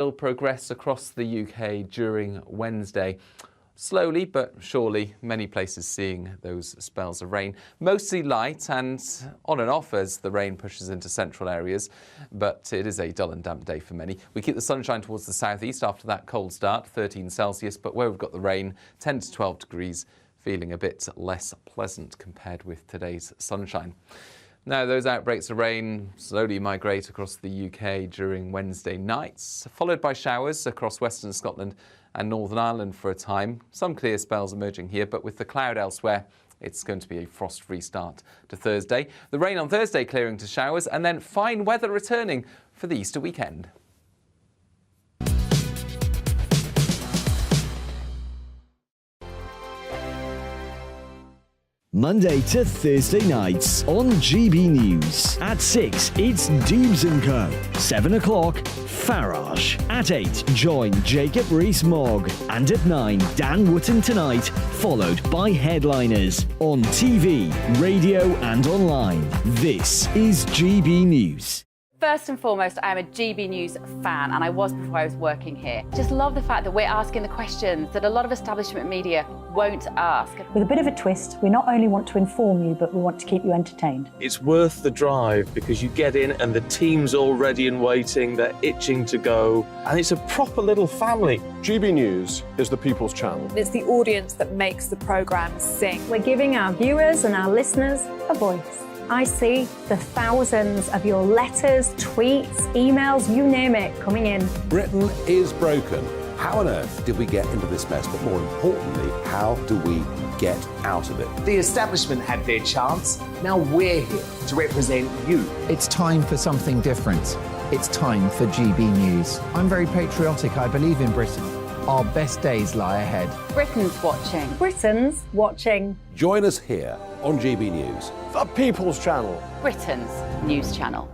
Will progress across the UK during Wednesday. Slowly but surely, many places seeing those spells of rain. Mostly light and on and off as the rain pushes into central areas, but it is a dull and damp day for many. We keep the sunshine towards the southeast after that cold start, 13 Celsius, but where we've got the rain, 10 to 12 degrees, feeling a bit less pleasant compared with today's sunshine. Now, those outbreaks of rain slowly migrate across the UK during Wednesday nights, followed by showers across Western Scotland and Northern Ireland for a time. Some clear spells emerging here, but with the cloud elsewhere, it's going to be a frost-free start to Thursday. The rain on Thursday clearing to showers, and then fine weather returning for the Easter weekend. Monday to Thursday nights on GB News. At 6, it's Deebs & Co. 7 o'clock, Farage. At 8, join Jacob Rees-Mogg. And at 9, Dan Wootton Tonight, followed by Headliners. On TV, radio and online. This is GB News. First and foremost, I am a GB News fan, and I was before I was working here. Just love the fact that we're asking the questions that a lot of establishment media won't ask. With a bit of a twist, we not only want to inform you, but we want to keep you entertained. It's worth the drive because you get in and the team's all ready and waiting, they're itching to go, and it's a proper little family. GB News is the people's channel. It's the audience that makes the programme sing. We're giving our viewers and our listeners a voice. I see the thousands of your letters, tweets, emails, you name it, coming in. Britain is broken. How on earth did we get into this mess? But more importantly, how do we get out of it? The establishment had their chance. Now we're here to represent you. It's time for something different. It's time for GB News. I'm very patriotic. I believe in Britain. Our best days lie ahead. Britain's watching. Britain's watching. Join us here on GB News. The people's channel. Britain's news channel.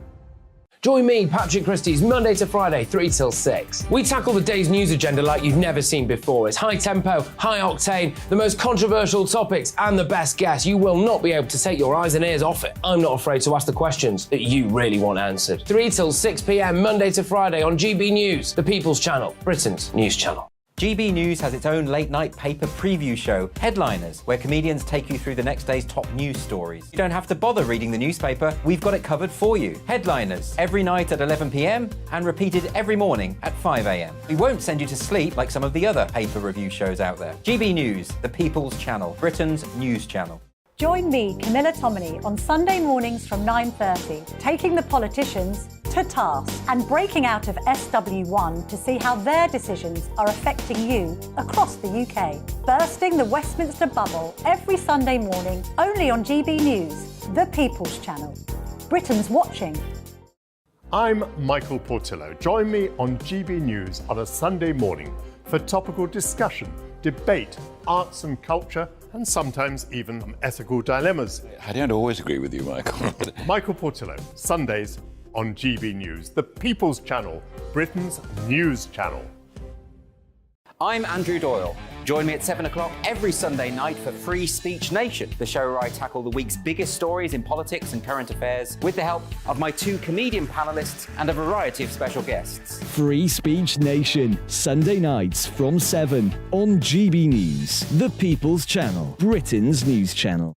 Join me, Patrick Christie's, Monday to Friday, 3 till 6. We tackle the day's news agenda like you've never seen before. It's high tempo, high octane, the most controversial topics, and the best guests. You will not be able to take your eyes and ears off it. I'm not afraid to ask the questions that you really want answered. 3 till 6 p.m, Monday to Friday on GB News, the People's Channel, Britain's news channel. GB News has its own late-night paper preview show, Headliners, where comedians take you through the next day's top news stories. You don't have to bother reading the newspaper, we've got it covered for you. Headliners, every night at 11 p.m, and repeated every morning at 5 a.m. We won't send you to sleep like some of the other paper review shows out there. GB News, the People's Channel, Britain's news channel. Join me, Camilla Tominey, on Sunday mornings from 9:30, taking the politicians to task and breaking out of SW1 to see how their decisions are affecting you across the UK. Bursting the Westminster bubble every Sunday morning, only on GB News, the People's Channel. Britain's watching. I'm Michael Portillo. Join me on GB News on a Sunday morning for topical discussion, debate, arts and culture, and sometimes even ethical dilemmas. I don't always agree with you, Michael. Michael Portillo, Sundays on GB News, the People's Channel, Britain's news channel. I'm Andrew Doyle. Join me at 7 o'clock every Sunday night for Free Speech Nation, the show where I tackle the week's biggest stories in politics and current affairs with the help of my 2 comedian panellists and a variety of special guests. Free Speech Nation, Sunday nights from 7 on GB News, the People's Channel, Britain's news channel.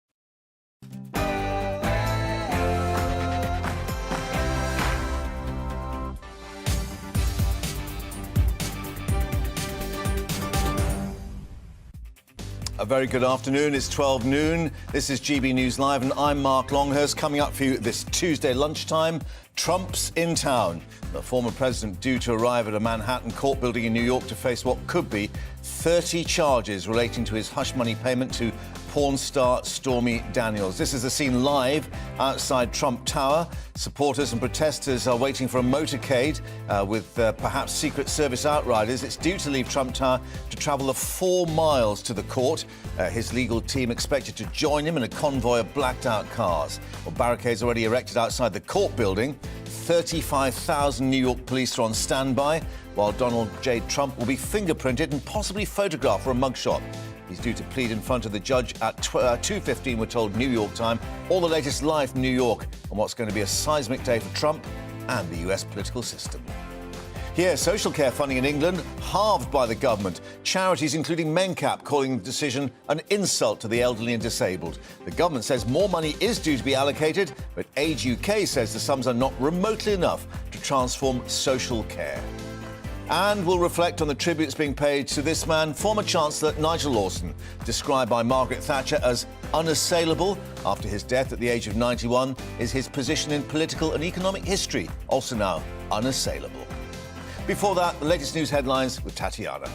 A very good afternoon. It's 12 noon. This is GB News Live and I'm Mark Longhurst. Coming up for you this Tuesday lunchtime, Trump's in town. The former president due to arrive at a Manhattan court building in New York to face what could be 30 charges relating to his hush money payment to porn star Stormy Daniels. This is the scene live outside Trump Tower. Supporters and protesters are waiting for a motorcade with perhaps Secret Service outriders. It's due to leave Trump Tower to travel the 4 miles to the court. His legal team expected to join him in a convoy of blacked-out cars. Well, barricades already erected outside the court building. 35,000 New York police are on standby, while Donald J. Trump will be fingerprinted and possibly photographed for a mugshot. He's due to plead in front of the judge at 2:15, we're told, New York time. All the latest live from New York on what's going to be a seismic day for Trump and the US political system. Here, social care funding in England halved by the government. Charities, including Mencap, calling the decision an insult to the elderly and disabled. The government says more money is due to be allocated, but Age UK says the sums are not remotely enough to transform social care. And we'll reflect on the tributes being paid to this man, former Chancellor Nigel Lawson, described by Margaret Thatcher as unassailable after his death at the age of 91, is his position in political and economic history also now unassailable. Before that, the latest news headlines with Tatiana.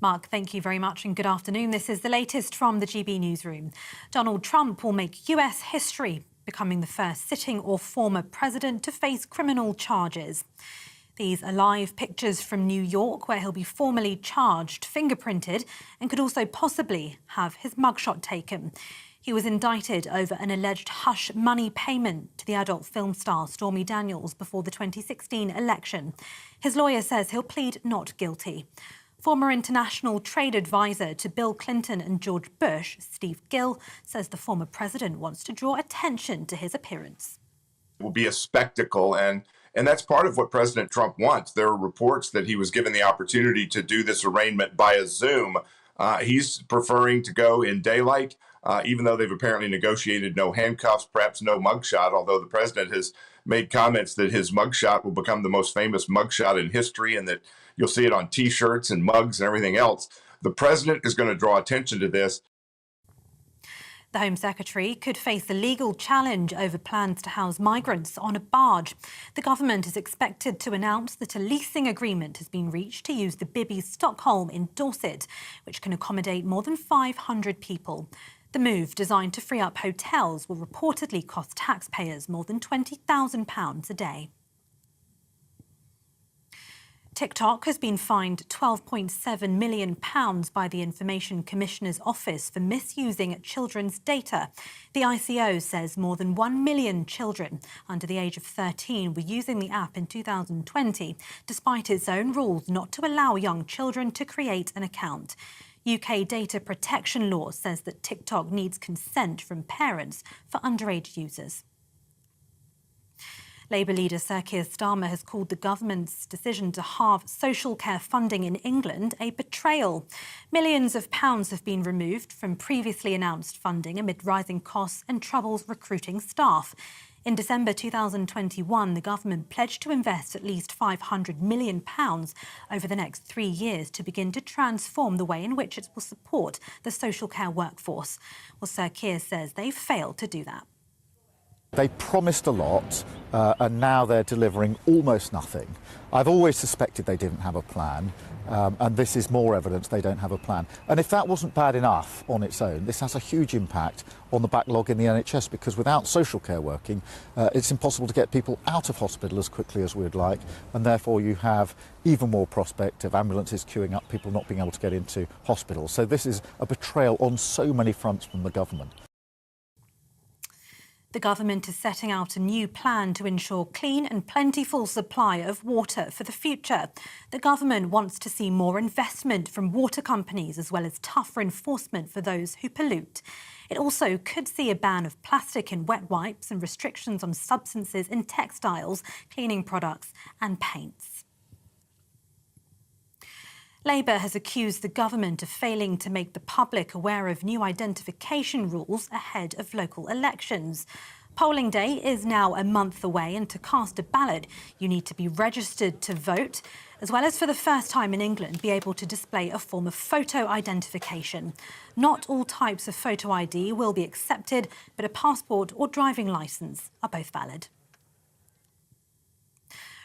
Mark, thank you very much and good afternoon. This is the latest from the GB Newsroom. Donald Trump will make US history, becoming the first sitting or former president to face criminal charges. These are live pictures from New York, where he'll be formally charged, fingerprinted, and could also possibly have his mugshot taken. He was indicted over an alleged hush money payment to the adult film star Stormy Daniels before the 2016 election. His lawyer says he'll plead not guilty. Former international trade advisor to Bill Clinton and George Bush, Steve Gill, says the former president wants to draw attention to his appearance. It will be a spectacle, and that's part of what President Trump wants. There are reports that he was given the opportunity to do this arraignment via Zoom. He's preferring to go in daylight, even though they've apparently negotiated no handcuffs, perhaps no mugshot, although the president has made comments that his mugshot will become the most famous mugshot in history and that you'll see it on T-shirts and mugs and everything else. The president is going to draw attention to this. The Home Secretary could face a legal challenge over plans to house migrants on a barge. The government is expected to announce that a leasing agreement has been reached to use the Bibby Stockholm in Dorset, which can accommodate more than 500 people. The move, designed to free up hotels, will reportedly cost taxpayers more than £20,000 a day. TikTok has been fined £12.7 million by the Information Commissioner's Office for misusing children's data. The ICO says more than 1 million children under the age of 13 were using the app in 2020, despite its own rules not to allow young children to create an account. UK data protection law says that TikTok needs consent from parents for underage users. Labour leader Sir Keir Starmer has called the government's decision to halve social care funding in England a betrayal. Millions of pounds have been removed from previously announced funding amid rising costs and troubles recruiting staff. In December 2021, the government pledged to invest at least £500 million over the next 3 years to begin to transform the way in which it will support the social care workforce. Well, Sir Keir says they've failed to do that. They promised a lot, and now they're delivering almost nothing. I've always suspected they didn't have a plan, and this is more evidence they don't have a plan. And if that wasn't bad enough on its own, this has a huge impact on the backlog in the NHS, because without social care working, it's impossible to get people out of hospital as quickly as we'd like, and therefore you have even more prospect of ambulances queuing up, people not being able to get into hospital. So this is a betrayal on so many fronts from the government. The government is setting out a new plan to ensure clean and plentiful supply of water for the future. The government wants to see more investment from water companies, as well as tougher enforcement for those who pollute. It also could see a ban of plastic in wet wipes and restrictions on substances in textiles, cleaning products and paints. Labour has accused the government of failing to make the public aware of new identification rules ahead of local elections. Polling day is now a month away, and to cast a ballot, you need to be registered to vote, as well as for the first time in England, be able to display a form of photo identification. Not all types of photo ID will be accepted, but a passport or driving licence are both valid.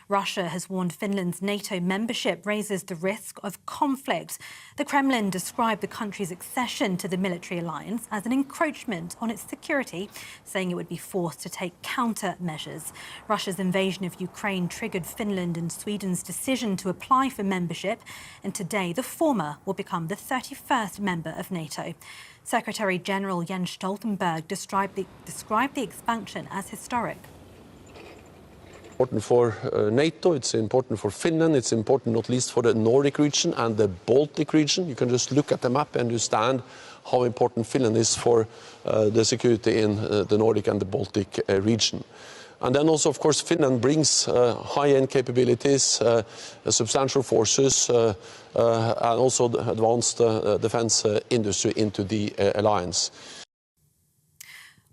Russia has warned Finland's NATO membership raises the risk of conflict. The Kremlin described the country's accession to the military alliance as an encroachment on its security, saying it would be forced to take countermeasures. Russia's invasion of Ukraine triggered Finland and Sweden's decision to apply for membership, and today the former will become the 31st member of NATO. Secretary-General Jens Stoltenberg described the expansion as historic. Important for NATO, it's important for Finland, it's important not least for the Nordic region and the Baltic region. You can just look at the map and understand how important Finland is for the security in the Nordic and the Baltic region. And then also, of course, Finland brings high-end capabilities, substantial forces, and also the advanced defense industry into the alliance.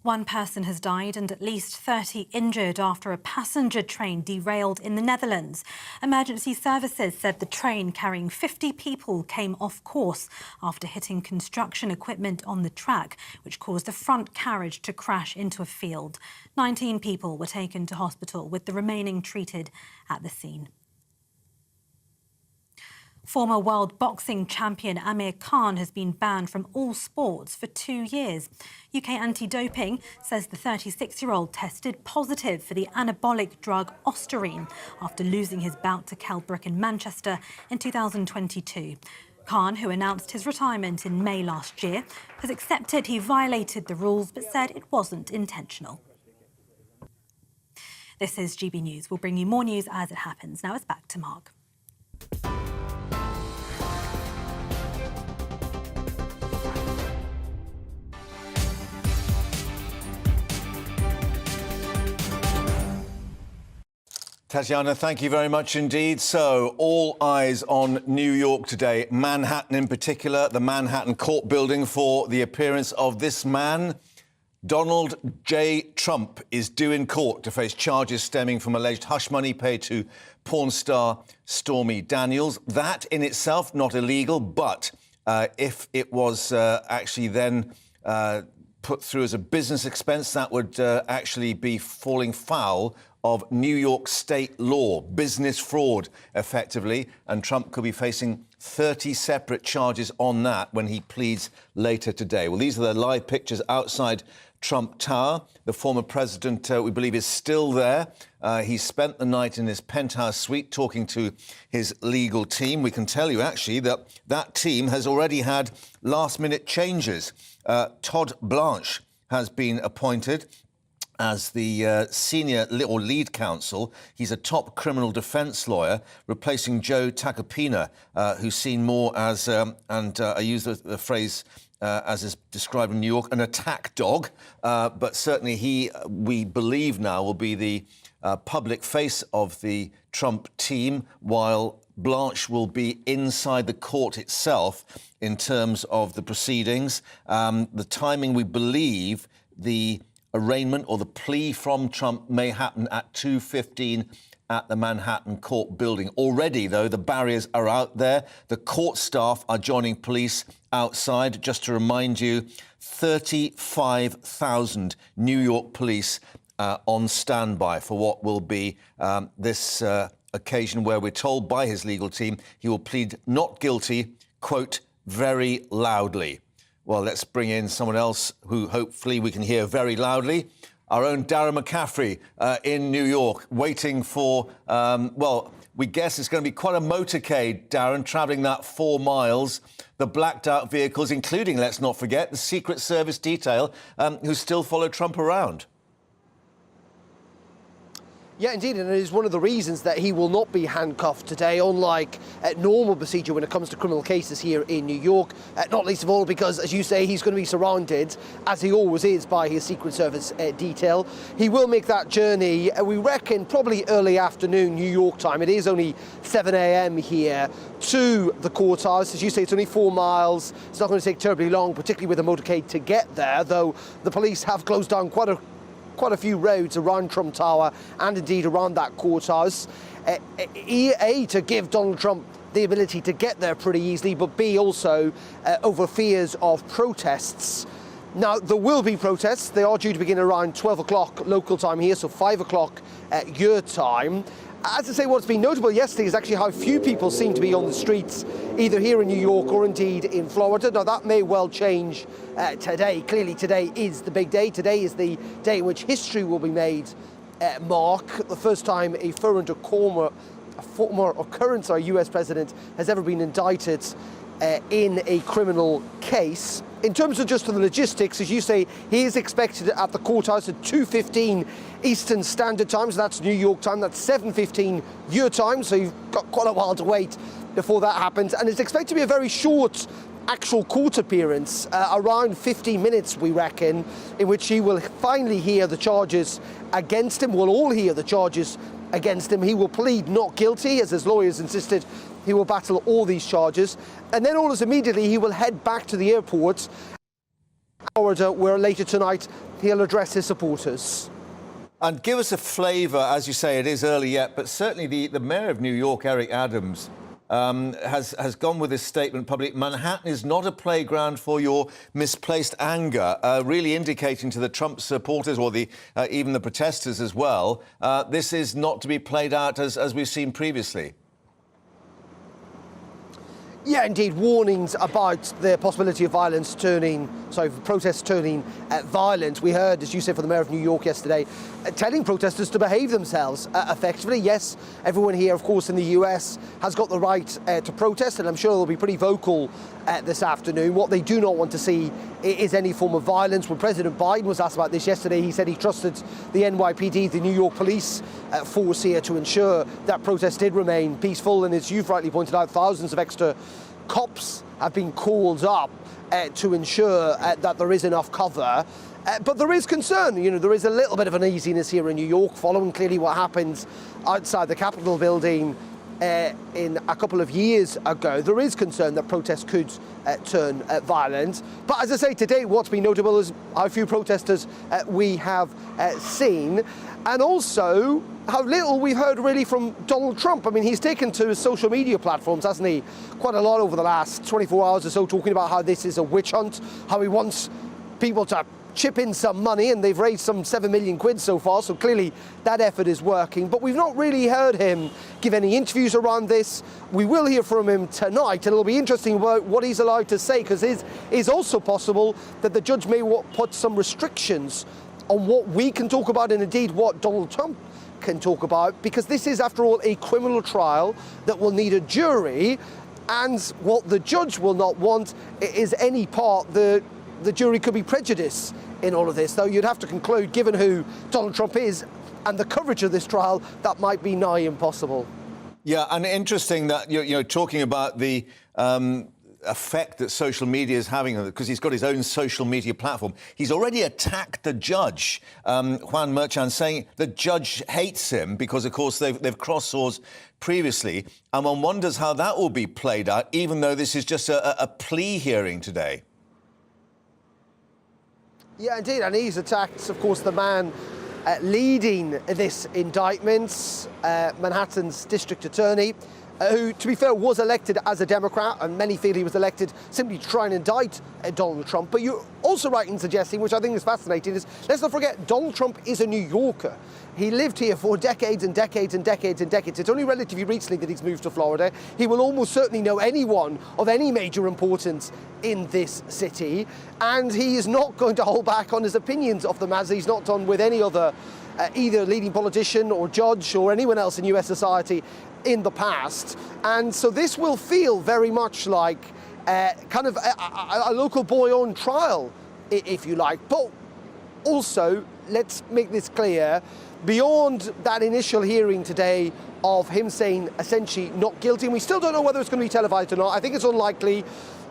One person has died and at least 30 injured after a passenger train derailed in the Netherlands. Emergency services said the train carrying 50 people came off course after hitting construction equipment on the track, which caused a front carriage to crash into a field. 19 people were taken to hospital, with the remaining treated at the scene. Former world boxing champion Amir Khan has been banned from all sports for 2 years. UK anti-doping says the 36-year-old tested positive for the anabolic drug Ostarine after losing his bout to Kell Brook in Manchester in 2022. Khan, who announced his retirement in May last year, has accepted he violated the rules but said it wasn't intentional. This is GB News. We'll bring you more news as it happens. Now it's back to Mark. Tatiana, thank you very much indeed. So, all eyes on New York today, Manhattan in particular, the Manhattan court building for the appearance of this man. Donald J. Trump is due in court to face charges stemming from alleged hush money paid to porn star Stormy Daniels. That in itself not illegal, but if it was actually then put through as a business expense, that would actually be falling foul of New York state law, business fraud, effectively, and Trump could be facing 30 separate charges on that when he pleads later today. Well, these are the live pictures outside Trump Tower. The former president, we believe, is still there. He spent the night in his penthouse suite talking to his legal team. We can tell you, actually, that that team has already had last-minute changes. Todd Blanche has been appointed as the senior or lead counsel. He's a top criminal defence lawyer, replacing Joe Tacopina, who's seen more as, and I use the phrase as is described in New York, an attack dog. But certainly he, we believe now, will be the public face of the Trump team, while Blanche will be inside the court itself in terms of the proceedings. The timing, we believe, the arraignment or the plea from Trump may happen at 2:15 at the Manhattan court building. Already, though, the barriers are out there. The court staff are joining police outside. Just to remind you, 35,000 New York police on standby for what will be this occasion where we're told by his legal team he will plead not guilty, quote, very loudly. Well, let's bring in someone else who hopefully we can hear very loudly. Our own Darren McCaffrey in New York, waiting for, well, we guess it's going to be quite a motorcade, Darren, travelling that 4 miles. The blacked-out vehicles, including, let's not forget, the Secret Service detail, who still follow Trump around. Yeah, indeed, and it is one of the reasons that he will not be handcuffed today, unlike normal procedure when it comes to criminal cases here in New York, not least of all because, as you say, he's going to be surrounded, as he always is, by his Secret Service detail. He will make that journey, we reckon, probably early afternoon New York time. It is only 7 a.m. here, to the courthouse. As you say, it's only 4 miles. It's not going to take terribly long, particularly with a motorcade, to get there, though the police have closed down quite a few roads around Trump Tower and indeed around that courthouse. A, to give Donald Trump the ability to get there pretty easily, but B, also over fears of protests. Now, there will be protests. They are due to begin around 12 o'clock local time here, so 5 o'clock your time. As I say, what's been notable yesterday is actually how few people seem to be on the streets, either here in New York or indeed in Florida. Now, that may well change today. Clearly, today is the big day. Today is the day in which history will be made, Mark. The first time a former current US president has ever been indicted in a criminal case. In terms of just the logistics, as you say, he is expected at the courthouse at 2:15 Eastern Standard Time, so that's New York time, that's 7:15 your time, so you've got quite a while to wait before that happens. And it's expected to be a very short actual court appearance, around 50 minutes, we reckon, in which he will finally hear the charges against him. We'll all hear the charges against him. He will plead not guilty, as his lawyers insisted he will battle all these charges. And then almost immediately he will head back to the airport, where later tonight he'll address his supporters. And give us a flavour, as you say, it is early yet, but certainly the Mayor of New York, Eric Adams, has gone with this statement publicly. Manhattan is not a playground for your misplaced anger, really indicating to the Trump supporters or even the protesters as well, this is not to be played out as we've seen previously. Yeah, indeed, warnings about the possibility of protests turning violent. We heard, as you said, from the Mayor of New York yesterday, telling protesters to behave themselves effectively. Yes, everyone here, of course, in the US has got the right to protest, and I'm sure they'll be pretty vocal this afternoon. What they do not want to see is any form of violence. When President Biden was asked about this yesterday, he said he trusted the NYPD, the New York police force here, to ensure that protests did remain peaceful. And as you've rightly pointed out, thousands of extra cops have been called up to ensure that there is enough cover. But there is concern. You know, there is a little bit of uneasiness here in New York, following clearly what happened outside the Capitol building in a couple of years ago. There is concern that protests could turn violent. But as I say, today what's been notable is how few protesters we have seen, and also how little we've heard really from Donald Trump. I mean, he's taken to his social media platforms, hasn't he, quite a lot over the last 24 hours or so, talking about how this is a witch hunt, how he wants people to chip in some money, and they've raised some 7 million quid so far, so clearly that effort is working. But we've not really heard him give any interviews around this. We will hear from him tonight, and it'll be interesting about what he's allowed to say, because it is also possible that the judge may put some restrictions on what we can talk about, and indeed what Donald Trump can talk about, because this is, after all, a criminal trial that will need a jury, and what the judge will not want is any part the jury could be prejudiced in all of this, though you'd have to conclude, given who Donald Trump is and the coverage of this trial, that might be nigh impossible. Yeah, and interesting that you're talking about the effect that social media is having, because he's got his own social media platform. He's already attacked the judge, Juan Merchan, saying the judge hates him because, of course, they've crossed swords previously. And one wonders how that will be played out, even though this is just a plea hearing today. Yeah, indeed, and he's attacked, of course, the man leading this indictment, Manhattan's district attorney, who, to be fair, was elected as a Democrat, and many feel he was elected simply to try and indict Donald Trump. But you're also right in suggesting, which I think is fascinating, is let's not forget Donald Trump is a New Yorker. He lived here for decades and decades and decades and decades. It's only relatively recently that he's moved to Florida. He will almost certainly know anyone of any major importance in this city, and he is not going to hold back on his opinions of them, as he's not done with any other either leading politician or judge or anyone else in US society in the past. And so this will feel very much like kind of a local boy on trial, if you like. But also, let's make this clear, beyond that initial hearing today of him saying essentially not guilty, and we still don't know whether it's going to be televised or not. I think it's unlikely.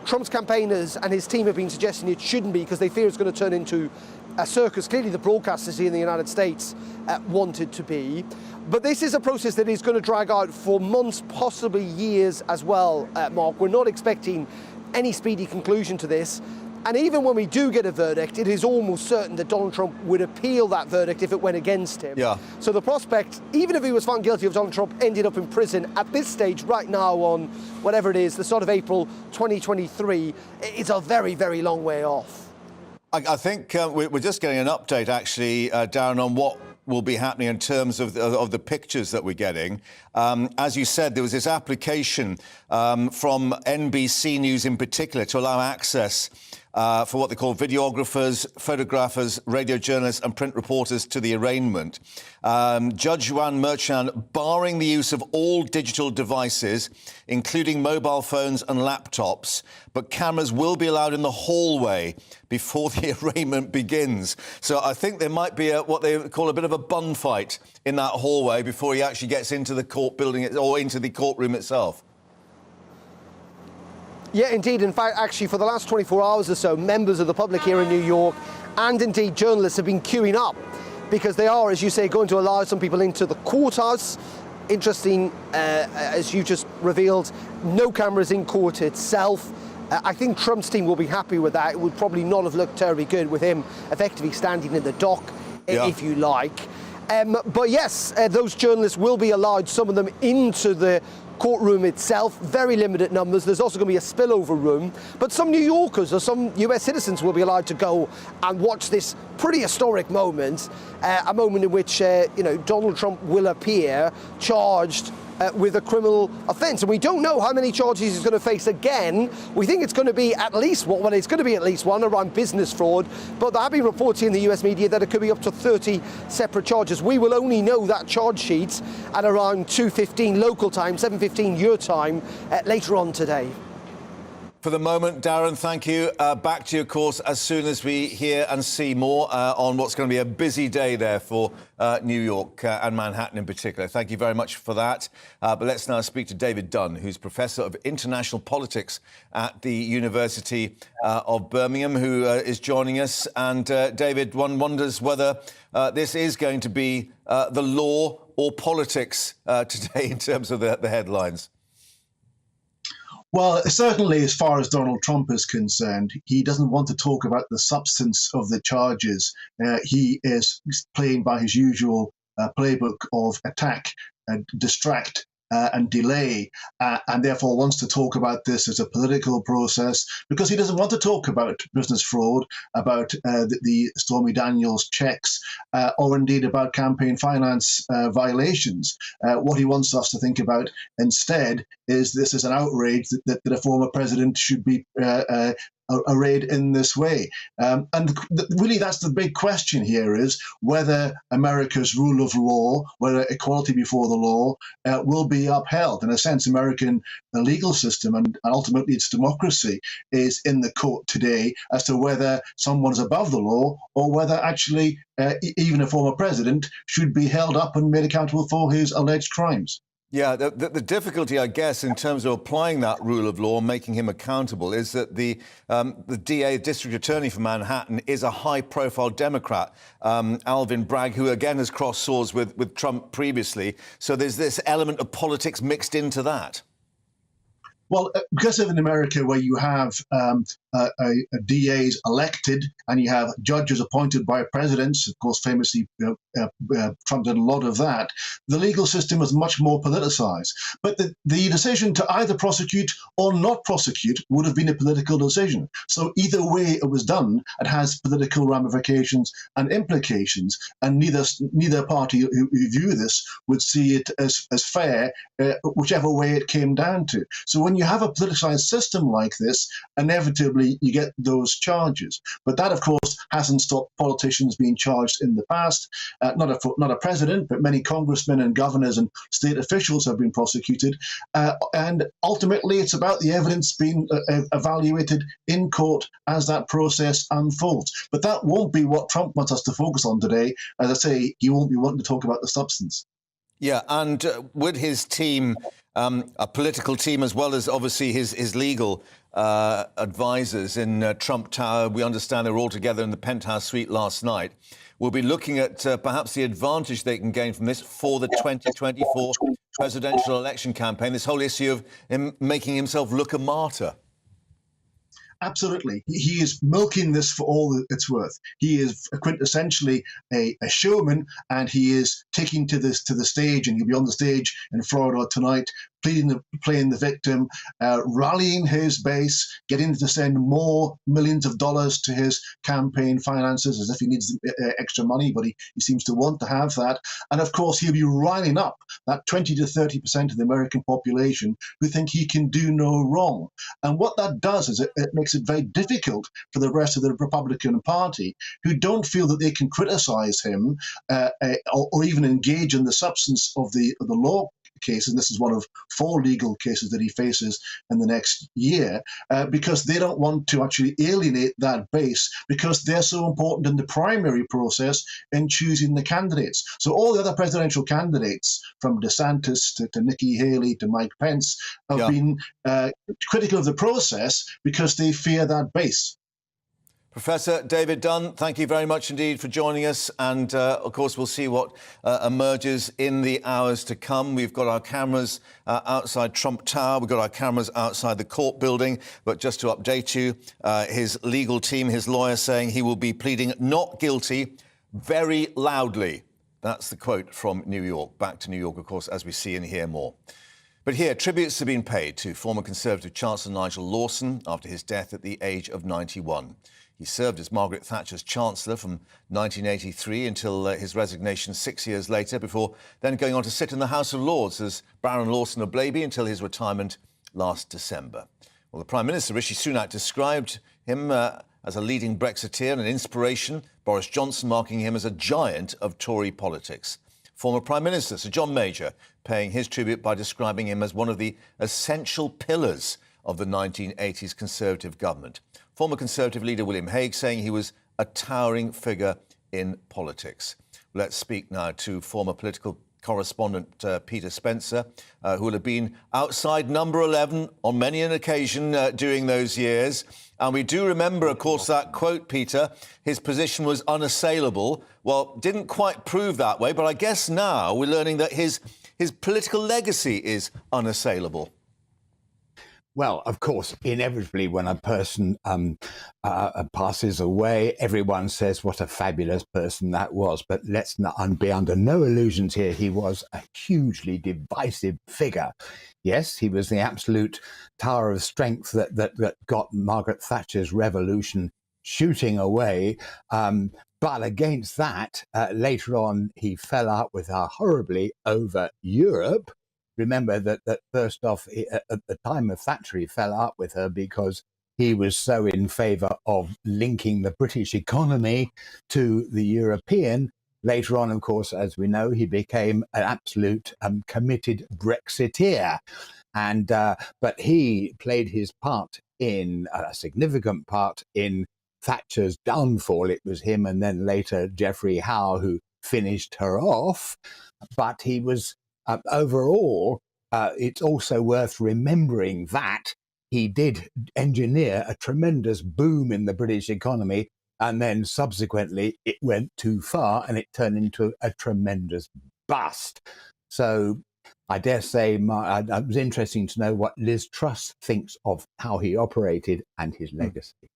Trump's campaigners and his team have been suggesting it shouldn't be, because they fear it's going to turn into a circus. Clearly the broadcasters here in the United States want it to be. But this is a process that is going to drag out for months, possibly years as well, Mark. We're not expecting any speedy conclusion to this. And even when we do get a verdict, it is almost certain that Donald Trump would appeal that verdict if it went against him. Yeah. So the prospect, even if he was found guilty of Donald Trump ended up in prison at this stage right now on whatever it is, the start of April 2023, it's a very, very long way off. I think we're just getting an update, actually, Darren, on what will be happening in terms of the pictures that we're getting. As you said, there was this application from NBC News in particular to allow access for what they call videographers, photographers, radio journalists and print reporters to the arraignment. Judge Juan Merchan barring the use of all digital devices, including mobile phones and laptops, but cameras will be allowed in the hallway before the arraignment begins. So I think there might be what they call a bit of a bun fight in that hallway before he actually gets into the court building or into the courtroom itself. Yeah, indeed. In fact, actually, for the last 24 hours or so, members of the public here in New York and indeed journalists have been queuing up because they are, as you say, going to allow some people into the courthouse. Interesting, as you just revealed, no cameras in court itself. I think Trump's team will be happy with that. It would probably not have looked terribly good with him effectively standing in the dock, if you like. But yes, those journalists will be allowed, some of them, into the courtroom itself, very limited numbers. There's also going to be a spillover room, but some New Yorkers or some US citizens will be allowed to go and watch this pretty historic moment, a moment in which Donald Trump will appear charged with a criminal offence. And we don't know how many charges he's going to face again. We think it's going to be at least one. Well, it's going to be at least one around business fraud, but there have been reports in the US media that it could be up to 30 separate charges. We will only know that charge sheet at around 2:15 local time, 7:15 your time, later on today. For the moment, Darren, thank you. Back to you, of course, as soon as we hear and see more on what's going to be a busy day there for New York and Manhattan in particular. Thank you very much for that. But let's now speak to David Dunn, who's Professor of International Politics at the University of Birmingham, who is joining us. And, David, one wonders whether this is going to be the law or politics today in terms of the headlines. Well, certainly as far as Donald Trump is concerned, he doesn't want to talk about the substance of the charges. He is playing by his usual playbook of attack, distract, and delay, and therefore wants to talk about this as a political process because he doesn't want to talk about business fraud, about the Stormy Daniels checks, or indeed about campaign finance violations. What he wants us to think about instead is this is an outrage that a former president should be arrayed in this way. Really, that's the big question here, is whether America's rule of law, whether equality before the law will be upheld. In a sense, American legal system and ultimately its democracy is in the court today as to whether someone is above the law or whether actually even a former president should be held up and made accountable for his alleged crimes. Yeah, the difficulty, I guess, in terms of applying that rule of law, making him accountable, is that the DA, District Attorney for Manhattan, is a high-profile Democrat, Alvin Bragg, who again has crossed swords with Trump previously. So there's this element of politics mixed into that. Well, because of in America where you have DAs elected and you have judges appointed by presidents, of course, famously Trump did a lot of that, the legal system is much more politicized. But the decision to either prosecute or not prosecute would have been a political decision. So either way it was done, it has political ramifications and implications, and neither party who view this would see it as fair, whichever way it came down to. So when you have a politicized system like this, inevitably you get those charges. But that, of course, hasn't stopped politicians being charged in the past. Not a president, but many congressmen and governors and state officials have been prosecuted. And ultimately, it's about the evidence being evaluated in court as that process unfolds. But that won't be what Trump wants us to focus on today. As I say, he won't be wanting to talk about the substance. Yeah, and with his team, a political team, as well as obviously his legal advisors in Trump Tower, we understand they were all together in the penthouse suite last night. We'll be looking at perhaps the advantage they can gain from this for the 2024 presidential election campaign, this whole issue of him making himself look a martyr. Absolutely. He is milking this for all it's worth. He is quintessentially a showman, and he is taking to the stage, and he'll be on the stage in Florida tonight, playing the victim, rallying his base, getting to send more millions of dollars to his campaign finances as if he needs extra money, but he seems to want to have that. And of course, he'll be riling up that 20 to 30% of the American population who think he can do no wrong. And what that does is it makes it very difficult for the rest of the Republican Party, who don't feel that they can criticize him or even engage in the substance of the law cases, and this is one of 4 legal cases that he faces in the next year, because they don't want to actually alienate that base, because they're so important in the primary process in choosing the candidates. So all the other presidential candidates, from DeSantis to Nikki Haley to Mike Pence, have been critical of the process because they fear that base. Professor David Dunn, thank you very much indeed for joining us. And, of course, we'll see what emerges in the hours to come. We've got our cameras outside Trump Tower. We've got our cameras outside the court building. But just to update you, his legal team, his lawyer, saying he will be pleading not guilty very loudly. That's the quote from New York. Back to New York, of course, as we see and hear more. But here, tributes have been paid to former Conservative Chancellor Nigel Lawson after his death at the age of 91. He served as Margaret Thatcher's Chancellor from 1983 until his resignation 6 years later, before then going on to sit in the House of Lords as Baron Lawson of Blaby until his retirement last December. Well, the Prime Minister, Rishi Sunak, described him as a leading Brexiteer and an inspiration, Boris Johnson marking him as a giant of Tory politics. Former Prime Minister Sir John Major paying his tribute by describing him as one of the essential pillars of the 1980s Conservative government. Former Conservative leader William Hague saying he was a towering figure in politics. Let's speak now to former political correspondent Peter Spencer, who will have been outside number 11 on many an occasion during those years. And we do remember, of course, that quote, Peter, his position was unassailable. Well, didn't quite prove that way, but I guess now we're learning that his political legacy is unassailable. Well, of course, inevitably, when a person passes away, everyone says what a fabulous person that was. But let's not be under no illusions here. He was a hugely divisive figure. Yes, he was the absolute tower of strength that got Margaret Thatcher's revolution shooting away. But against that, later on, he fell out with her horribly over Europe. Remember that first off, at the time of Thatcher, he fell out with her because he was so in favour of linking the British economy to the European. Later on, of course, as we know, he became an absolute committed Brexiteer. And but he played his part in a significant part in Thatcher's downfall. It was him and then later Geoffrey Howe who finished her off. But he was... overall, it's also worth remembering that he did engineer a tremendous boom in the British economy, and then subsequently it went too far and it turned into a tremendous bust. So I dare say it was interesting to know what Liz Truss thinks of how he operated and his legacy.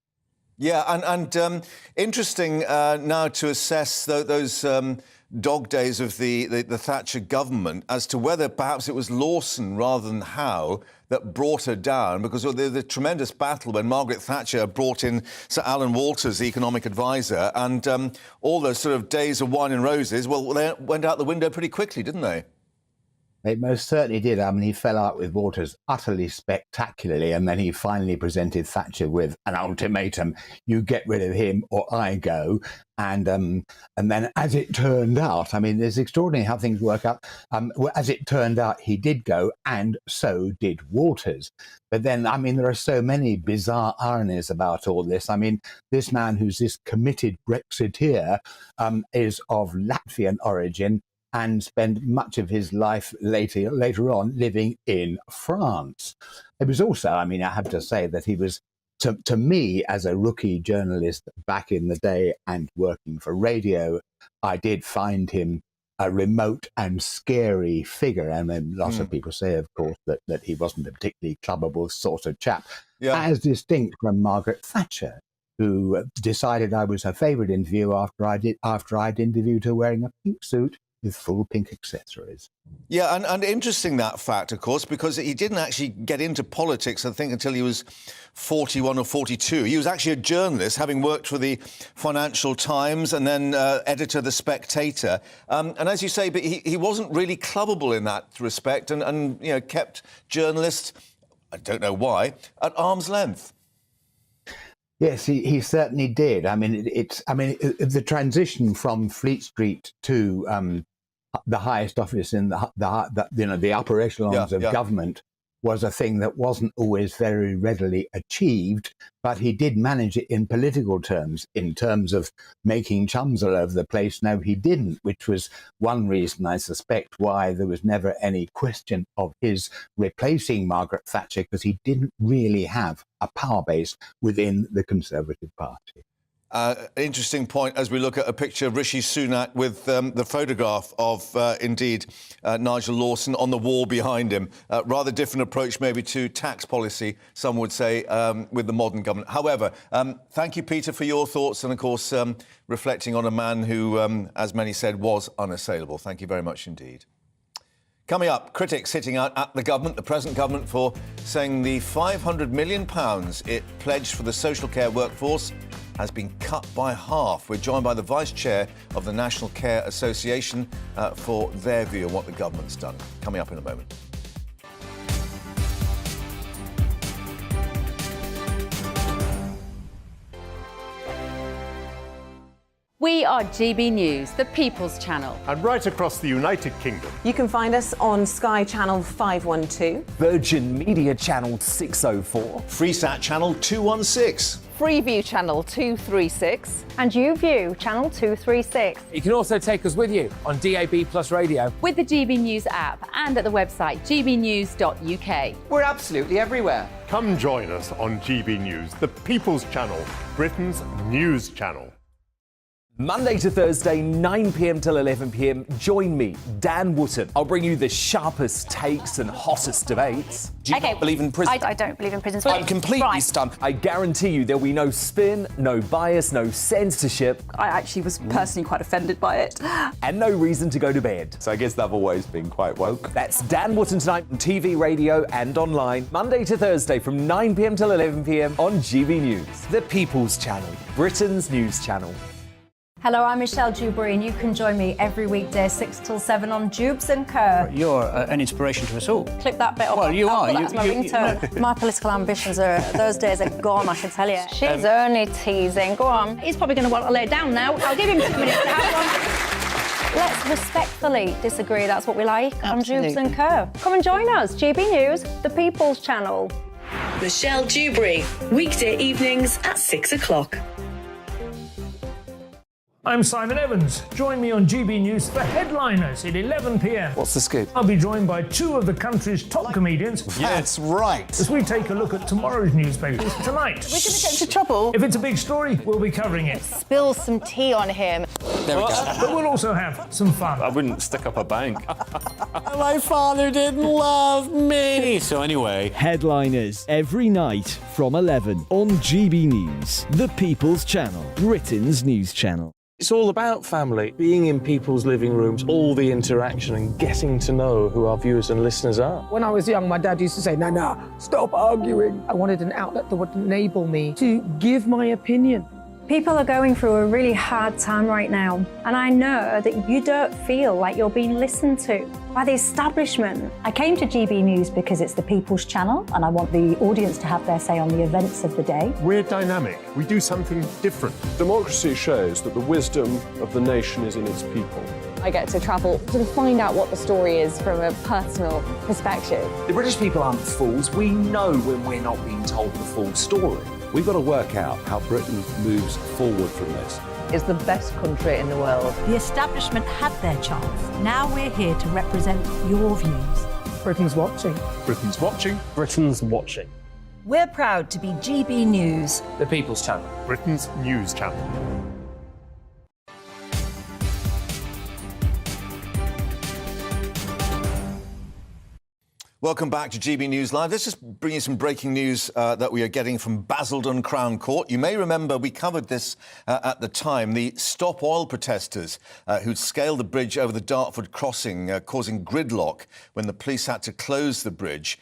Yeah, and interesting now to assess those dog days of the Thatcher government as to whether perhaps it was Lawson rather than Howe that brought her down, because of the tremendous battle when Margaret Thatcher brought in Sir Alan Walters, the economic advisor, and all those sort of days of wine and roses, well, they went out the window pretty quickly, didn't they? They most certainly did. I mean, he fell out with Waters utterly spectacularly, and then he finally presented Thatcher with an ultimatum: you get rid of him or I go. And then, as it turned out, I mean, it's extraordinary how things work out. As it turned out, he did go, and so did Waters. But then, I mean, there are so many bizarre ironies about all this. I mean, this man who's this committed Brexiteer is of Latvian origin, and spent much of his life later on living in France. It was also, I mean, I have to say that he was, to me, as a rookie journalist back in the day and working for radio, I did find him a remote and scary figure. And then lots of people say, of course, that he wasn't a particularly clubbable sort of chap, as distinct from Margaret Thatcher, who decided I was her favourite interview after I'd interviewed her wearing a pink suit with full pink accessories. Yeah, and interesting that fact, of course, because he didn't actually get into politics, I think, until he was 41 or 42. He was actually a journalist, having worked for the Financial Times and then editor of The Spectator. And as you say, but he wasn't really clubbable in that respect and you know, kept journalists, I don't know why, at arm's length. Yes, he certainly did. I mean, the transition from Fleet Street to the highest office in the upper echelons of government was a thing that wasn't always very readily achieved, but he did manage it in political terms, in terms of making chums all over the place. No, he didn't, which was one reason, I suspect, why there was never any question of his replacing Margaret Thatcher, because he didn't really have a power base within the Conservative Party. Interesting point as we look at a picture of Rishi Sunak with the photograph of, indeed, Nigel Lawson on the wall behind him. Rather different approach maybe to tax policy, some would say, with the modern government. However, thank you, Peter, for your thoughts and, of course, reflecting on a man who, as many said, was unassailable. Thank you very much indeed. Coming up, critics hitting out at the government, the present government, for saying the £500 million it pledged for the social care workforce has been cut by half. We're joined by the Vice Chair of the National Care Association for their view of what the government's done. Coming up in a moment. We are GB News, the People's Channel. And right across the United Kingdom. You can find us on Sky Channel 512. Virgin Media Channel 604. Freesat Channel 216. Freeview Channel 236. And YouView Channel 236. You can also take us with you on DAB Plus Radio. With the GB News app and at the website gbnews.uk. We're absolutely everywhere. Come join us on GB News, the People's Channel, Britain's news channel. Monday to Thursday, 9 p.m. till 11 p.m. Join me, Dan Wootton. I'll bring you the sharpest takes and hottest debates. Do you not believe in prison? I don't believe in prison. I'm completely stunned. I guarantee you there'll be no spin, no bias, no censorship. I actually was personally quite offended by it. And no reason to go to bed. So I guess they've always been quite woke. That's Dan Wootton tonight on TV, radio and online. Monday to Thursday from 9 p.m. till 11 p.m. on GB News. The People's Channel, Britain's news channel. Hello, I'm Michelle Dewberry, and you can join me every weekday 6 till 7 on Dubes and Kerr. You're an inspiration to us all. Clip that bit off. Well, you are. That's my ringtone. My political ambitions those days are gone, I can tell you. She's only teasing. Go on. He's probably going to want to lay down now. I'll give him 2 minutes to have one. Let's respectfully disagree. That's what we like on Dubes and Kerr. Come and join us. GB News, the People's Channel. Michelle Dewberry, weekday evenings at 6 o'clock. I'm Simon Evans. Join me on GB News for Headliners at 11 p.m. What's the scoop? I'll be joined by 2 of the country's top comedians. That's right. As we take a look at tomorrow's newspapers tonight. We're going to get into trouble. If it's a big story, we'll be covering it. Spill some tea on him. There we go. But we'll also have some fun. I wouldn't stick up a bank. My father didn't love me. So anyway. Headliners every night from 11 on GB News, the People's Channel, Britain's news channel. It's all about family, being in people's living rooms, all the interaction and getting to know who our viewers and listeners are. When I was young, my dad used to say, no, stop arguing. I wanted an outlet that would enable me to give my opinion. People are going through a really hard time right now, and I know that you don't feel like you're being listened to by the establishment. I came to GB News because it's the People's Channel, and I want the audience to have their say on the events of the day. We're dynamic. We do something different. Democracy shows that the wisdom of the nation is in its people. I get to travel to find out what the story is from a personal perspective. The British people aren't fools. We know when we're not being told the full story. We've got to work out how Britain moves forward from this. It's the best country in the world. The establishment had their chance. Now we're here to represent your views. Britain's watching. Britain's watching. Britain's watching. We're proud to be GB News, The People's Channel, Britain's news channel. Welcome back to GB News Live. Let's just bring you some breaking news that we are getting from Basildon Crown Court. You may remember we covered this at the time. The Stop Oil protesters who'd scaled the bridge over the Dartford crossing, causing gridlock when the police had to close the bridge.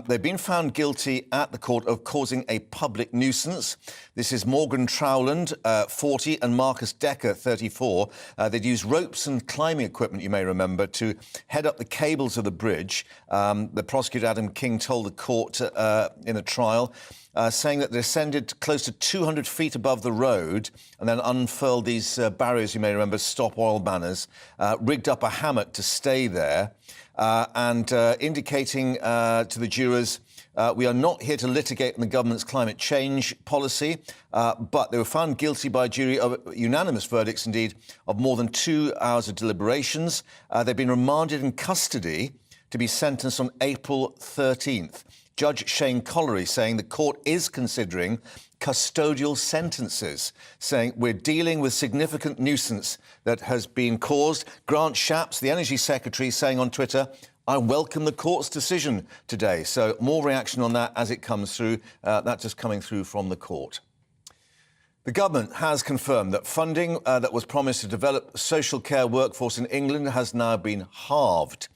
They've been found guilty at the court of causing a public nuisance. This is Morgan Trowland, 40, and Marcus Decker, 34. They'd used ropes and climbing equipment, you may remember, to head up the cables of the bridge. The the prosecutor, Adam King, told the court in the trial, saying that they descended close to 200 feet above the road and then unfurled these barriers, you may remember, stop oil banners, rigged up a hammock to stay there, and indicating to the jurors, we are not here to litigate on the government's climate change policy, but they were found guilty by a jury of unanimous verdicts, indeed, of more than 2 hours of deliberations. They've been remanded in custody to be sentenced on April 13th. Judge Shane Collery saying the court is considering custodial sentences, saying we're dealing with significant nuisance that has been caused. Grant Shapps, the Energy Secretary, saying on Twitter, I welcome the court's decision today. So more reaction on that as it comes through. That's just coming through from the court. The government has confirmed that funding that was promised to develop a social care workforce in England has now been halved.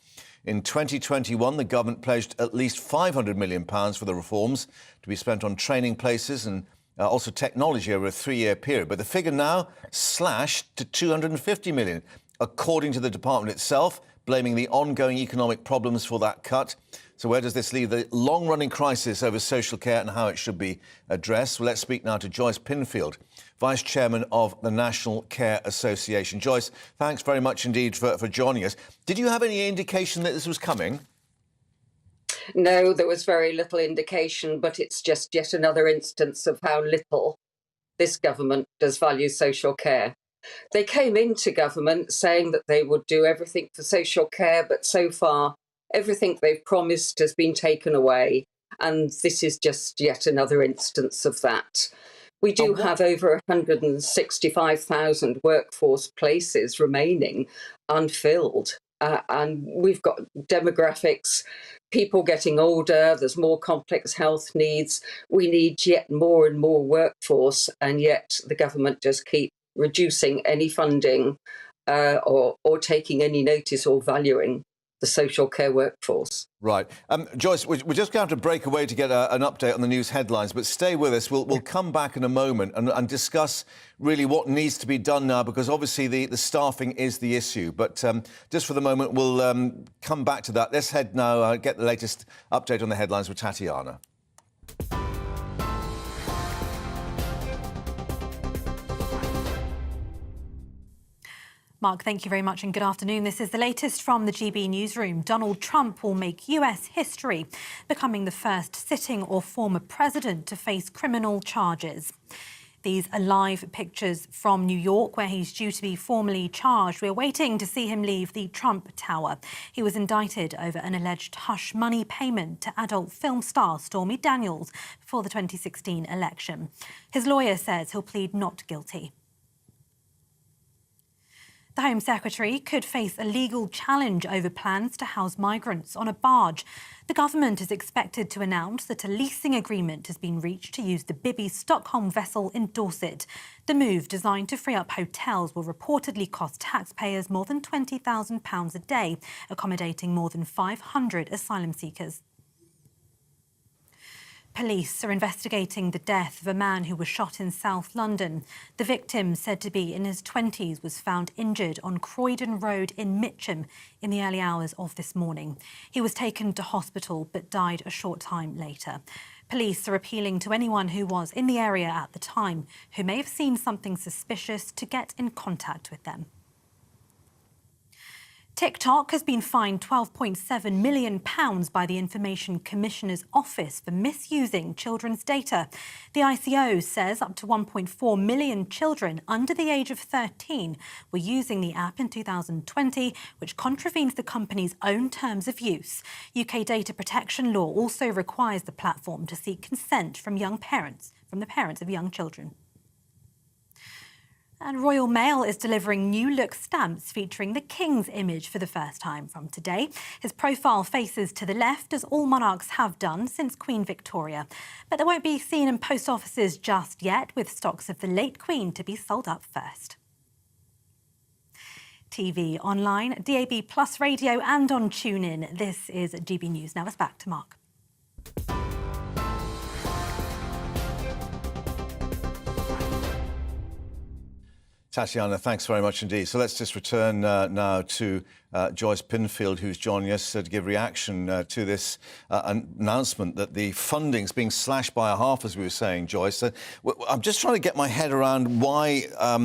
In 2021, the government pledged at least £500 million for the reforms to be spent on training places and also technology over a 3-year period. But the figure now slashed to £250 million, according to the department itself, blaming the ongoing economic problems for that cut. So where does this leave the long-running crisis over social care and how it should be addressed? Well, let's speak now to Joyce Pinfield, Vice Chairman of the National Care Association. Joyce, thanks very much indeed for joining us. Did you have any indication that this was coming? No, there was very little indication, but it's just yet another instance of how little this government does value social care. They came into government saying that they would do everything for social care, but so far everything they've promised has been taken away, and this is just yet another instance of that. We do have over 165,000 workforce places remaining unfilled, and we've got demographics, people getting older, there's more complex health needs, we need yet more and more workforce, and yet the government just keep reducing any funding or taking any notice or valuing the social care workforce. Right. Joyce, we're just going to have to break away to get an update on the news headlines, but stay with us. We'll come back in a moment and discuss really what needs to be done now, because obviously the staffing is the issue. But just for the moment, we'll come back to that. Let's head now, get the latest update on the headlines with Tatiana. Mark, thank you very much and good afternoon. This is the latest from the GB newsroom. Donald Trump will make US history, becoming the first sitting or former president to face criminal charges. These are live pictures from New York, where he's due to be formally charged. We're waiting to see him leave the Trump Tower. He was indicted over an alleged hush money payment to adult film star Stormy Daniels before the 2016 election. His lawyer says he'll plead not guilty. The Home Secretary could face a legal challenge over plans to house migrants on a barge. The government is expected to announce that a leasing agreement has been reached to use the Bibby Stockholm vessel in Dorset. The move, designed to free up hotels, will reportedly cost taxpayers more than £20,000 a day, accommodating more than 500 asylum seekers. Police are investigating the death of a man who was shot in South London. The victim, said to be in his 20s, was found injured on Croydon Road in Mitcham in the early hours of this morning. He was taken to hospital but died a short time later. Police are appealing to anyone who was in the area at the time who may have seen something suspicious to get in contact with them. TikTok has been fined £12.7 million by the Information Commissioner's Office for misusing children's data. The ICO says up to 1.4 million children under the age of 13 were using the app in 2020, which contravenes the company's own terms of use. UK data protection law also requires the platform to seek consent from the parents of young children. And Royal Mail is delivering new look stamps featuring the King's image for the first time from today. His profile faces to the left, as all monarchs have done since Queen Victoria. But they won't be seen in post offices just yet, with stocks of the late Queen to be sold up first. TV, online, DAB Plus radio and on TuneIn. This is GB News. Now it's back to Mark. Tatiana, thanks very much indeed. So let's just return now to Joyce Pinfield, who's joining us to give reaction to this announcement that the funding's being slashed by a half, as we were saying, Joyce. I'm just trying to get my head around why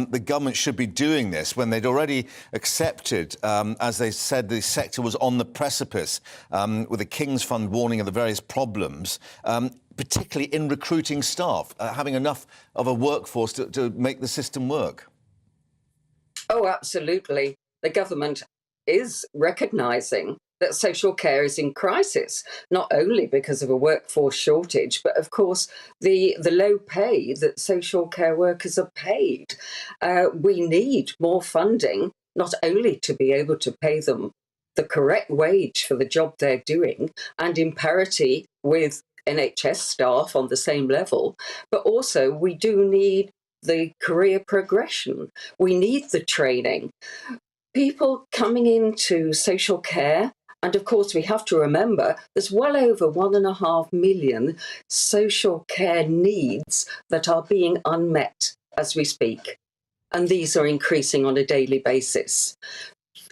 the government should be doing this when they'd already accepted, as they said, the sector was on the precipice, with the King's Fund warning of the various problems, particularly in recruiting staff, having enough of a workforce to make the system work. Oh, absolutely. The government is recognising that social care is in crisis, not only because of a workforce shortage, but of course the low pay that social care workers are paid. We need more funding, not only to be able to pay them the correct wage for the job they're doing and in parity with NHS staff on the same level, but also we do need the career progression. We need the training. People coming into social care, and of course we have to remember there's well over 1.5 million social care needs that are being unmet as we speak. And these are increasing on a daily basis.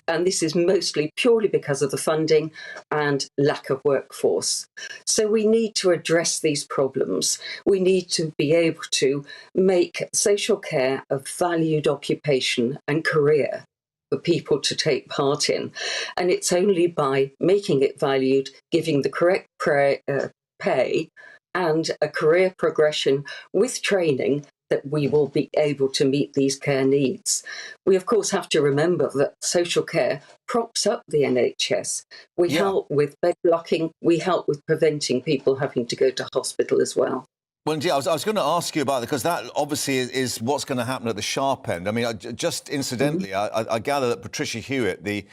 And this is mostly purely because of the funding and lack of workforce. So we need to address these problems. We need to be able to make social care a valued occupation and career for people to take part in. And it's only by making it valued, giving the correct pay and a career progression with training that we will be able to meet these care needs. We, of course, have to remember that social care props up the NHS. We help with bed blocking. We help with preventing people having to go to hospital as well. Well, indeed, I was going to ask you about it, because that obviously is what's going to happen at the sharp end. I mean, just incidentally, I gather that Patricia Hewitt, the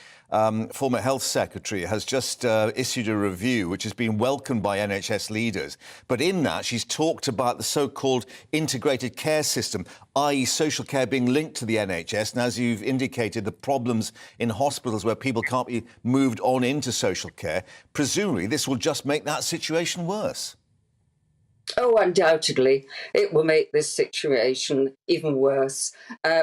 former Health Secretary, has just issued a review which has been welcomed by NHS leaders. But in that, she's talked about the so-called integrated care system, i.e. social care being linked to the NHS. And as you've indicated, the problems in hospitals where people can't be moved on into social care, presumably this will just make that situation worse. Oh, undoubtedly. It will make this situation even worse.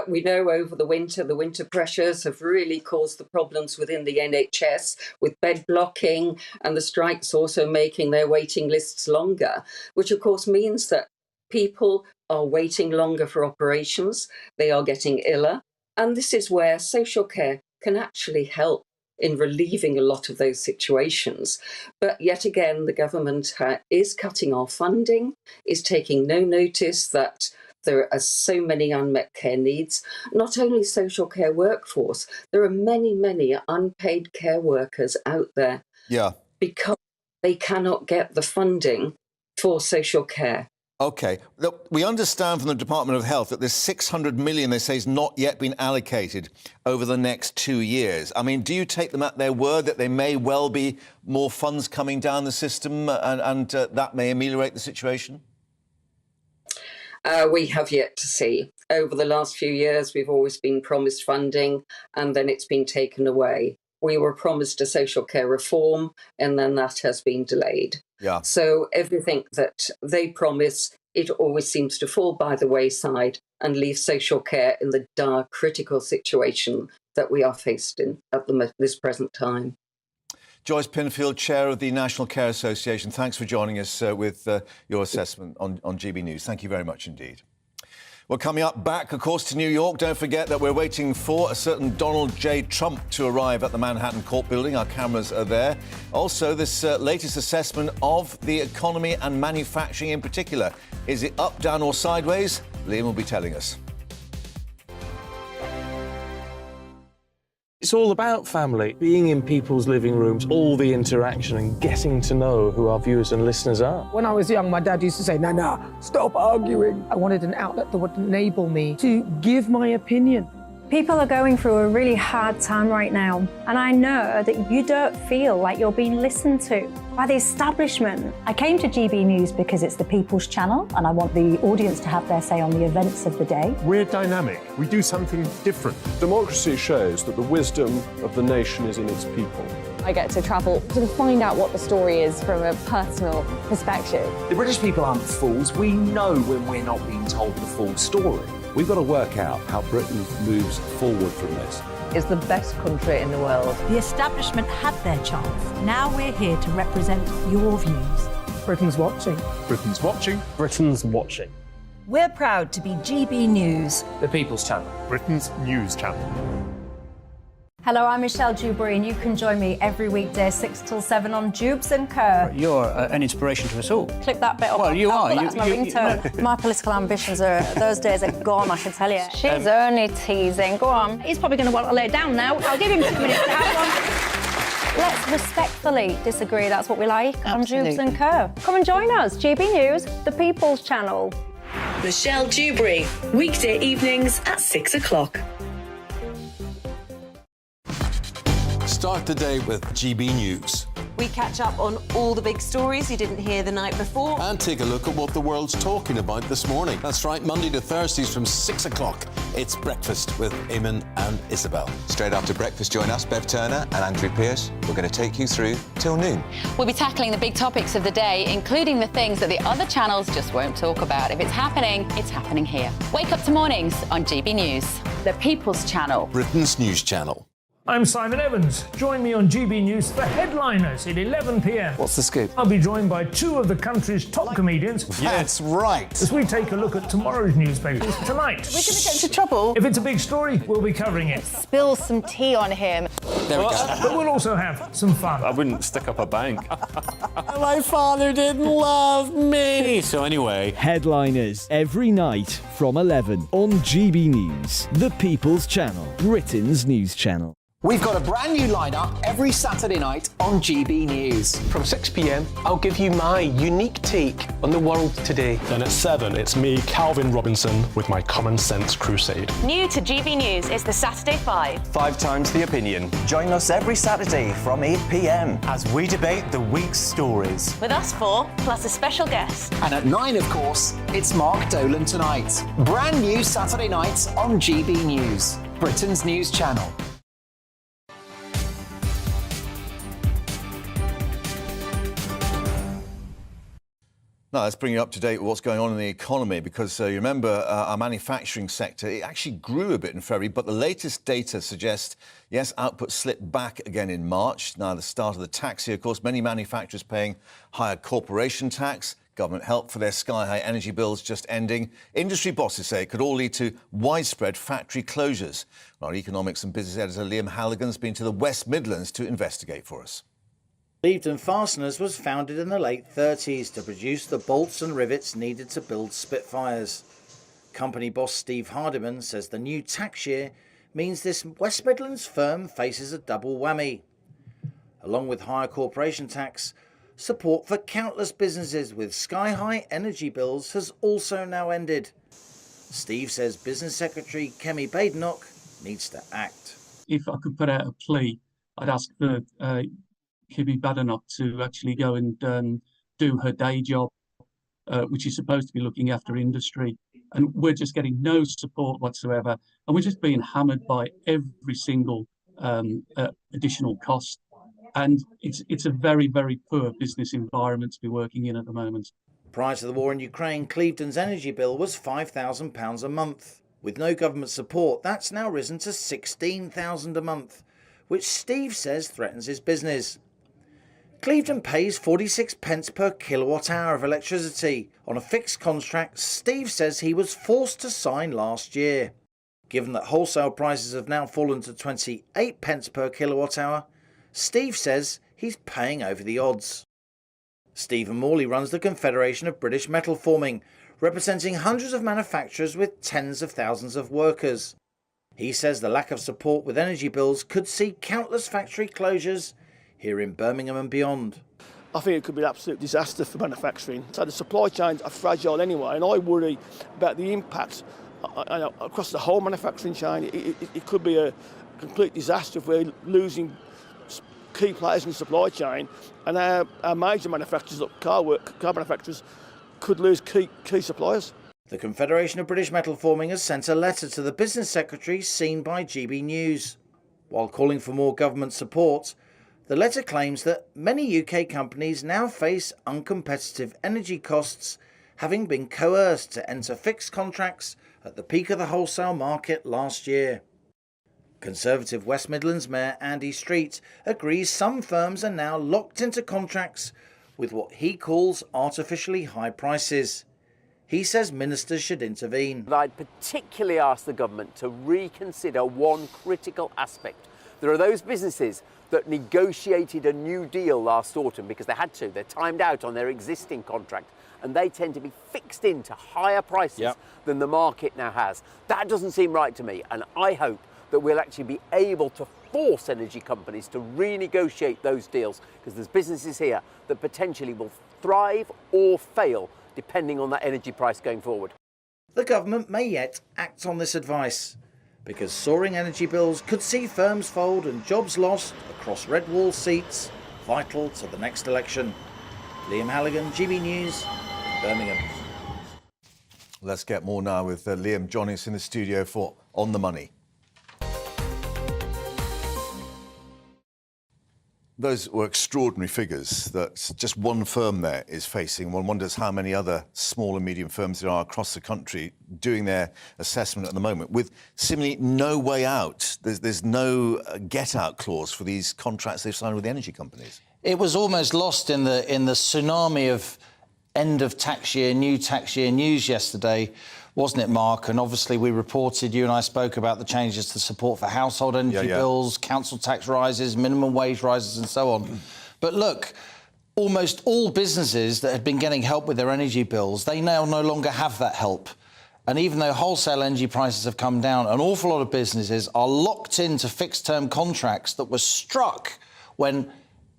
We know over the winter pressures have really caused the problems within the NHS, with bed blocking and the strikes also making their waiting lists longer, which of course means that people are waiting longer for operations, they are getting iller, and this is where social care can actually help in relieving a lot of those situations. But yet again, the government is cutting our funding, is taking no notice that there are so many unmet care needs. Not only social care workforce, there are many, many unpaid care workers out there because they cannot get the funding for social care. OK. Look, we understand from the Department of Health that there's 600 million, they say, has not yet been allocated over the next 2 years. I mean, do you take them at their word that there may well be more funds coming down the system and that may ameliorate the situation? We have yet to see. Over the last few years, we've always been promised funding and then it's been taken away. We were promised a social care reform and then that has been delayed. So everything that they promise, it always seems to fall by the wayside and leave social care in the dire, critical situation that we are faced in at this present time. Joyce Pinfield, Chair of the National Care Association, thanks for joining us with your assessment on GB News. Thank you very much indeed. Well, coming up, back, of course, to New York. Don't forget that we're waiting for a certain Donald J. Trump to arrive at the Manhattan Court building. Our cameras are there. Also, this latest assessment of the economy and manufacturing in particular. Is it up, down or sideways? Liam will be telling us. It's all about family, being in people's living rooms, all the interaction and getting to know who our viewers and listeners are. When I was young, my dad used to say, no, stop arguing. I wanted an outlet that would enable me to give my opinion. People are going through a really hard time right now, and I know that you don't feel like you're being listened to by the establishment. I came to GB News because it's the people's channel, and I want the audience to have their say on the events of the day. We're dynamic. We do something different. Democracy shows that the wisdom of the nation is in its people. I get to travel to find out what the story is from a personal perspective. The British people aren't fools. We know when we're not being told the full story. We've got to work out how Britain moves forward from this. Is the best country in the world. The establishment had their chance. Now we're here to represent your views. Britain's watching. Britain's watching. Britain's watching. We're proud to be GB News, The People's Channel. Britain's news channel. Hello, I'm Michelle Dewberry, and you can join me every weekday 6 till 7 on Dubes and Co. You're an inspiration to us all. Clip that bit up. Well, you are. That's my ringtone. My political ambitions those days are gone, I can tell you. She's only teasing. Go on. He's probably going to want to lay down now. I'll give him 2 minutes to have one. Let's respectfully disagree. That's what we like on Dubes and Co. Come and join us. GB News, the People's Channel. Michelle Dewberry, weekday evenings at 6 o'clock. Start the day with GB News. We catch up on all the big stories you didn't hear the night before. And take a look at what the world's talking about this morning. That's right, Monday to Thursdays from 6 o'clock. It's Breakfast with Eamon and Isabel. Straight after breakfast, join us, Bev Turner and Andrew Pearce. We're going to take you through till noon. We'll be tackling the big topics of the day, including the things that the other channels just won't talk about. If it's happening here. Wake up to mornings on GB News, the People's Channel. Britain's news channel. I'm Simon Evans. Join me on GB News for Headliners at 11 p.m. What's the scoop? I'll be joined by 2 of the country's top comedians. That's right. As we take a look at tomorrow's newspapers tonight. We're going to get into trouble. If it's a big story, we'll be covering it. Spill some tea on him. There we go. But we'll also have some fun. I wouldn't stick up a bank. My father didn't love me. So anyway. Headliners every night from 11 on GB News, the People's Channel, Britain's news channel. We've got a brand new lineup every Saturday night on GB News. From 6 p.m, I'll give you my unique take on the world today. Then at 7, it's me, Calvin Robinson, with my Common Sense Crusade. New to GB News is the Saturday 5. 5 times the opinion. Join us every Saturday from 8 p.m. as we debate the week's stories. With us 4, plus a special guest. And at 9, of course, it's Mark Dolan Tonight. Brand new Saturday nights on GB News, Britain's news channel. Now, let's bring you up to date with what's going on in the economy, because you remember our manufacturing sector, it actually grew a bit in February, but the latest data suggests, yes, output slipped back again in March. Now, the start of the tax year, of course, many manufacturers paying higher corporation tax, government help for their sky-high energy bills just ending. Industry bosses say it could all lead to widespread factory closures. Our economics and business editor Liam Halligan's been to the West Midlands to investigate for us. Clevedon Fasteners was founded in the late 30s to produce the bolts and rivets needed to build Spitfires. Company boss Steve Hardiman says the new tax year means this West Midlands firm faces a double whammy. Along with higher corporation tax, support for countless businesses with sky-high energy bills has also now ended. Steve says Business Secretary Kemi Badenoch needs to act. If I could put out a plea, I'd ask for Kemi Badenoch to actually go and do her day job, which is supposed to be looking after industry. And we're just getting no support whatsoever. And we're just being hammered by every single additional cost. And it's a very, very poor business environment to be working in at the moment. Prior to the war in Ukraine, Clevedon's energy bill was £5,000 a month. With no government support, that's now risen to £16,000 a month, which Steve says threatens his business. Clevedon pays 46 pence per kilowatt hour of electricity on a fixed contract Steve says he was forced to sign last year. Given that wholesale prices have now fallen to 28 pence per kilowatt hour, Steve says he's paying over the odds. Stephen Morley runs the Confederation of British Metal Forming, representing hundreds of manufacturers with tens of thousands of workers. He says the lack of support with energy bills could see countless factory closures here in Birmingham and beyond. I think it could be an absolute disaster for manufacturing. So the supply chains are fragile anyway, and I worry about the impact across the whole manufacturing chain. It could be a complete disaster if we're losing key players in the supply chain, and our major manufacturers, like car manufacturers, could lose key suppliers. The Confederation of British Metal Forming has sent a letter to the Business Secretary seen by GB News. While calling for more government support, the letter claims that many UK companies now face uncompetitive energy costs, having been coerced to enter fixed contracts at the peak of the wholesale market last year. Conservative West Midlands Mayor Andy Street agrees some firms are now locked into contracts with what he calls artificially high prices. He says ministers should intervene. But I'd particularly ask the government to reconsider one critical aspect. There are those businesses that negotiated a new deal last autumn because they had to. They're timed out on their existing contract, and they tend to be fixed into higher prices than the market now has. That doesn't seem right to me, and I hope that we'll actually be able to force energy companies to renegotiate those deals, because there's businesses here that potentially will thrive or fail depending on that energy price going forward. The government may yet act on this advice, because soaring energy bills could see firms fold and jobs lost across red wall seats vital to the next election. Liam Halligan, GB News, Birmingham. Let's get more now with Liam joining us in the studio for On the Money. Those were extraordinary figures that just one firm there is facing. One wonders how many other small and medium firms there are across the country doing their assessment at the moment with seemingly no way out. There's no get-out clause for these contracts they've signed with the energy companies. It was almost lost in the tsunami of end of tax year, new tax year news yesterday, wasn't it, Mark? And obviously we reported, you and I spoke about the changes to support for household energy bills, council tax rises, minimum wage rises and so on. But look, almost all businesses that had been getting help with their energy bills, they now no longer have that help. And even though wholesale energy prices have come down, an awful lot of businesses are locked into fixed-term contracts that were struck when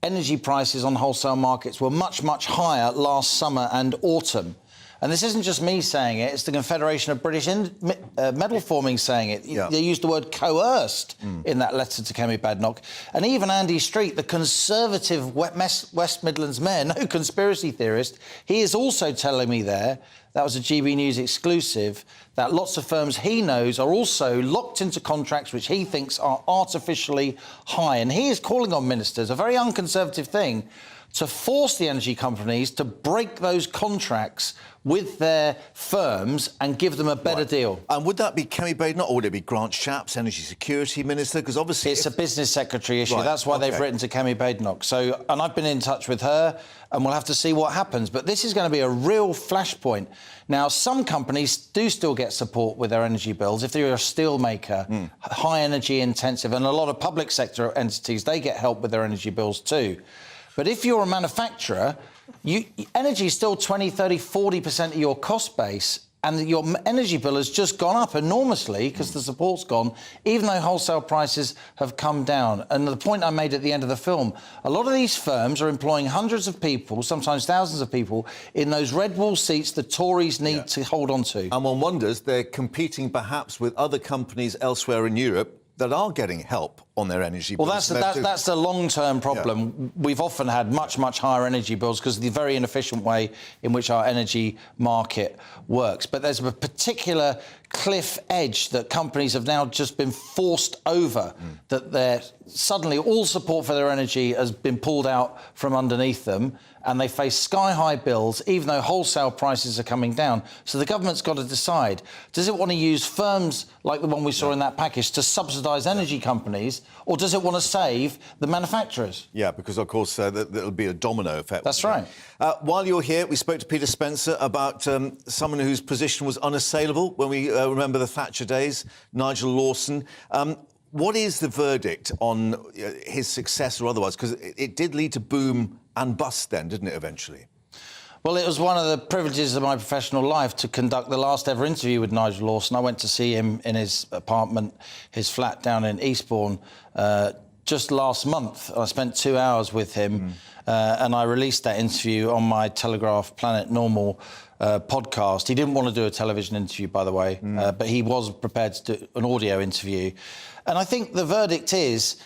energy prices on wholesale markets were much, much higher last summer and autumn. And this isn't just me saying it, it's the Confederation of British Metal Forming saying it. They used the word coerced in that letter to Kemi Badenoch. And even Andy Street, the Conservative West Midlands Mayor, no conspiracy theorist, he is also telling me there, that was a GB News exclusive, that lots of firms he knows are also locked into contracts which he thinks are artificially high. And he is calling on ministers, a very unconservative thing, to force the energy companies to break those contracts with their firms and give them a better deal. And would that be Kemi Badenoch or would it be Grant Shapps, Energy Security Minister? Because obviously... It's a business secretary issue. That's why they've written to Kemi Badenoch. So, and I've been in touch with her and we'll have to see what happens. But this is going to be a real flashpoint. Now, some companies do still get support with their energy bills. If you're a steel maker, high energy intensive, and a lot of public sector entities, they get help with their energy bills too. But if you're a manufacturer, energy is still 20, 30, 40% of your cost base, and your energy bill has just gone up enormously because the support's gone, even though wholesale prices have come down. And the point I made at the end of the film, a lot of these firms are employing hundreds of people, sometimes thousands of people, in those red wall seats the Tories need to hold on to. And one wonders, they're competing perhaps with other companies elsewhere in Europe that are getting help on their energy bills. Well, that's the long-term problem. We've often had much, much higher energy bills because of the very inefficient way in which our energy market works. But there's a particular cliff edge that companies have now just been forced over, that they're suddenly all support for their energy has been pulled out from underneath them, and they face sky-high bills, even though wholesale prices are coming down. So the government's got to decide, does it want to use firms like the one we saw in that package to subsidise energy companies, or does it want to save the manufacturers? Yeah, because, of course, there'll be a domino effect. That's right. While you're here, we spoke to Peter Spencer about someone whose position was unassailable when we remember the Thatcher days, Nigel Lawson. What is the verdict on his success or otherwise? Because it did lead to boom and bust then, didn't it, eventually? Well, it was one of the privileges of my professional life to conduct the last ever interview with Nigel Lawson. I went to see him in his apartment, his flat down in Eastbourne, just last month. I spent 2 hours with him and I released that interview on my Telegraph Planet Normal podcast. He didn't want to do a television interview, by the way, but he was prepared to do an audio interview. And I think the verdict is,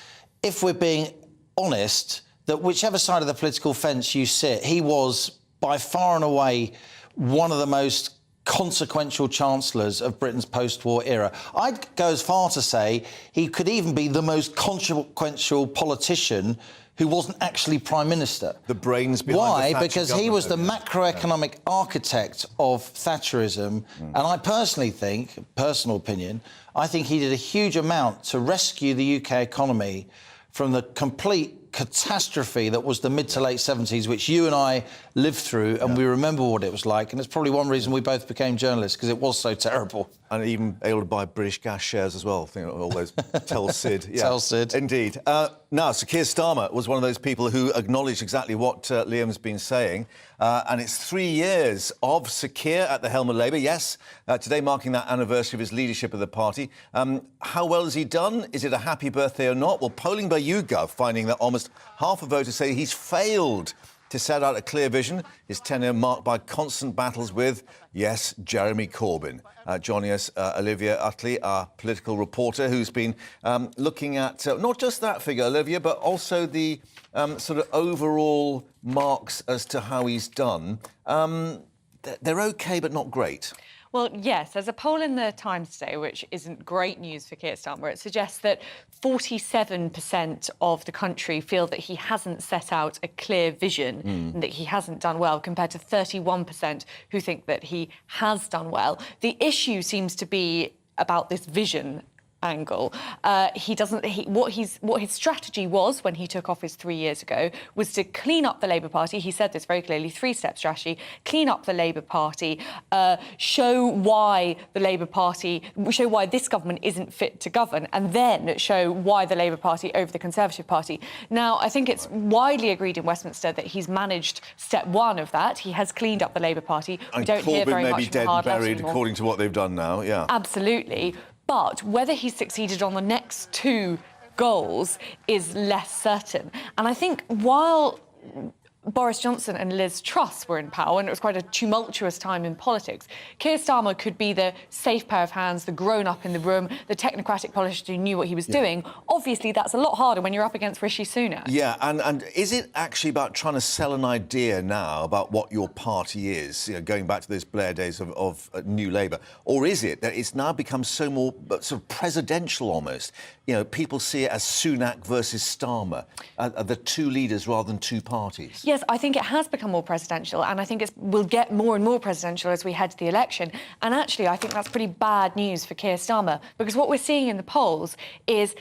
if we're being honest, that whichever side of the political fence you sit, he was by far and away one of the most consequential chancellors of Britain's post-war era. I'd go as far to say he could even be the most consequential politician who wasn't actually Prime Minister. The brains behind the Why? Thatcher Because he was the government. macroeconomic architect of Thatcherism, and I personally think, personal opinion, I think he did a huge amount to rescue the UK economy from the complete catastrophe that was the mid to late 70s, which you and I lived through, and we remember what it was like, and it's probably one reason we both became journalists, because it was so terrible. And even able to buy British Gas shares as well. I think all those Tell Sid. Tell Sid. Indeed. Now, Sir Keir Starmer was one of those people who acknowledged exactly what Liam's been saying. And it's 3 years of Sir Keir at the helm of Labour. Yes, today marking that anniversary of his leadership of the party. How well has he done? Is it a happy birthday or not? Well, polling by YouGov finding that almost half of voters say he's failed to set out a clear vision. His tenure marked by constant battles with, yes, Jeremy Corbyn. Joining us, Olivia Utley, our political reporter, who's been looking at not just that figure, Olivia, but also the sort of overall marks as to how he's done. They're OK, but not great. Well, yes, there's a poll in the Times today, which isn't great news for Keir Starmer. It suggests that 47% of the country feel that he hasn't set out a clear vision and that he hasn't done well, compared to 31% who think that he has done well. The issue seems to be about this vision angle. What his strategy was when he took office 3 years ago was to clean up the Labour Party. He said this very clearly, three-step strategy: clean up the Labour Party, show why this government isn't fit to govern, and then show why the Labour Party over the Conservative Party. Now, I think it's widely agreed in Westminster that he's managed step one of that. He has cleaned up the Labour Party. And we don't hear very Corbyn may much be from dead hard and left buried, anymore. according to what they've done now, yeah. Absolutely. But whether he's succeeded on the next two goals is less certain. And I think while Boris Johnson and Liz Truss were in power, and it was quite a tumultuous time in politics, Keir Starmer could be the safe pair of hands, the grown-up in the room, the technocratic politician who knew what he was doing. Obviously, that's a lot harder when you're up against Rishi Sunak. Yeah, and is it actually about trying to sell an idea now about what your party is, going back to those Blair days of New Labour? Or is it that it's now become so more sort of presidential almost? People see it as Sunak versus Starmer, the two leaders rather than two parties. Yes, I think it has become more presidential, and I think it will get more and more presidential as we head to the election. And actually, I think that's pretty bad news for Keir Starmer, because what we're seeing in the polls is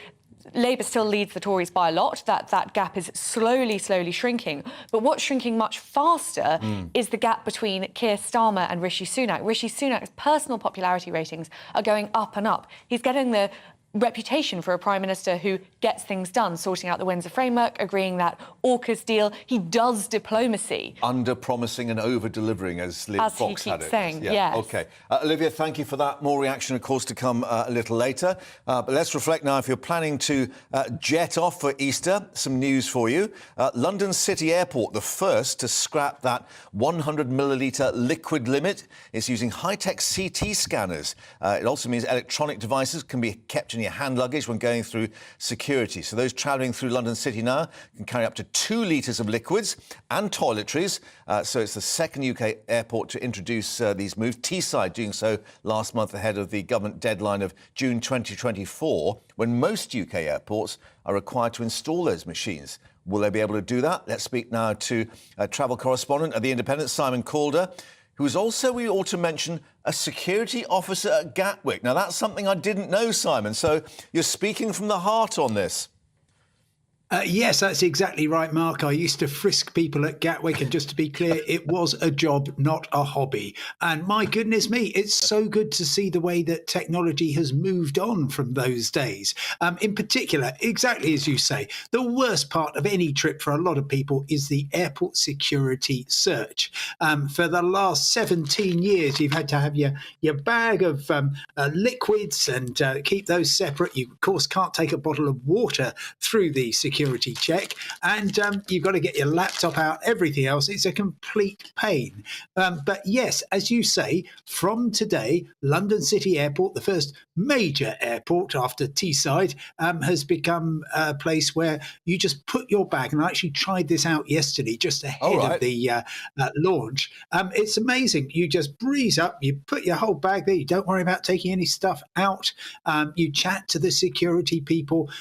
Labour still leads the Tories by a lot. That gap is slowly shrinking. But what's shrinking much faster is the gap between Keir Starmer and Rishi Sunak. Rishi Sunak's personal popularity ratings are going up and up. He's getting the reputation for a Prime Minister who gets things done, sorting out the Windsor Framework, agreeing that AUKUS deal. He does diplomacy. Under-promising and over-delivering, as Liz Fox had it. As he keeps saying, yeah. yes. OK. Olivia, thank you for that. More reaction, of course, to come a little later. But let's reflect now. If you're planning to jet off for Easter, some news for you. London City Airport, the first to scrap that 100-millilitre liquid limit. It's using high-tech CT scanners. It also means electronic devices can be kept in your hand luggage when going through security. So those travelling through London City now can carry up to 2 litres of liquids and toiletries. So it's the second UK airport to introduce these moves. Teesside doing so last month ahead of the government deadline of June 2024, when most UK airports are required to install those machines. Will they be able to do that? Let's speak now to travel correspondent at The Independent, Simon Calder, who's also, we ought to mention, a security officer at Gatwick. Now, that's something I didn't know, Simon. So you're speaking from the heart on this. Yes, that's exactly right, Mark. I used to frisk people at Gatwick, and just to be clear, it was a job, not a hobby. And my goodness me, it's so good to see the way that technology has moved on from those days. In particular, exactly as you say, the worst part of any trip for a lot of people is the airport security search. For the last 17 years, you've had to have your bag of liquids and keep those separate. You, of course, can't take a bottle of water through the security security check, and you've got to get your laptop out, everything else. It's a complete pain. But yes, as you say, from today, London City Airport, the first major airport after Teesside, has become a place where you just put your bag, and I actually tried this out yesterday just ahead of the launch. It's amazing. You just breeze up, you put your whole bag there, you don't worry about taking any stuff out. You chat to the security people,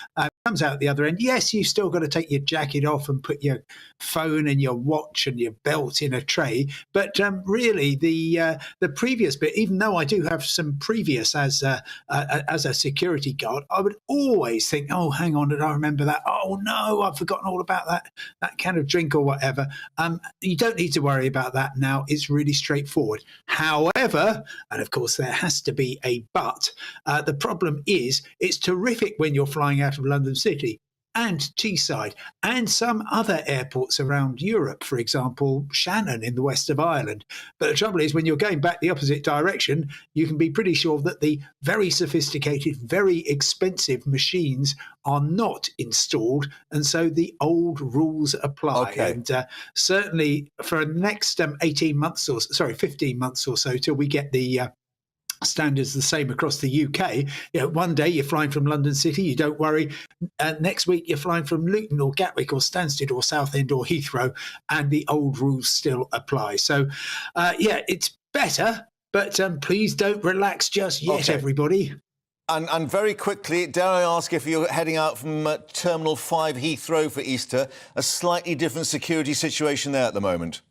comes out the other end. Yes, you've still got to take your jacket off and put your phone and your watch and your belt in a tray. But really, the previous bit, even though I do have some previous as a security guard, I would always think, oh, hang on, did I remember that? Oh no, I've forgotten all about that kind of drink or whatever. You don't need to worry about that now. It's really straightforward. However, and of course there has to be a but, the problem is it's terrific when you're flying out of London City and Teesside and some other airports around Europe, for example, Shannon in the west of Ireland. But the trouble is, when you're going back the opposite direction, you can be pretty sure that the very sophisticated, very expensive machines are not installed, and so the old rules apply. Okay. And certainly for the next 15 months or so till we get the standards the same across the UK. One day you're flying from London City, you don't worry. Next week you're flying from Luton or Gatwick or Stansted or Southend or Heathrow, and the old rules still apply. So, it's better, but please don't relax just yet, everybody. And very quickly, dare I ask, if you're heading out from Terminal 5 Heathrow for Easter, a slightly different security situation there at the moment?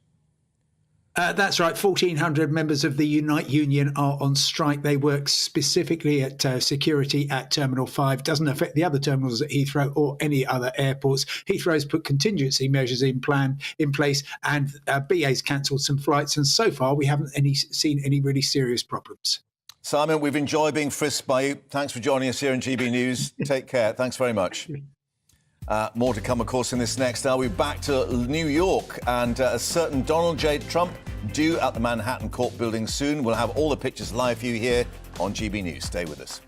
That's right. 1,400 members of the Unite Union are on strike. They work specifically at security at Terminal 5. Doesn't affect the other terminals at Heathrow or any other airports. Heathrow's put contingency measures in place, and BA's cancelled some flights. And so far, we haven't seen any really serious problems. Simon, we've enjoyed being frisked by you. Thanks for joining us here on GB News. Take care. Thanks very much. More to come, of course, in this next hour. We're back to New York, and a certain Donald J. Trump due at the Manhattan Court building soon. We'll have all the pictures live for you here on GB News. Stay with us.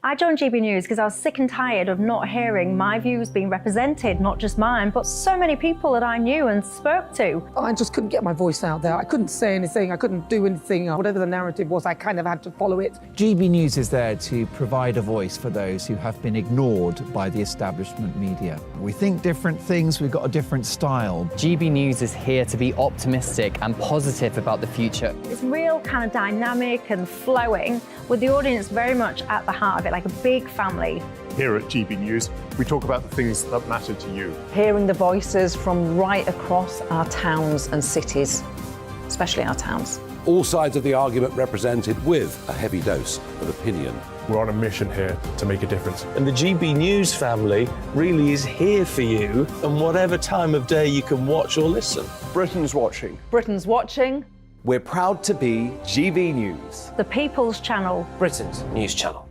I joined GB News because I was sick and tired of not hearing my views being represented, not just mine, but so many people that I knew and spoke to. I just couldn't get my voice out there. I couldn't say anything. I couldn't do anything. Whatever the narrative was, I kind of had to follow it. GB News is there to provide a voice for those who have been ignored by the establishment media. We think different things, we've got a different style. GB News is here to be optimistic and positive about the future. It's real kind of dynamic and flowing, with the audience very much at the heart of it, like a big family. Here at GB News, we talk about the things that matter to you. Hearing the voices from right across our towns and cities, especially our towns. All sides of the argument represented with a heavy dose of opinion. We're on a mission here to make a difference. And the GB News family really is here for you, and whatever time of day you can watch or listen. Britain's watching. Britain's watching. We're proud to be GB News. The People's Channel. Britain's news channel.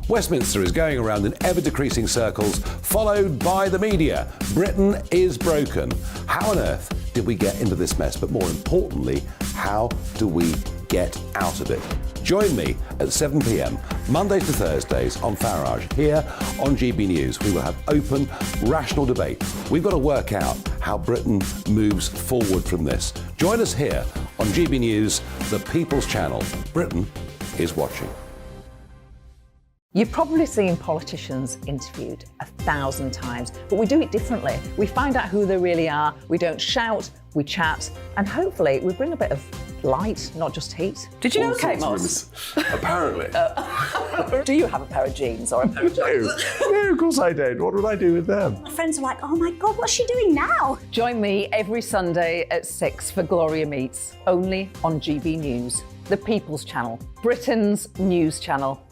Westminster is going around in ever-decreasing circles, followed by the media. Britain is broken. How on earth did we get into this mess? But more importantly, how do we get out of it? Join me at 7 p.m, Mondays to Thursdays on Farage, here on GB News. We will have open, rational debate. We've got to work out how Britain moves forward from this. Join us here on GB News, the People's Channel. Britain is watching. You've probably seen politicians interviewed 1,000 times, but we do it differently. We find out who they really are, we don't shout, we chat, and hopefully we bring a bit of light, not just heat. Did you know Kate Moss? Apparently. Do you have a pair of jeans or a pair of jeans? No, of course I don't. What would I do with them? My friends are like, oh my God, what's she doing now? Join me every Sunday at 6 for Gloria Meets, only on GB News, the People's Channel, Britain's news channel.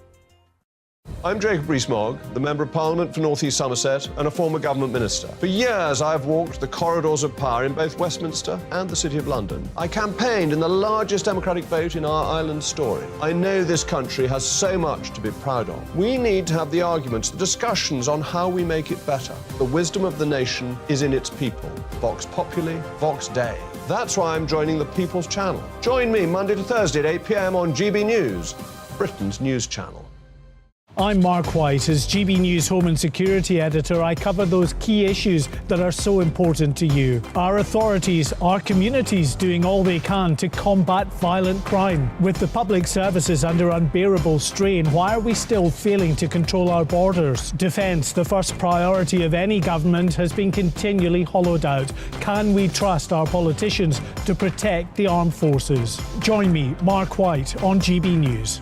I'm Jacob Rees-Mogg, the Member of Parliament for North East Somerset and a former government minister. For years, I've walked the corridors of power in both Westminster and the City of London. I campaigned in the largest democratic vote in our island story. I know this country has so much to be proud of. We need to have the arguments, the discussions on how we make it better. The wisdom of the nation is in its people. Vox Populi, Vox Dei. That's why I'm joining the People's Channel. Join me Monday to Thursday at 8 p.m. on GB News, Britain's news channel. I'm Mark White. As GB News Home and Security Editor, I cover those key issues that are so important to you. Our authorities, our communities doing all they can to combat violent crime. With the public services under unbearable strain, why are we still failing to control our borders? Defence, the first priority of any government, has been continually hollowed out. Can we trust our politicians to protect the armed forces? Join me, Mark White, on GB News.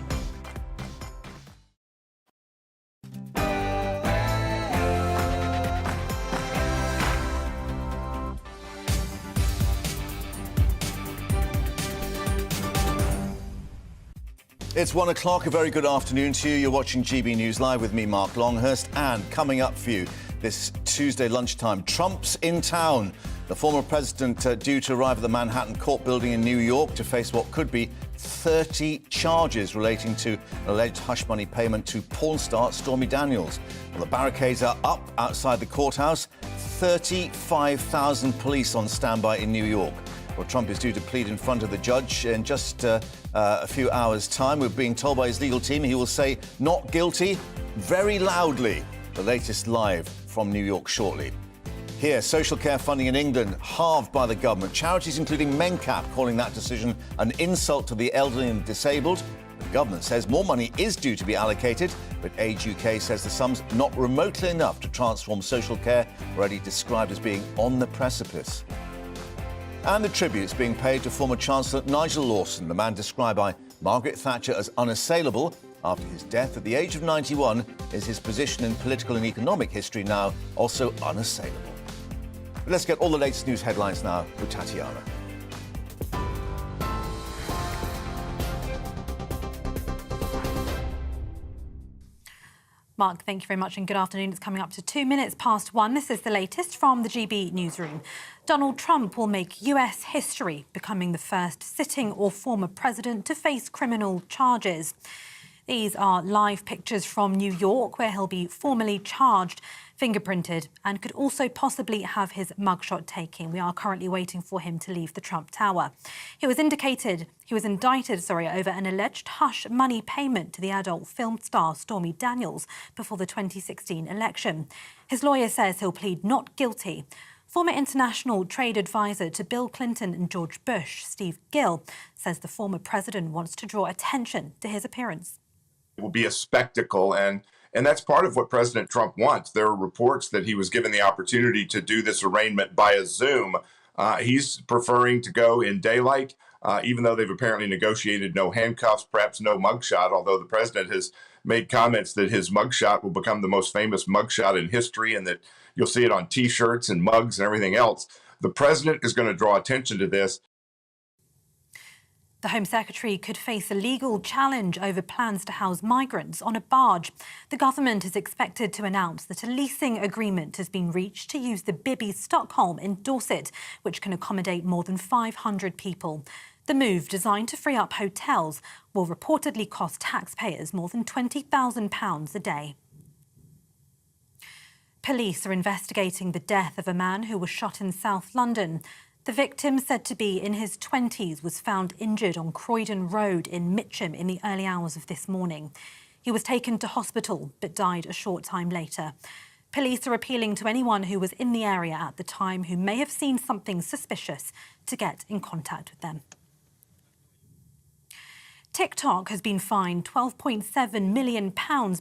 It's 1 o'clock. A very good afternoon to you. You're watching GB News Live with me, Mark Longhurst. And coming up for you this Tuesday lunchtime, Trump's in town. The former president due to arrive at the Manhattan court building in New York to face what could be 30 charges relating to an alleged hush money payment to porn star Stormy Daniels. Well, the barricades are up outside the courthouse. 35,000 police on standby in New York. Well, Trump is due to plead in front of the judge in just a few hours' time. We're being told by his legal team he will say not guilty very loudly. The latest live from New York shortly. Here, social care funding in England halved by the government. Charities including Mencap calling that decision an insult to the elderly and disabled. The government says more money is due to be allocated, but Age UK says the sum's not remotely enough to transform social care, already described as being on the precipice. And the tributes being paid to former Chancellor Nigel Lawson, the man described by Margaret Thatcher as unassailable after his death at the age of 91, is his position in political and economic history now also unassailable. But let's get all the latest news headlines now with Tatiana. Mark, thank you very much and good afternoon. It's coming up to 2 minutes past 1. This is the latest from the GB newsroom. Donald Trump will make US history, becoming the first sitting or former president to face criminal charges. These are live pictures from New York, where he'll be formally charged, fingerprinted, and could also possibly have his mugshot taken. We are currently waiting for him to leave the Trump Tower. He was indicted over an alleged hush money payment to the adult film star Stormy Daniels before the 2016 election. His lawyer says he'll plead not guilty. Former international trade advisor to Bill Clinton and George Bush, Steve Gill, says the former president wants to draw attention to his appearance. It will be a spectacle, and that's part of what President Trump wants. There are reports that he was given the opportunity to do this arraignment via Zoom. He's preferring to go in daylight, even though they've apparently negotiated no handcuffs, perhaps no mugshot, although the president has made comments that his mugshot will become the most famous mugshot in history and that you'll see it on T-shirts and mugs and everything else. The president is going to draw attention to this. The Home Secretary could face a legal challenge over plans to house migrants on a barge. The government is expected to announce that a leasing agreement has been reached to use the Bibby Stockholm in Dorset, which can accommodate more than 500 people. The move, designed to free up hotels, will reportedly cost taxpayers more than £20,000 a day. Police are investigating the death of a man who was shot in South London. The victim, said to be in his 20s, was found injured on Croydon Road in Mitcham in the early hours of this morning. He was taken to hospital but died a short time later. Police are appealing to anyone who was in the area at the time who may have seen something suspicious to get in contact with them. TikTok has been fined £12.7 million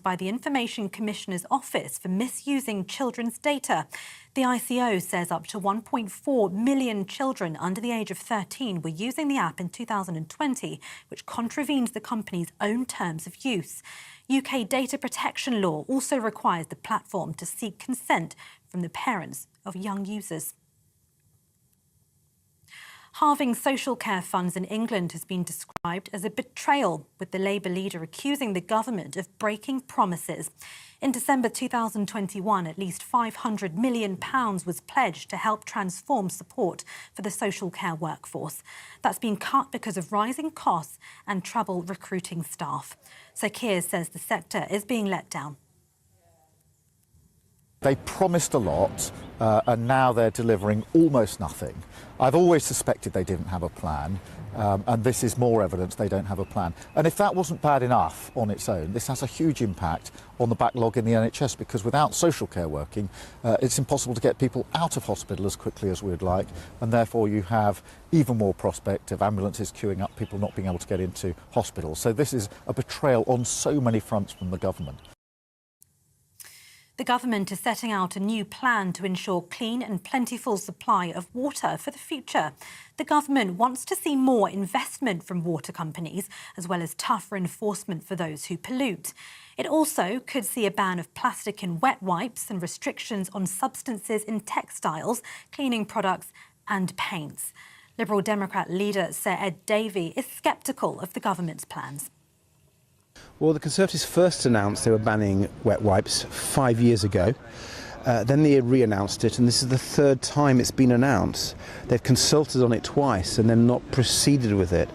by the Information Commissioner's Office for misusing children's data. The ICO says up to 1.4 million children under the age of 13 were using the app in 2020, which contravenes the company's own terms of use. UK data protection law also requires the platform to seek consent from the parents of young users. Halving social care funds in England has been described as a betrayal, with the Labour leader accusing the government of breaking promises. In December 2021, at least £500 million was pledged to help transform support for the social care workforce. That's been cut because of rising costs and trouble recruiting staff. Sir Keir says the sector is being let down. They promised a lot, and now they're delivering almost nothing. I've always suspected they didn't have a plan, and this is more evidence they don't have a plan. And if that wasn't bad enough on its own, this has a huge impact on the backlog in the NHS, because without social care working, it's impossible to get people out of hospital as quickly as we'd like, and therefore you have even more prospect of ambulances queuing up, people not being able to get into hospital. So this is a betrayal on so many fronts from the government. The government is setting out a new plan to ensure clean and plentiful supply of water for the future. The government wants to see more investment from water companies, as well as tougher enforcement for those who pollute. It also could see a ban of plastic in wet wipes and restrictions on substances in textiles, cleaning products and paints. Liberal Democrat leader Sir Ed Davey is sceptical of the government's plans. Well, the Conservatives first announced they were banning wet wipes 5 years ago. Then they re-announced it, and this is the third time it's been announced. They've consulted on it twice and then not proceeded with it.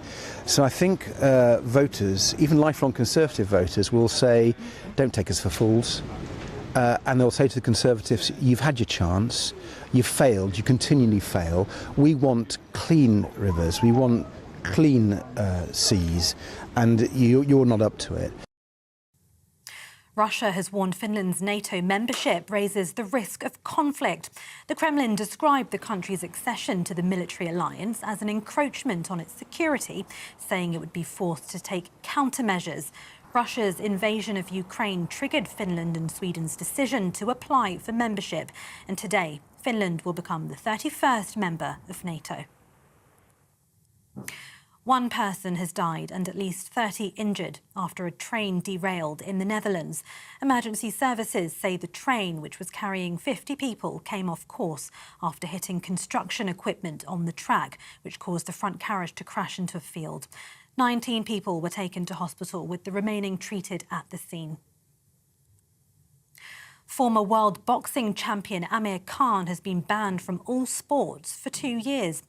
So I think voters, even lifelong Conservative voters, will say, don't take us for fools. And they'll say to the Conservatives, you've had your chance, you've failed, you continually fail. We want clean rivers, we want clean seas, and you're not up to it. Russia has warned Finland's NATO membership raises the risk of conflict. The Kremlin described the country's accession to the military alliance as an encroachment on its security, saying it would be forced to take countermeasures. Russia's invasion of Ukraine triggered Finland and Sweden's decision to apply for membership, and today Finland will become the 31st member of NATO. One person has died and at least 30 injured after a train derailed in the Netherlands. Emergency services say the train, which was carrying 50 people, came off course after hitting construction equipment on the track, which caused the front carriage to crash into a field. 19 people were taken to hospital, with the remaining treated at the scene. Former world boxing champion Amir Khan has been banned from all sports for 2 years.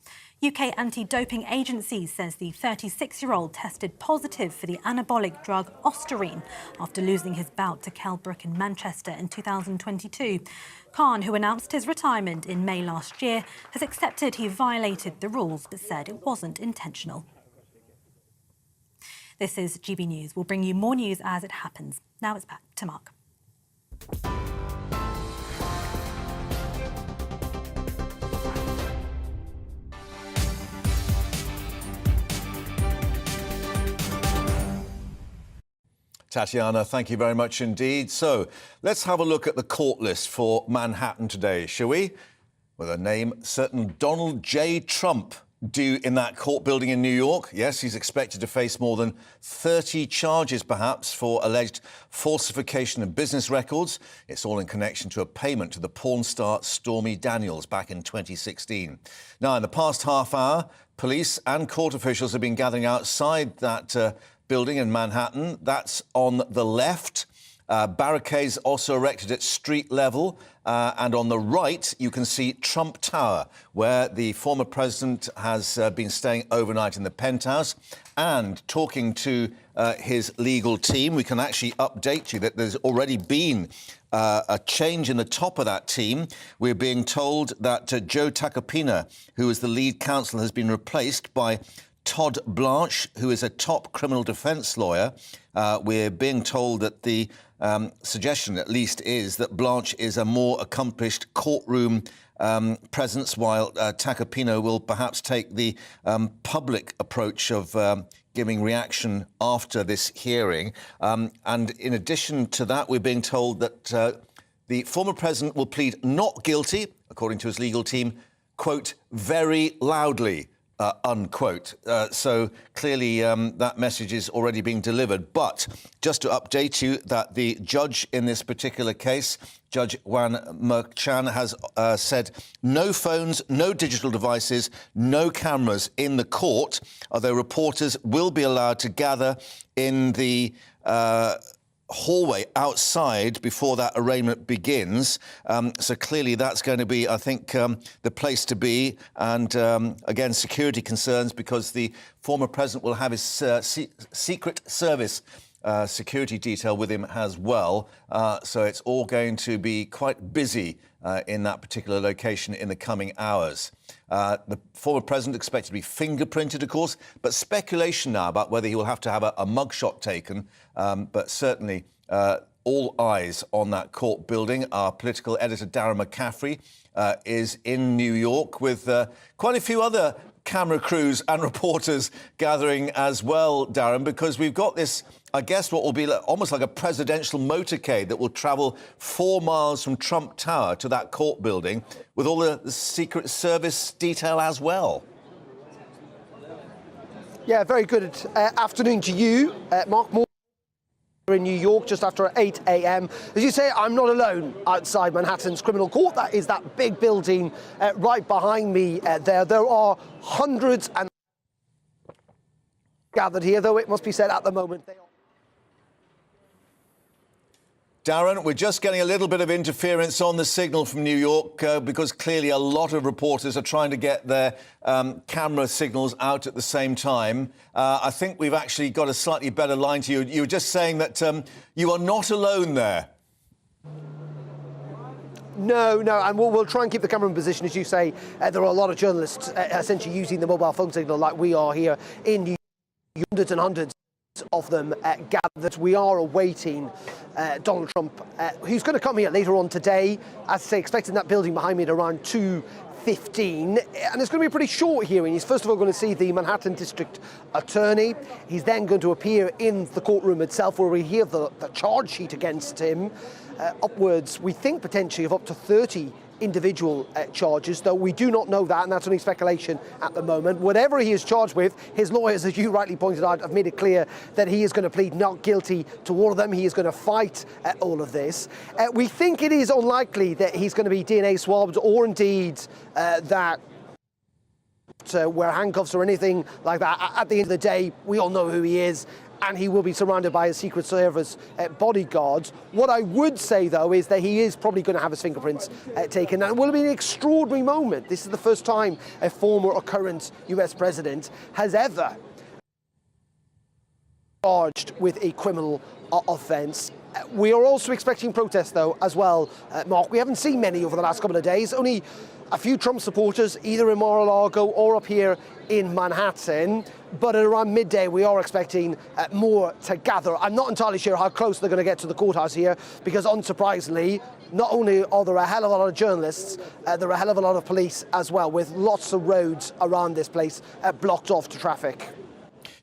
UK anti-doping agency says the 36-year-old tested positive for the anabolic drug Ostarine after losing his bout to Kell Brook in Manchester in 2022. Khan, who announced his retirement in May last year, has accepted he violated the rules but said it wasn't intentional. This is GB News. We'll bring you more news as it happens. Now it's back to Mark. Tatiana, thank you very much indeed. So let's have a look at the court list for Manhattan today, shall we? With a name, certain Donald J. Trump due in that court building in New York. Yes, he's expected to face more than 30 charges, perhaps, for alleged falsification of business records. It's all in connection to a payment to the porn star Stormy Daniels back in 2016. Now, in the past half hour, police and court officials have been gathering outside that building in Manhattan. That's on the left. Barricades also erected at street level. And on the right, you can see Trump Tower, where the former president has been staying overnight in the penthouse. And talking to his legal team, we can actually update you that there's already been a change in the top of that team. We're being told that Joe Tacopina, who is the lead counsel, has been replaced by Todd Blanche, who is a top criminal defence lawyer. We're being told that the suggestion, at least, is that Blanche is a more accomplished courtroom presence, while Tacopina will perhaps take the public approach of giving reaction after this hearing. And in addition to that, we're being told that the former president will plead not guilty, according to his legal team, quote, very loudly. Unquote. So clearly that message is already being delivered. But just to update you that the judge in this particular case, Judge Juan Merchan, has said no phones, no digital devices, no cameras in the court, although reporters will be allowed to gather in the hallway outside before that arraignment begins. So clearly that's going to be, I think, the place to be. And again, security concerns, because the former president will have his Secret Service security detail with him as well. So it's all going to be quite busy in that particular location in the coming hours. The former president expected to be fingerprinted, of course, but speculation now about whether he will have to have a mugshot taken. But certainly all eyes on that court building. Our political editor, Darren McCaffrey, is in New York with quite a few other camera crews and reporters gathering as well, Darren, because we've got this, I guess, what will be almost like a presidential motorcade that will travel 4 miles from Trump Tower to that court building with all the Secret Service detail as well. Yeah, very good afternoon to you, Mark Moore. In New York just after 8 a.m. As you say, I'm not alone outside Manhattan's criminal court. That is that big building right behind me there. There are hundreds and gathered here, though it must be said at the moment they are. Darren, we're just getting a little bit of interference on the signal from New York because clearly a lot of reporters are trying to get their camera signals out at the same time. I think we've actually got a slightly better line to you. You were just saying that you are not alone there. No, and we'll try and keep the camera in position. As you say, there are a lot of journalists essentially using the mobile phone signal like we are here in New York, hundreds and hundreds of them gathered. We are awaiting Donald Trump, who's going to come here later on today, as I say, expecting that building behind me at around 2:15, and it's going to be a pretty short hearing. He's first of all going to see the Manhattan District Attorney. He's then going to appear in the courtroom itself, where we hear the charge sheet against him. Upwards, we think, potentially of up to 30 individual charges, though we do not know that, and that's only speculation at the moment. Whatever he is charged with, his lawyers, as you rightly pointed out, have made it clear that he is going to plead not guilty to all of them. He is going to fight all of this. We think it is unlikely that he's going to be DNA swabbed, or indeed that wear handcuffs or anything like that. At the end of the day, we all know who he is, and he will be surrounded by his Secret Service bodyguards. What I would say, though, is that he is probably going to have his fingerprints taken. And it will be an extraordinary moment. This is the first time a former or current US president has ever charged with a criminal offence. We are also expecting protests, though, as well, Mark. We haven't seen many over the last couple of days. Only a few Trump supporters, either in Mar-a-Lago or up here in Manhattan. But at around midday, we are expecting more to gather. I'm not entirely sure how close they're going to get to the courthouse here, because unsurprisingly, not only are there a hell of a lot of journalists, there are a hell of a lot of police as well, with lots of roads around this place blocked off to traffic.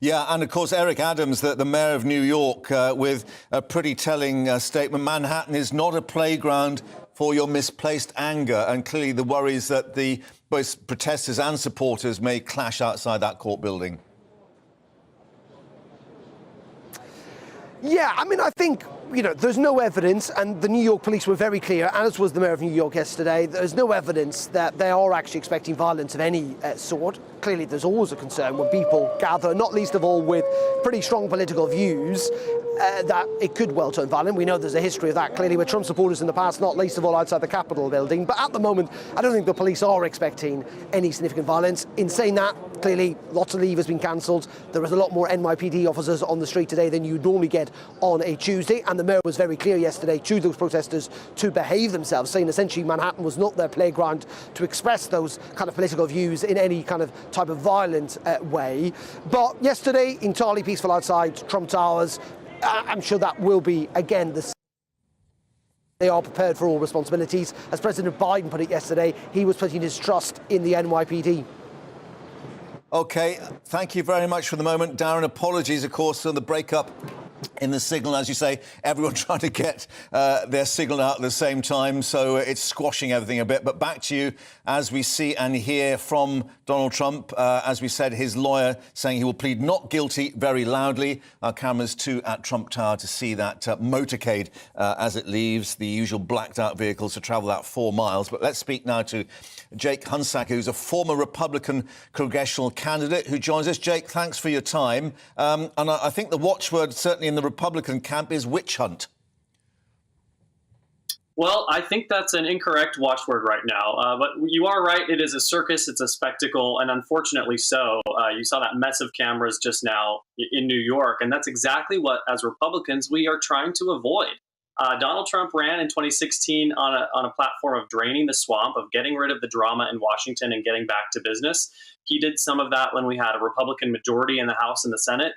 Yeah, and of course, Eric Adams, the mayor of New York, with a pretty telling statement. Manhattan is not a playground for your misplaced anger, and clearly the worries that both protesters and supporters may clash outside that court building. Yeah, I mean, I think, there's no evidence, and the New York police were very clear, as was the mayor of New York yesterday, there's no evidence that they are actually expecting violence of any sort. Clearly, there's always a concern when people gather, not least of all with pretty strong political views, that it could well turn violent. We know there's a history of that, clearly, with Trump supporters in the past, not least of all outside the Capitol building. But at the moment, I don't think the police are expecting any significant violence. In saying that, clearly, lots of leave has been cancelled. There is a lot more NYPD officers on the street today than you'd normally get on a Tuesday. And the mayor was very clear yesterday to those protesters to behave themselves, saying essentially Manhattan was not their playground to express those kind of political views in any kind of type of violent way. But yesterday, entirely peaceful outside Trump Towers. I'm sure that will be, again, they are prepared for all responsibilities. As President Biden put it yesterday, he was putting his trust in the NYPD. OK, thank you very much for the moment, Darren. Apologies, of course, for the breakup in the signal. As you say, everyone trying to get their signal out at the same time, so it's squashing everything a bit. But back to you, as we see and hear from Donald Trump, as we said, his lawyer saying he will plead not guilty very loudly. Our cameras too at Trump Tower to see that motorcade as it leaves, the usual blacked-out vehicles to travel that 4 miles. But let's speak now to Jake Hunsaker, who's a former Republican congressional candidate who joins us. Jake, thanks for your time. And I think the watchword, certainly in the Republican camp, is witch hunt. Well, I think that's an incorrect watchword right now. But you are right. It is a circus. It's a spectacle. And unfortunately so. You saw that mess of cameras just now in New York. And that's exactly what, as Republicans, we are trying to avoid. Donald Trump ran in 2016 on a platform of draining the swamp, of getting rid of the drama in Washington and getting back to business. He did some of that when we had a Republican majority in the House and the Senate,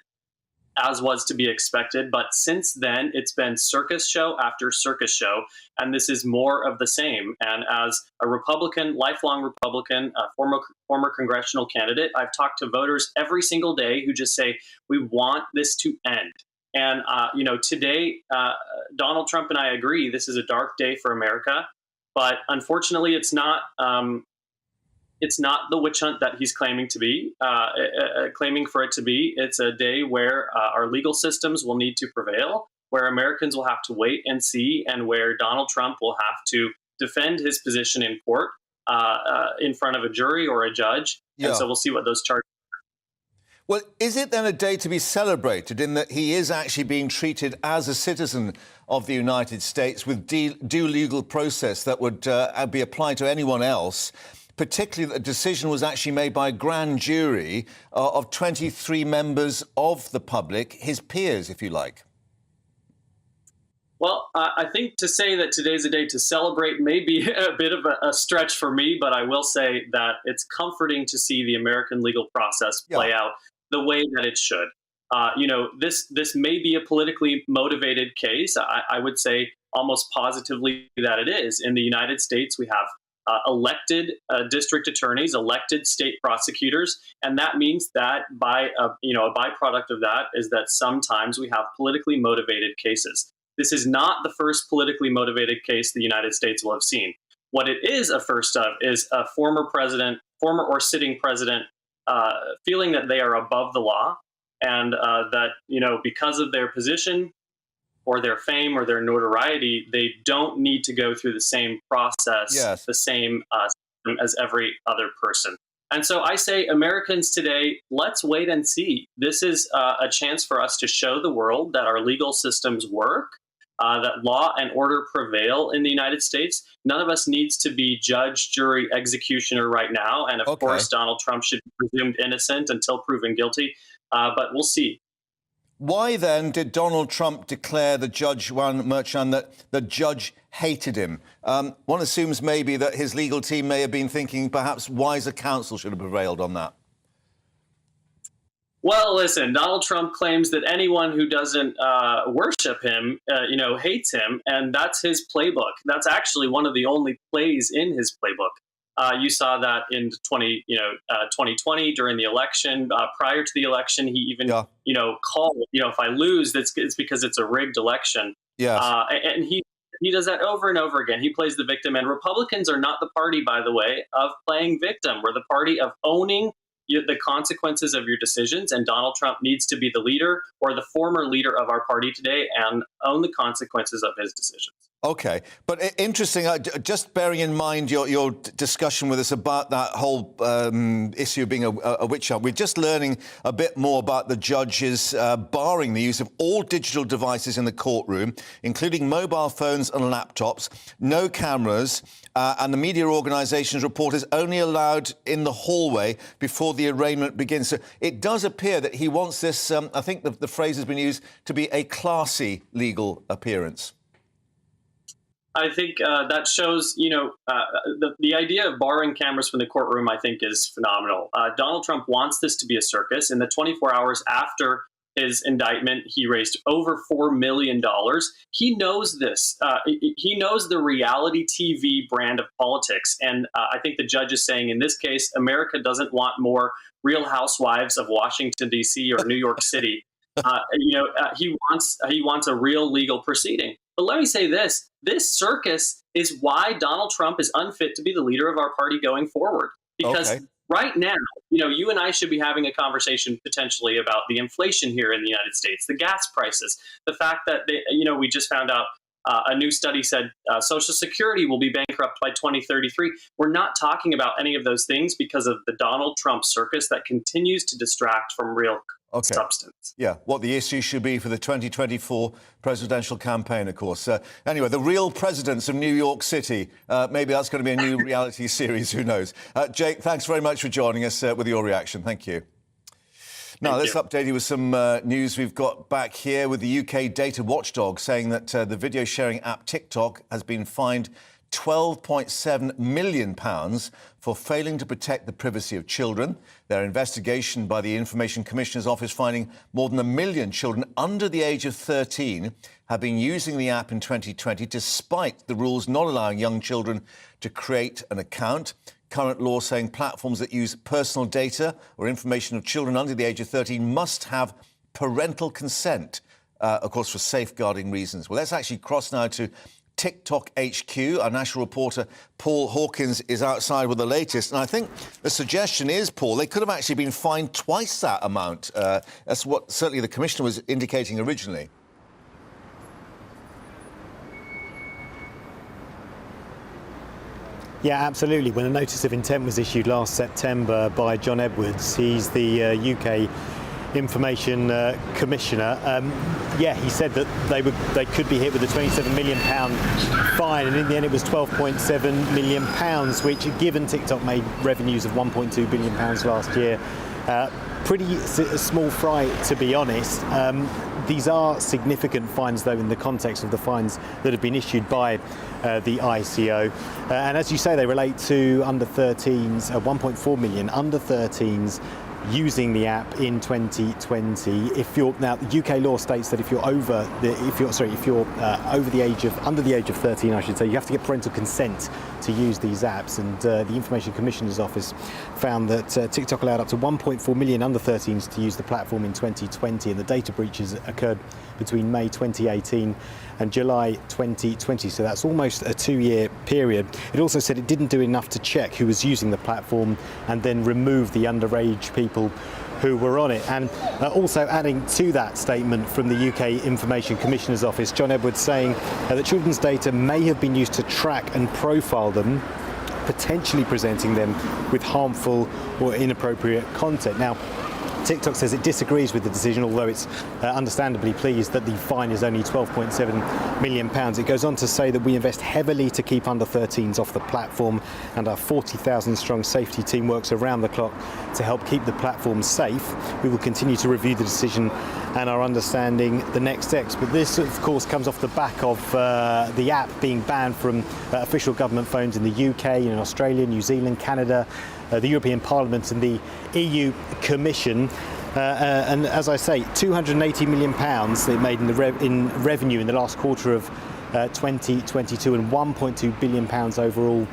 as was to be expected. But since then, it's been circus show after circus show, and this is more of the same. And as a Republican, lifelong Republican, former congressional candidate, I've talked to voters every single day who just say, we want this to end. And, today, Donald Trump and I agree this is a dark day for America. But unfortunately, it's not the witch hunt that he's claiming to be, claiming for it to be. It's a day where our legal systems will need to prevail, where Americans will have to wait and see, and where Donald Trump will have to defend his position in court in front of a jury or a judge. Yeah. And so we'll see what those charges. Well, is it then a day to be celebrated in that he is actually being treated as a citizen of the United States with due legal process that would be applied to anyone else, particularly that the decision was actually made by a grand jury of 23 members of the public, his peers, if you like? Well, I think to say that today's a day to celebrate may be a bit of a stretch for me, but I will say that it's comforting to see the American legal process play out the way that it should. This may be a politically motivated case. I would say almost positively that it is. In the United States, we have elected district attorneys, elected state prosecutors, and that means that a byproduct of that is that sometimes we have politically motivated cases. This is not the first politically motivated case the United States will have seen. What it is a first of is a former or sitting president feeling that they are above the law, and that, because of their position or their fame or their notoriety, they don't need to go through the same process, the same as every other person. And so I say, Americans today, let's wait and see. This is a chance for us to show the world that our legal systems work, that law and order prevail in the United States. None of us needs to be judge, jury, executioner right now. And of course, Donald Trump should be presumed innocent until proven guilty. But we'll see. Why then did Donald Trump declare the judge, Juan Merchan, that the judge hated him? One assumes maybe that his legal team may have been thinking perhaps wiser counsel should have prevailed on that. Well, listen, Donald Trump claims that anyone who doesn't worship him, hates him, and that's his playbook. That's actually one of the only plays in his playbook. You saw that in 2020 during the election. Prior to the election, he even, called, if I lose, it's because it's a rigged election. Yes. And he does that over and over again. He plays the victim. And Republicans are not the party, by the way, of playing victim. We're the party of owning the consequences of your decisions, and Donald Trump needs to be the leader or the former leader of our party today and own the consequences of his decisions. OK, but interesting, just bearing in mind your discussion with us about that whole issue of being a witch hunt, we're just learning a bit more about the judges barring the use of all digital devices in the courtroom, including mobile phones and laptops, no cameras, and the media organisations report is only allowed in the hallway before the arraignment begins. So it does appear that he wants this, I think the phrase has been used, to be a classy legal appearance. I think that shows, the idea of barring cameras from the courtroom, I think, is phenomenal. Donald Trump wants this to be a circus. In the 24 hours after his indictment, he raised over $4 million. He knows this. He knows the reality TV brand of politics. And I think the judge is saying in this case, America doesn't want more Real Housewives of Washington, D.C. or New York City. He wants a real legal proceeding. But let me say this circus is why Donald Trump is unfit to be the leader of our party going forward. Because right now, you and I should be having a conversation potentially about the inflation here in the United States, the gas prices, the fact that, we just found out a new study said Social Security will be bankrupt by 2033. We're not talking about any of those things because of the Donald Trump circus that continues to distract from real substance. Yeah, what the issue should be for the 2024 presidential campaign, of course. Anyway, the real presidents of New York City. Maybe that's going to be a new reality series, who knows? Jake, thanks very much for joining us with your reaction. Thank you. Now, let's update you with some news we've got back here with the UK data watchdog saying that the video sharing app TikTok has been fined £12.7 million for failing to protect the privacy of children. Their investigation by the Information Commissioner's Office finding more than 1 million children under the age of 13 have been using the app in 2020 despite the rules not allowing young children to create an account. Current law saying platforms that use personal data or information of children under the age of 13 must have parental consent, of course, for safeguarding reasons. Well, let's actually cross now to TikTok HQ. Our national reporter, Paul Hawkins, is outside with the latest. And I think the suggestion is, Paul, they could have actually been fined twice that amount. That's what certainly the Commissioner was indicating originally. Yeah, absolutely. When a notice of intent was issued last September by John Edwards, he's the UK Information Commissioner, he said that they could be hit with a £27 million fine, and in the end it was £12.7 million, which, given TikTok made revenues of £1.2 billion last year, pretty small fry, to be honest. These are significant fines, though, in the context of the fines that have been issued by the ICO. And as you say, they relate to under 13s, 1.4 million under 13s using the app in 2020. Now, the UK law states that if you're under the age of 13, I should say, you have to get parental consent to use these apps. And the Information Commissioner's Office found that TikTok allowed up to 1.4 million under 13s to use the platform in 2020, and the data breaches occurred between May 2018 and July 2020, so that's almost a 2-year period. It also said it didn't do enough to check who was using the platform and then remove the underage people who were on it. And also adding to that statement from the UK Information Commissioner's Office, John Edwards saying that children's data may have been used to track and profile them, potentially presenting them with harmful or inappropriate content. Now, TikTok says it disagrees with the decision, although it's understandably pleased that the fine is only £12.7 million. It goes on to say that we invest heavily to keep under 13s off the platform, and our 40,000 strong safety team works around the clock to help keep the platform safe. We will continue to review the decision and are understanding the next steps. But this, of course, comes off the back of the app being banned from official government phones in the UK, in Australia, New Zealand, Canada, the European Parliament and the EU Commission. And as I say, £280 million it made in revenue in the last quarter of 2022 and £1.2 billion overall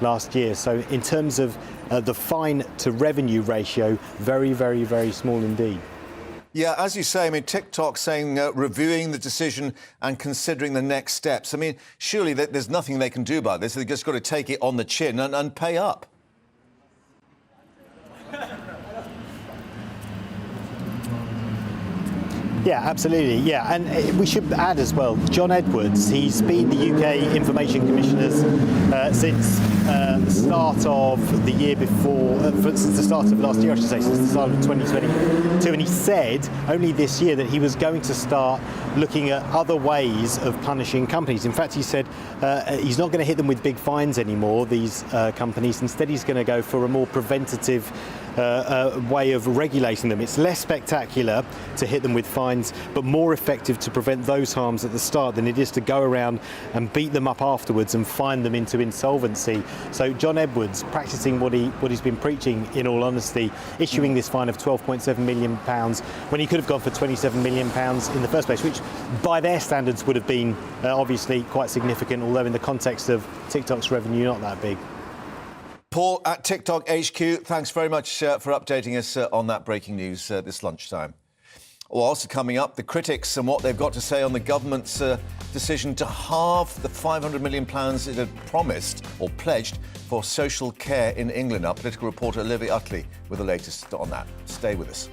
last year. So in terms of the fine to revenue ratio, very, very, very small indeed. Yeah, as you say, I mean, TikTok saying reviewing the decision and considering the next steps. I mean, surely there's nothing they can do about this. They've just got to take it on the chin and pay up. Yeah, absolutely. Yeah, and we should add as well, John Edwards, he's been the UK Information Commissioner since the start of the year before, since the start of last year, I should say, since the start of 2022. And he said only this year that he was going to start looking at other ways of punishing companies. In fact, he said he's not going to hit them with big fines anymore, these companies. Instead, he's going to go for a more preventative way of regulating them. It's less spectacular to hit them with fines, but more effective to prevent those harms at the start than it is to go around and beat them up afterwards and fine them into insolvency. So John Edwards, practicing what he's been preaching, in all honesty, issuing this fine of £12.7 million when he could have gone for £27 million in the first place, which by their standards would have been obviously quite significant, although in the context of TikTok's revenue, not that big. Paul at TikTok HQ, thanks very much for updating us on that breaking news this lunchtime. Well, also coming up, the critics and what they've got to say on the government's decision to halve the £500 million it had promised or pledged for social care in England. Our political reporter Olivia Utley with the latest on that. Stay with us.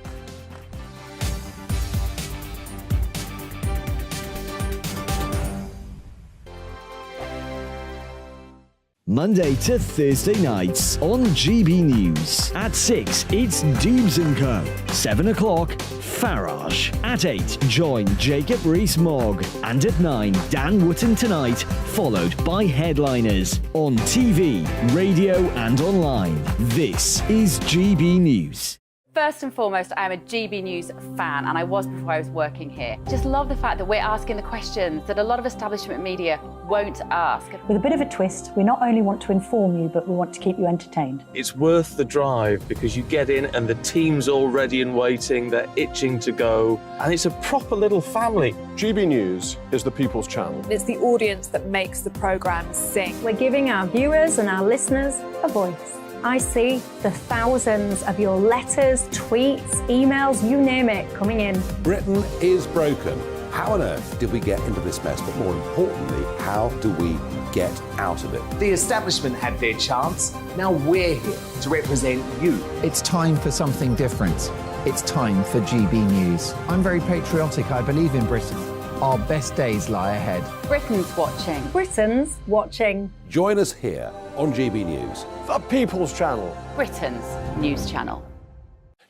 Monday to Thursday nights on GB News. At 6, it's Dubes & Co. 7 o'clock, Farage. At 8, join Jacob Rees-Mogg. And at 9, Dan Wootton Tonight, followed by Headliners. On TV, radio and online. This is GB News. First and foremost, I am a GB News fan, and I was before I was working here. Just love the fact that we're asking the questions that a lot of establishment media won't ask. With a bit of a twist, we not only want to inform you, but we want to keep you entertained. It's worth the drive because you get in and the team's all ready and waiting, they're itching to go, and it's a proper little family. GB News is the people's channel. It's the audience that makes the programme sing. We're giving our viewers and our listeners a voice. I see the thousands of your letters, tweets, emails, you name it, coming in. Britain is broken. How on earth did we get into this mess? But more importantly, how do we get out of it? The establishment had their chance. Now we're here to represent you. It's time for something different. It's time for GB News. I'm very patriotic. I believe in Britain. Our best days lie ahead. Britain's watching. Britain's watching. Join us here on GB News. The People's Channel. Britain's news channel.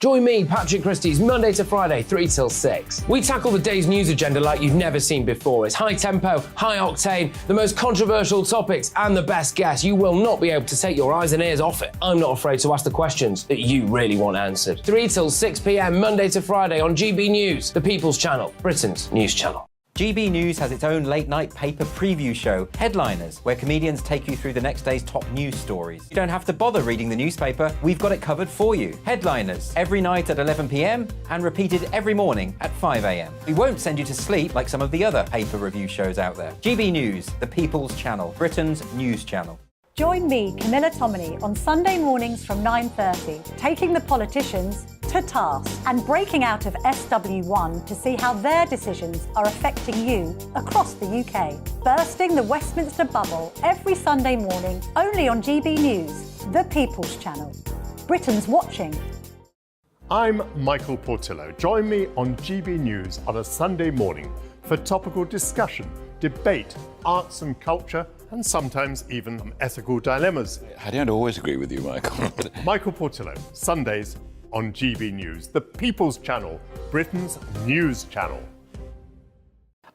Join me, Patrick Christie's, Monday to Friday, 3 till 6. We tackle the day's news agenda like you've never seen before. It's high tempo, high octane, the most controversial topics, and the best guests. You will not be able to take your eyes and ears off it. I'm not afraid to ask the questions that you really want answered. 3 till 6 p.m, Monday to Friday on GB News, the People's Channel, Britain's news channel. GB News has its own late-night paper preview show, Headliners, where comedians take you through the next day's top news stories. You don't have to bother reading the newspaper, we've got it covered for you. Headliners, every night at 11 p.m, and repeated every morning at 5 a.m. We won't send you to sleep like some of the other paper review shows out there. GB News, the People's Channel, Britain's news channel. Join me, Camilla Tominey, on Sunday mornings from 9:30, taking the politicians to task and breaking out of SW1 to see how their decisions are affecting you across the UK. Bursting the Westminster bubble every Sunday morning, only on GB News, the People's Channel. Britain's watching. I'm Michael Portillo. Join me on GB News on a Sunday morning for topical discussion, debate, arts and culture, and sometimes even ethical dilemmas. I don't always agree with you, Michael. Michael Portillo, Sundays on GB News, the People's Channel, Britain's news channel.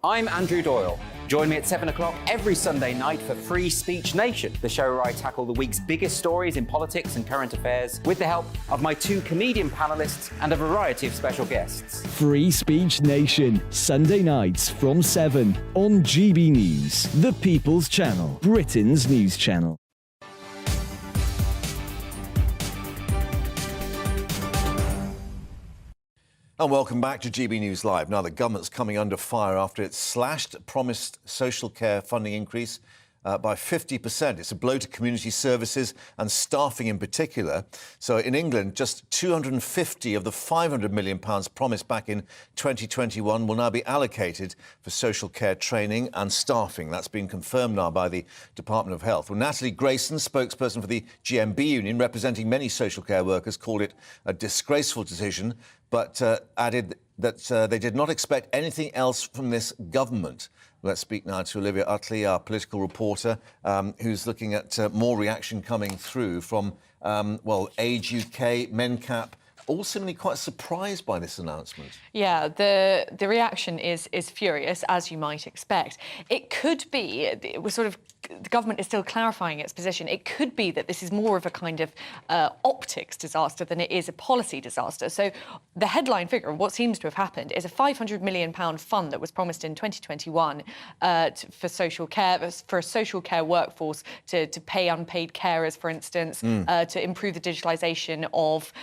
I'm Andrew Doyle. Join me at 7 o'clock every Sunday night for Free Speech Nation, the show where I tackle the week's biggest stories in politics and current affairs with the help of my 2 comedian panellists and a variety of special guests. Free Speech Nation, Sunday nights from 7 on GB News, the People's Channel, Britain's news channel. And welcome back to GB News Live. Now, the government's coming under fire after it slashed promised social care funding increase by 50%. It's a blow to community services and staffing in particular. So in England, just 250 of the £500 million promised back in 2021 will now be allocated for social care training and staffing. That's been confirmed now by the Department of Health. Well, Natalie Grayson, spokesperson for the GMB union, representing many social care workers, called it a disgraceful decision, but added that they did not expect anything else from this government. Let's speak now to Olivia Utley, our political reporter, who's looking at more reaction coming through from, Age UK, MENCAP, all seemingly quite surprised by this announcement. Yeah, the reaction is furious, as you might expect. It could be, it was sort of, the government is still clarifying its position. It could be that this is more of a kind of optics disaster than it is a policy disaster. So the headline figure of what seems to have happened is a £500 million fund that was promised in 2021 for social care, for a social care workforce to pay unpaid carers, for instance, to improve the digitalisation of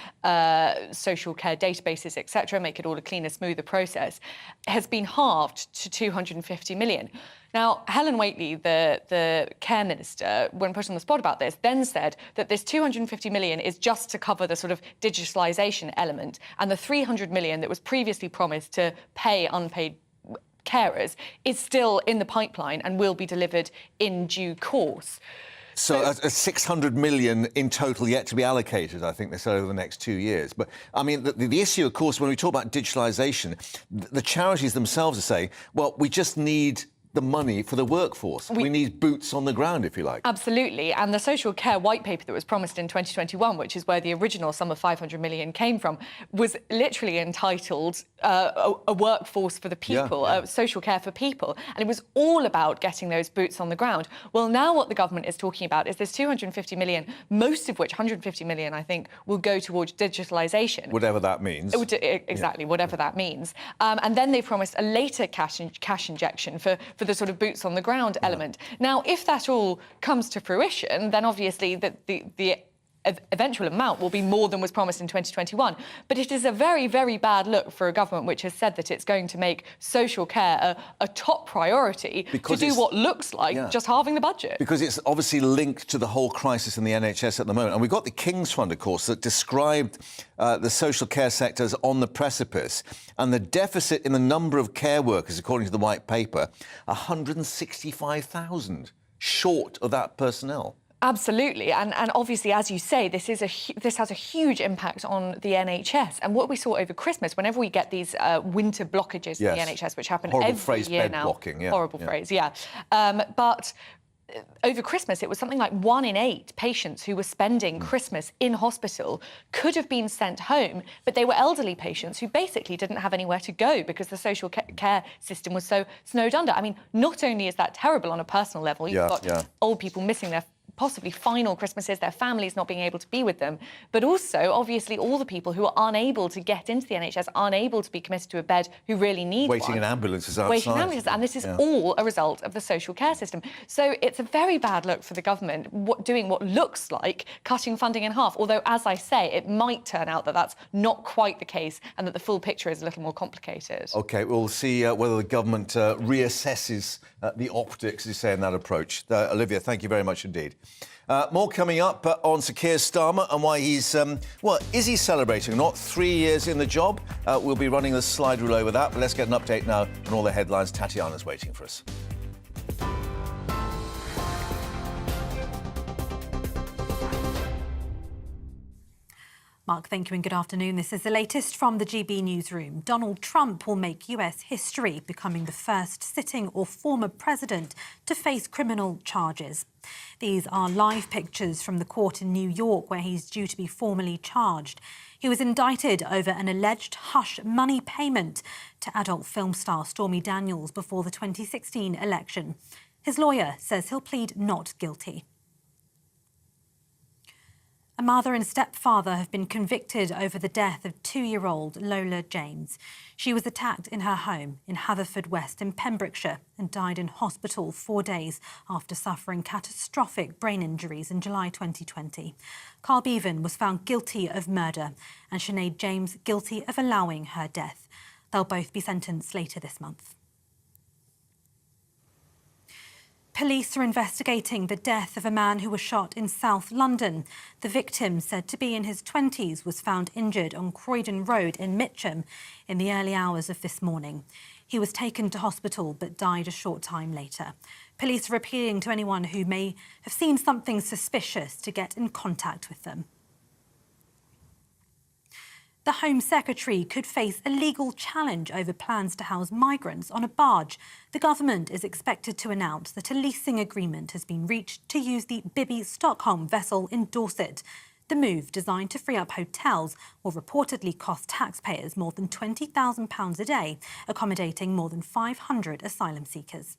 social care databases, etc., make it all a cleaner, smoother process, has been halved to 250 million. Now, Helen Whately, the care minister, when put on the spot about this, then said that this 250 million is just to cover the sort of digitalisation element, and the 300 million that was previously promised to pay unpaid carers is still in the pipeline and will be delivered in due course. So 600 million in total yet to be allocated, I think they said, over the next 2 years. But, I mean, the issue, of course, when we talk about digitalisation, the charities themselves are saying, well, we just need the money for the workforce. We need boots on the ground, if you like. Absolutely. And the social care white paper that was promised in 2021, which is where the original sum of 500 million came from, was literally entitled a workforce for the people, social care for people. And it was all about getting those boots on the ground. Well, now what the government is talking about is there's 250 million, most of which, 150 million, I think, will go towards digitalisation. Whatever that means. Exactly, whatever that means. And then they promised a later cash injection for the sort of boots on the ground element. Now, if that all comes to fruition, then obviously the eventual amount will be more than was promised in 2021. But it is a very, very bad look for a government which has said that it's going to make social care a top priority to do what looks like just halving the budget. Because it's obviously linked to the whole crisis in the NHS at the moment. And we've got the King's Fund, of course, that described the social care sector as on the precipice. And the deficit in the number of care workers, according to the White Paper, 165,000 short of that personnel. Absolutely, and obviously, as you say, this has a huge impact on the NHS. And what we saw over Christmas, whenever we get these winter blockages in the NHS, which happen every year now, horrible phrase, but over Christmas, it was something like 1 in 8 patients who were spending Christmas in hospital could have been sent home, but they were elderly patients who basically didn't have anywhere to go because the social care system was so snowed under. I mean, not only is that terrible on a personal level, you've got old people missing their possibly final Christmases, their families not being able to be with them, but also, obviously, all the people who are unable to get into the NHS, unable to be committed to a bed, who really need waiting in ambulances outside. Waiting in ambulances, and this is all a result of the social care system. So it's a very bad look for the government doing what looks like cutting funding in half, although, as I say, it might turn out that that's not quite the case and that the full picture is a little more complicated. OK, we'll see whether the government reassesses the optics, as you say, in that approach. Olivia, thank you very much indeed. More coming up on Sir Keir Starmer and why he's, is he celebrating or not? 3 years in the job. We'll be running the slide rule over that, but let's get an update now on all the headlines. Tatiana's waiting for us. Mark, thank you and good afternoon. This is the latest from the GB newsroom. Donald Trump will make US history, becoming the first sitting or former president to face criminal charges. These are live pictures from the court in New York where he's due to be formally charged. He was indicted over an alleged hush money payment to adult film star Stormy Daniels before the 2016 election. His lawyer says he'll plead not guilty. A mother and stepfather have been convicted over the death of 2-year-old Lola James. She was attacked in her home in Haverfordwest in Pembrokeshire and died in hospital 4 days after suffering catastrophic brain injuries in July 2020. Carl Bevan was found guilty of murder and Sinead James guilty of allowing her death. They'll both be sentenced later this month. Police are investigating the death of a man who was shot in South London. The victim, said to be in his 20s, was found injured on Croydon Road in Mitcham in the early hours of this morning. He was taken to hospital but died a short time later. Police are appealing to anyone who may have seen something suspicious to get in contact with them. The Home Secretary could face a legal challenge over plans to house migrants on a barge. The government is expected to announce that a leasing agreement has been reached to use the Bibby Stockholm vessel in Dorset. The move, designed to free up hotels, will reportedly cost taxpayers more than £20,000 a day, accommodating more than 500 asylum seekers.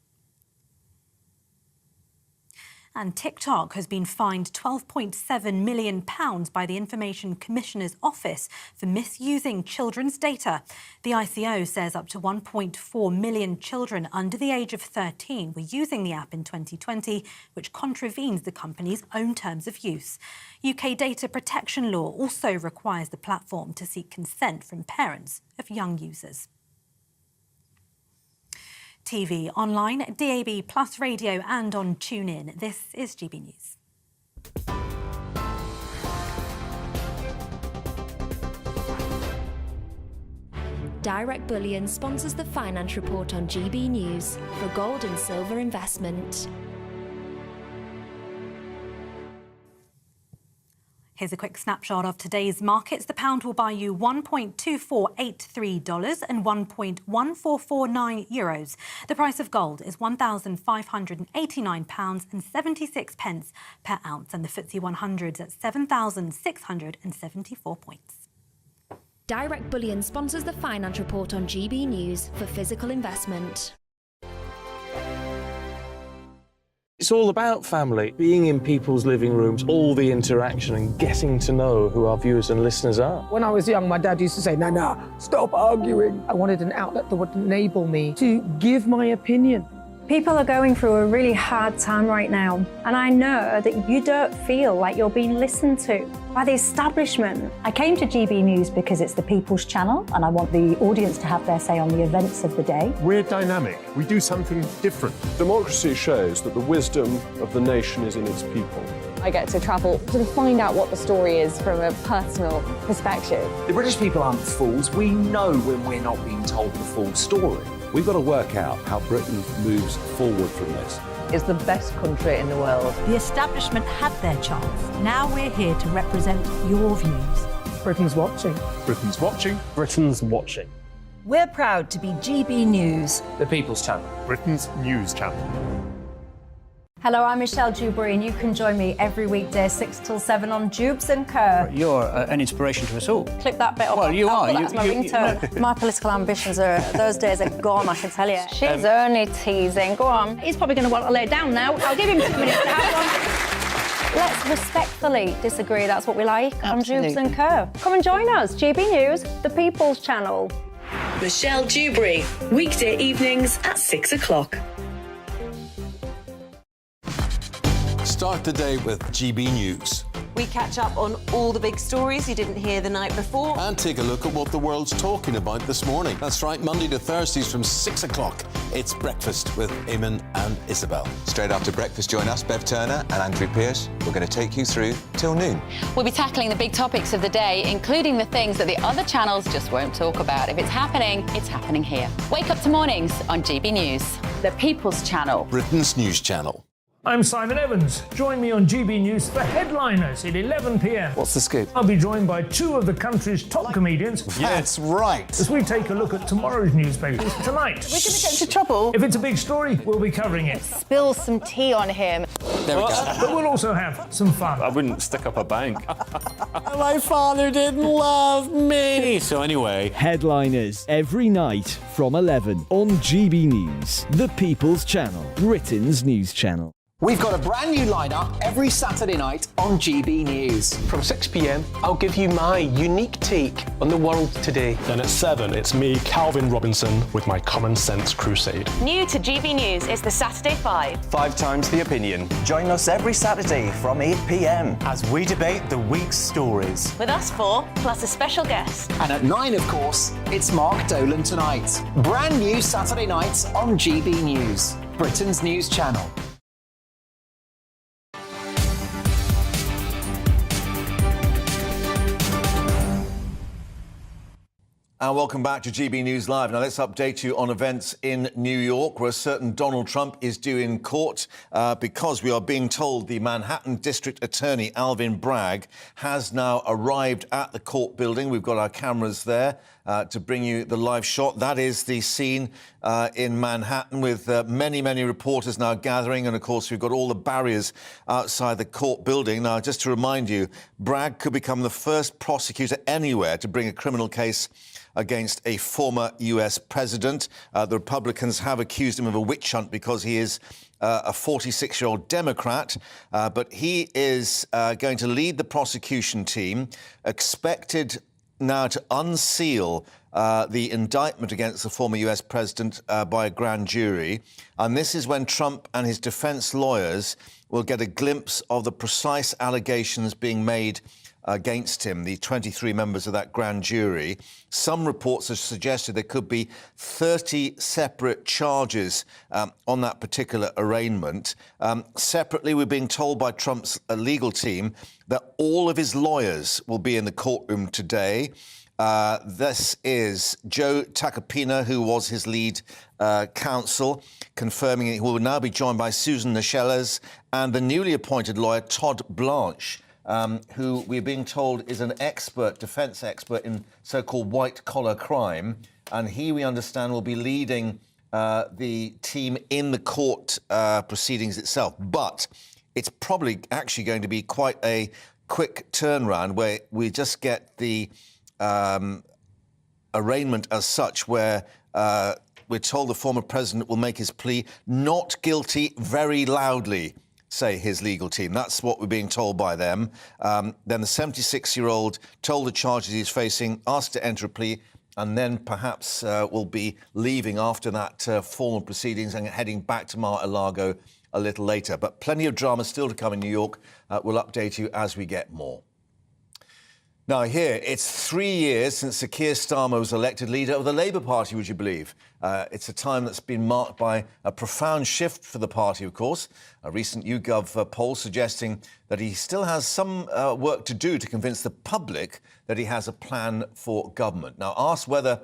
And TikTok has been fined £12.7 million by the Information Commissioner's Office for misusing children's data. The ICO says up to 1.4 million children under the age of 13 were using the app in 2020, which contravenes the company's own terms of use. UK data protection law also requires the platform to seek consent from parents of young users. TV, online, DAB plus radio and on TuneIn. This is GB News. Direct Bullion sponsors the Finance Report on GB News for gold and silver investment. Here's a quick snapshot of today's markets. The pound will buy you $1.2483 and €1.1449. The price of gold is £1,589.76 per ounce, and the FTSE 100's at 7,674 points. Direct Bullion sponsors the Finance Report on GB News for physical investment. It's all about family, being in people's living rooms, all the interaction and getting to know who our viewers and listeners are. When I was young, my dad used to say, Nana, stop arguing. I wanted an outlet that would enable me to give my opinion. People are going through a really hard time right now, and I know that you don't feel like you're being listened to by the establishment. I came to GB News because it's the People's Channel, and I want the audience to have their say on the events of the day. We're dynamic. We do something different. Democracy shows that the wisdom of the nation is in its people. I get to travel to find out what the story is from a personal perspective. The British people aren't fools. We know when we're not being told the full story. We've got to work out how Britain moves forward from this. It's the best country in the world. The establishment had their chance. Now we're here to represent your views. Britain's watching. Britain's watching. Britain's watching. We're proud to be GB News. The People's Channel. Britain's news channel. Hello, I'm Michelle Dewberry, and you can join me every weekday 6 till 7 on Dubes & Co. You're an inspiration to us all. Click that bit up. Well, you are. That's my ringtone. My political ambitions those days are gone, I can tell you. She's only teasing. Go on. He's probably going to want to lay down now. I'll give him 2 minutes to have one. Let's respectfully disagree. That's what we like on Dubes & Co. Come and join us. GB News, the People's Channel. Michelle Dewberry, weekday evenings at 6 o'clock. Start the day with GB News. We catch up on all the big stories you didn't hear the night before. And take a look at what the world's talking about this morning. That's right, Monday to Thursdays from 6 o'clock. It's Breakfast with Eamon and Isabel. Straight after breakfast, join us, Bev Turner and Andrew Pearce. We're going to take you through till noon. We'll be tackling the big topics of the day, including the things that the other channels just won't talk about. If it's happening here. Wake up to mornings on GB News, the People's Channel. Britain's news channel. I'm Simon Evans. Join me on GB News for Headliners at 11 p.m. What's the scoop? I'll be joined by 2 of the country's top comedians. That's right. As we take a look at tomorrow's newspapers tonight. We're going to get into trouble. If it's a big story, we'll be covering it. Spill some tea on him. There we go. But we'll also have some fun. I wouldn't stick up a bank. My father didn't love me. So anyway. Headliners every night from 11 on GB News, the People's Channel, Britain's news channel. We've got a brand new lineup every Saturday night on GB News. From 6 p.m, I'll give you my unique take on the world today. Then at 7, it's me, Calvin Robinson, with my Common Sense Crusade. New to GB News is the Saturday 5. 5 times the opinion. Join us every Saturday from 8 p.m. as we debate the week's stories. With us 4, plus a special guest. And at 9, of course, it's Mark Dolan Tonight. Brand new Saturday nights on GB News, Britain's news channel. And welcome back to GB News Live. Now let's update you on events in New York, where a certain Donald Trump is due in court because we are being told the Manhattan District Attorney, Alvin Bragg, has now arrived at the court building. We've got our cameras there to bring you the live shot. That is the scene in Manhattan with many, many reporters now gathering. And, of course, we've got all the barriers outside the court building. Now, just to remind you, Bragg could become the first prosecutor anywhere to bring a criminal case against a former US president. The Republicans have accused him of a witch hunt because he is a 46-year-old Democrat, but he is going to lead the prosecution team, expected now to unseal the indictment against the former US president by a grand jury. And this is when Trump and his defense lawyers will get a glimpse of the precise allegations being made against him, the 23 members of that grand jury. Some reports have suggested there could be 30 separate charges on that particular arraignment. Separately, we're being told by Trump's legal team that all of his lawyers will be in the courtroom today. This is Joe Tacopina, who was his lead counsel, confirming he will now be joined by Susan Nicheles and the newly appointed lawyer Todd Blanche. who we're being told is an expert, defence expert in so-called white-collar crime. And he, we understand, will be leading the team in the court proceedings itself. But it's probably actually going to be quite a quick turnaround where we just get the arraignment as such, where we're told the former president will make his plea not guilty very loudly, say his legal team. That's what we're being told by them. Then the 76-year-old told the charges he's facing, asked to enter a plea, and then perhaps will be leaving after that formal proceedings and heading back to Mar-a-Lago a little later. But plenty of drama still to come in New York. We'll update you as we get more. Now, here, it's 3 years since Sir Keir Starmer was elected leader of the Labour Party, would you believe? It's a time that's been marked by a profound shift for the party, of course. A recent YouGov poll suggesting that he still has some work to do to convince the public that he has a plan for government. Now, asked whether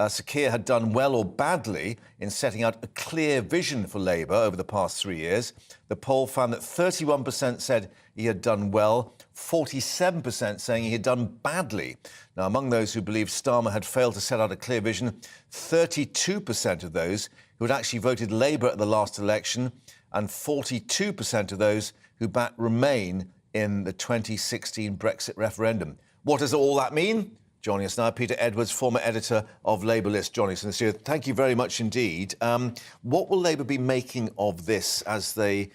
Sir Keir had done well or badly in setting out a clear vision for Labour over the past 3 years, the poll found that 31% said he had done well, 47% saying he had done badly. Now, among those who believed Starmer had failed to set out a clear vision, 32% of those who had actually voted Labour at the last election and 42% of those who backed Remain in the 2016 Brexit referendum. What does all that mean? Joining us now, Peter Edwards, former editor of Labour List. Joining us in the studio. Thank you very much indeed. What will Labour be making of this as they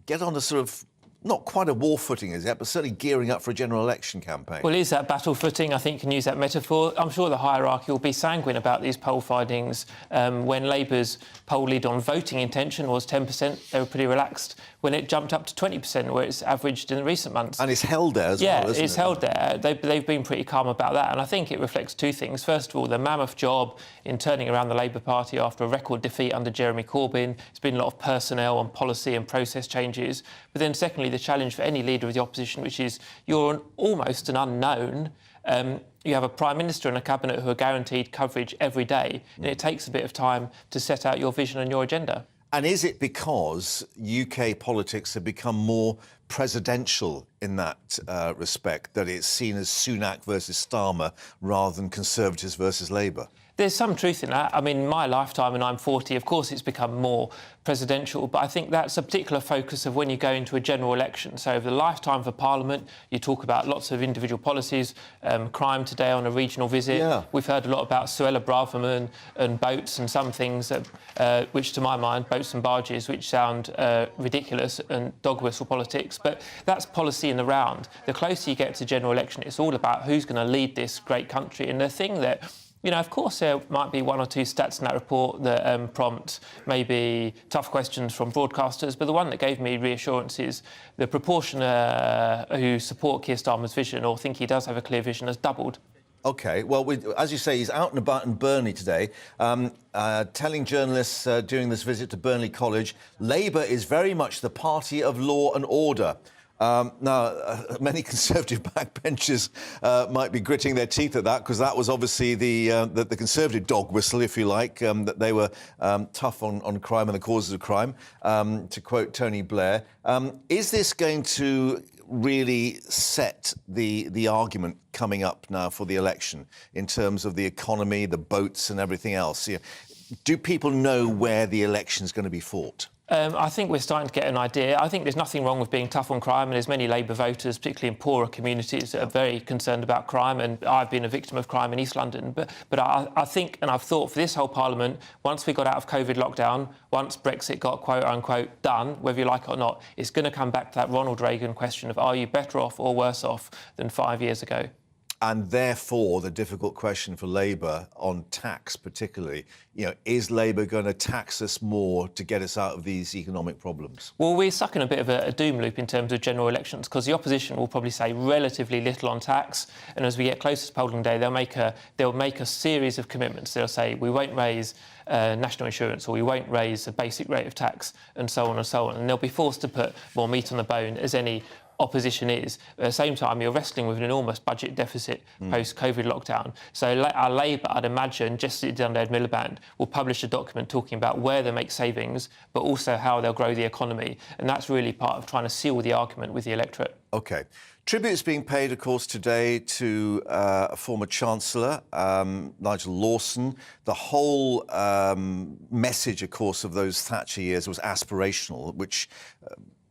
get on a sort of, not quite a war footing, is it, but certainly gearing up for a general election campaign? Well, is that battle footing? I think you can use that metaphor. I'm sure the hierarchy will be sanguine about these poll findings. When Labour's poll lead on voting intention was 10%, they were pretty relaxed. When it jumped up to 20%, where it's averaged in recent months. And it's held there as well, isn't it? Yeah, it's held there. They've been pretty calm about that. And I think it reflects two things. First of all, the mammoth job in turning around the Labour Party after a record defeat under Jeremy Corbyn. There's been a lot of personnel and policy and process changes. But then secondly, the challenge for any leader of the opposition, which is you're almost an unknown. You have a Prime Minister and a Cabinet who are guaranteed coverage every day, and it takes a bit of time to set out your vision and your agenda. And is it because UK politics have become more presidential in that respect, that it's seen as Sunak versus Starmer rather than Conservatives versus Labour? There's some truth in that. I mean, in my lifetime, and I'm 40, of course it's become more presidential, but I think that's a particular focus of when you go into a general election. So over the lifetime for Parliament, you talk about lots of individual policies, crime today on a regional visit. Yeah. We've heard a lot about Suella Braverman and boats and some things, that, which to my mind, boats and barges, which sound ridiculous and dog whistle politics, but that's policy in the round. The closer you get to general election, it's all about who's going to lead this great country. And the thing that, you know, of course, there might be one or two stats in that report that prompt maybe tough questions from broadcasters, but the one that gave me reassurance is the proportion who support Keir Starmer's vision or think he does have a clear vision has doubled. OK, well, as you say, he's out and about in Burnley today, telling journalists during this visit to Burnley College, Labour is very much the party of law and order. Now, many Conservative backbenchers might be gritting their teeth at that, because that was obviously the Conservative dog whistle, if you like, that they were tough on crime and the causes of crime, to quote Tony Blair. Is this going to really set the argument coming up now for the election in terms of the economy, the boats and everything else? Do people know where the election's going to be fought? I think we're starting to get an idea. I think there's nothing wrong with being tough on crime, and there's many Labour voters, particularly in poorer communities, that are very concerned about crime, and I've been a victim of crime in East London. But I think, and I've thought for this whole Parliament, once we got out of COVID lockdown, once Brexit got quote-unquote done, whether you like it or not, it's going to come back to that Ronald Reagan question of are you better off or worse off than 5 years ago? And therefore, the difficult question for Labour on tax particularly, is Labour going to tax us more to get us out of these economic problems? Well, we're stuck in a bit of a doom loop in terms of general elections, because the opposition will probably say relatively little on tax, and as we get closer to polling day, they'll make a series of commitments. They'll say we won't raise national insurance, or we won't raise the basic rate of tax, and so on and so on. And they'll be forced to put more meat on the bone, as any opposition is. At the same time, you're wrestling with an enormous budget deficit post-COVID lockdown. So our Labour, I'd imagine, just as it did under Ed Miliband, will publish a document talking about where they make savings, but also how they'll grow the economy. And that's really part of trying to seal the argument with the electorate. OK. Tribute is being paid, of course, today to a former Chancellor, Nigel Lawson. The whole message, of course, of those Thatcher years was aspirational, which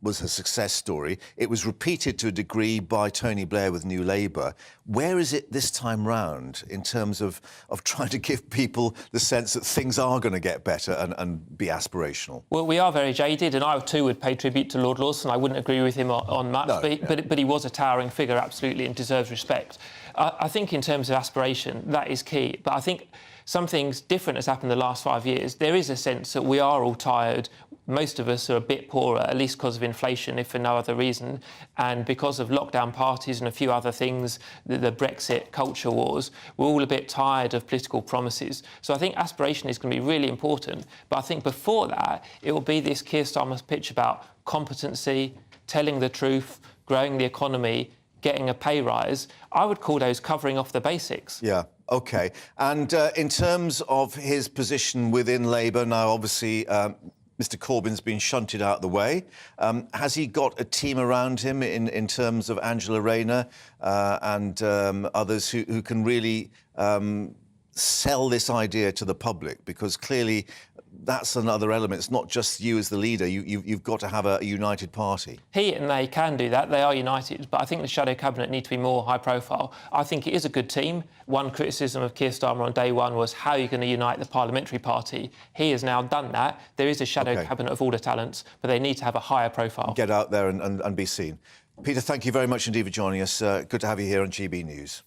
was a success story. It was repeated to a degree by Tony Blair with New Labour. Where is it this time round in terms of trying to give people the sense that things are going to get better and be aspirational? Well, we are very jaded, and I too would pay tribute to Lord Lawson. I wouldn't agree with him on much, but he was a towering figure, absolutely, and deserves respect. I think in terms of aspiration, that is key. But I think something different has happened in the last 5 years. There is a sense that we are all tired. Most of us are a bit poorer, at least because of inflation, if for no other reason, and because of lockdown parties and a few other things, the Brexit culture wars. We're all a bit tired of political promises. So I think aspiration is going to be really important. But I think before that, it will be this Keir Starmer's pitch about competency, telling the truth, growing the economy, getting a pay rise. I would call those covering off the basics. Yeah. OK. And in terms of his position within Labour, now, obviously, Mr Corbyn's been shunted out of the way. Has he got a team around him in terms of Angela Rayner and others who can really sell this idea to the public? Because clearly that's another element. It's not just you as the leader. You've got to have a united party. He and they can do that. They are united. But I think the shadow cabinet need to be more high profile. I think it is a good team. One criticism of Keir Starmer on day one was how are you going to unite the parliamentary party? He has now done that. There is a shadow cabinet of all the talents, but they need to have a higher profile. Get out there and be seen. Peter, thank you very much indeed for joining us. Good to have you here on GB News.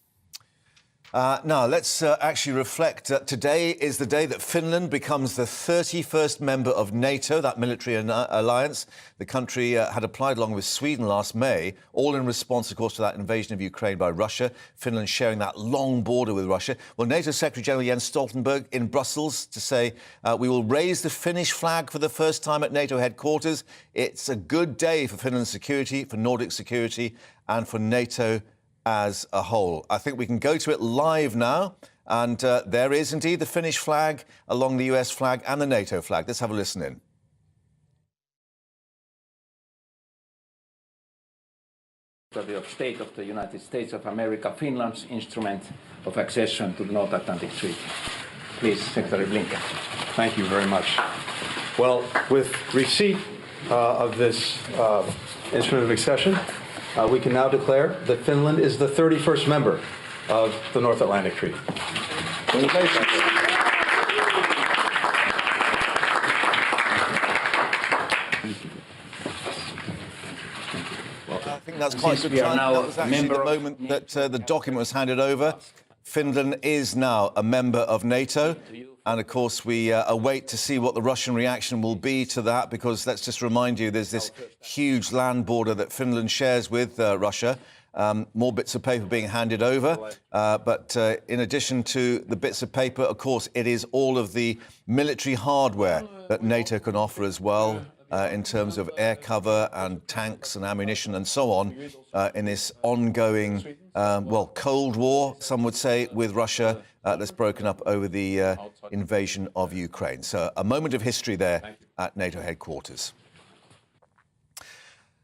Now, let's actually reflect that today is the day that Finland becomes the 31st member of NATO, that military alliance. The country had applied along with Sweden last May, all in response, of course, to that invasion of Ukraine by Russia. Finland sharing that long border with Russia. Well, NATO Secretary-General Jens Stoltenberg in Brussels to say we will raise the Finnish flag for the first time at NATO headquarters. It's a good day for Finland's security, for Nordic security and for NATO as a whole. I think we can go to it live now. And there is indeed the Finnish flag along the US flag and the NATO flag. Let's have a listen in. Of State of the United States of America, Finland's instrument of accession to the North Atlantic Treaty. Please, Secretary Blinken. Thank you very much. Well, with receipt of this instrument of accession, we can now declare that Finland is the 31st member of the North Atlantic Treaty. I think that's quite good time. That was actually the moment that the document was handed over. Finland is now a member of NATO. And, of course, we await to see what the Russian reaction will be to that, because let's just remind you, there's this huge land border that Finland shares with Russia. More bits of paper being handed over. But in addition to the bits of paper, of course, it is all of the military hardware that NATO can offer as well, in terms of air cover and tanks and ammunition and so on, in this ongoing, well, Cold War, some would say, with Russia that's broken up over the invasion of Ukraine. So a moment of history there at NATO headquarters.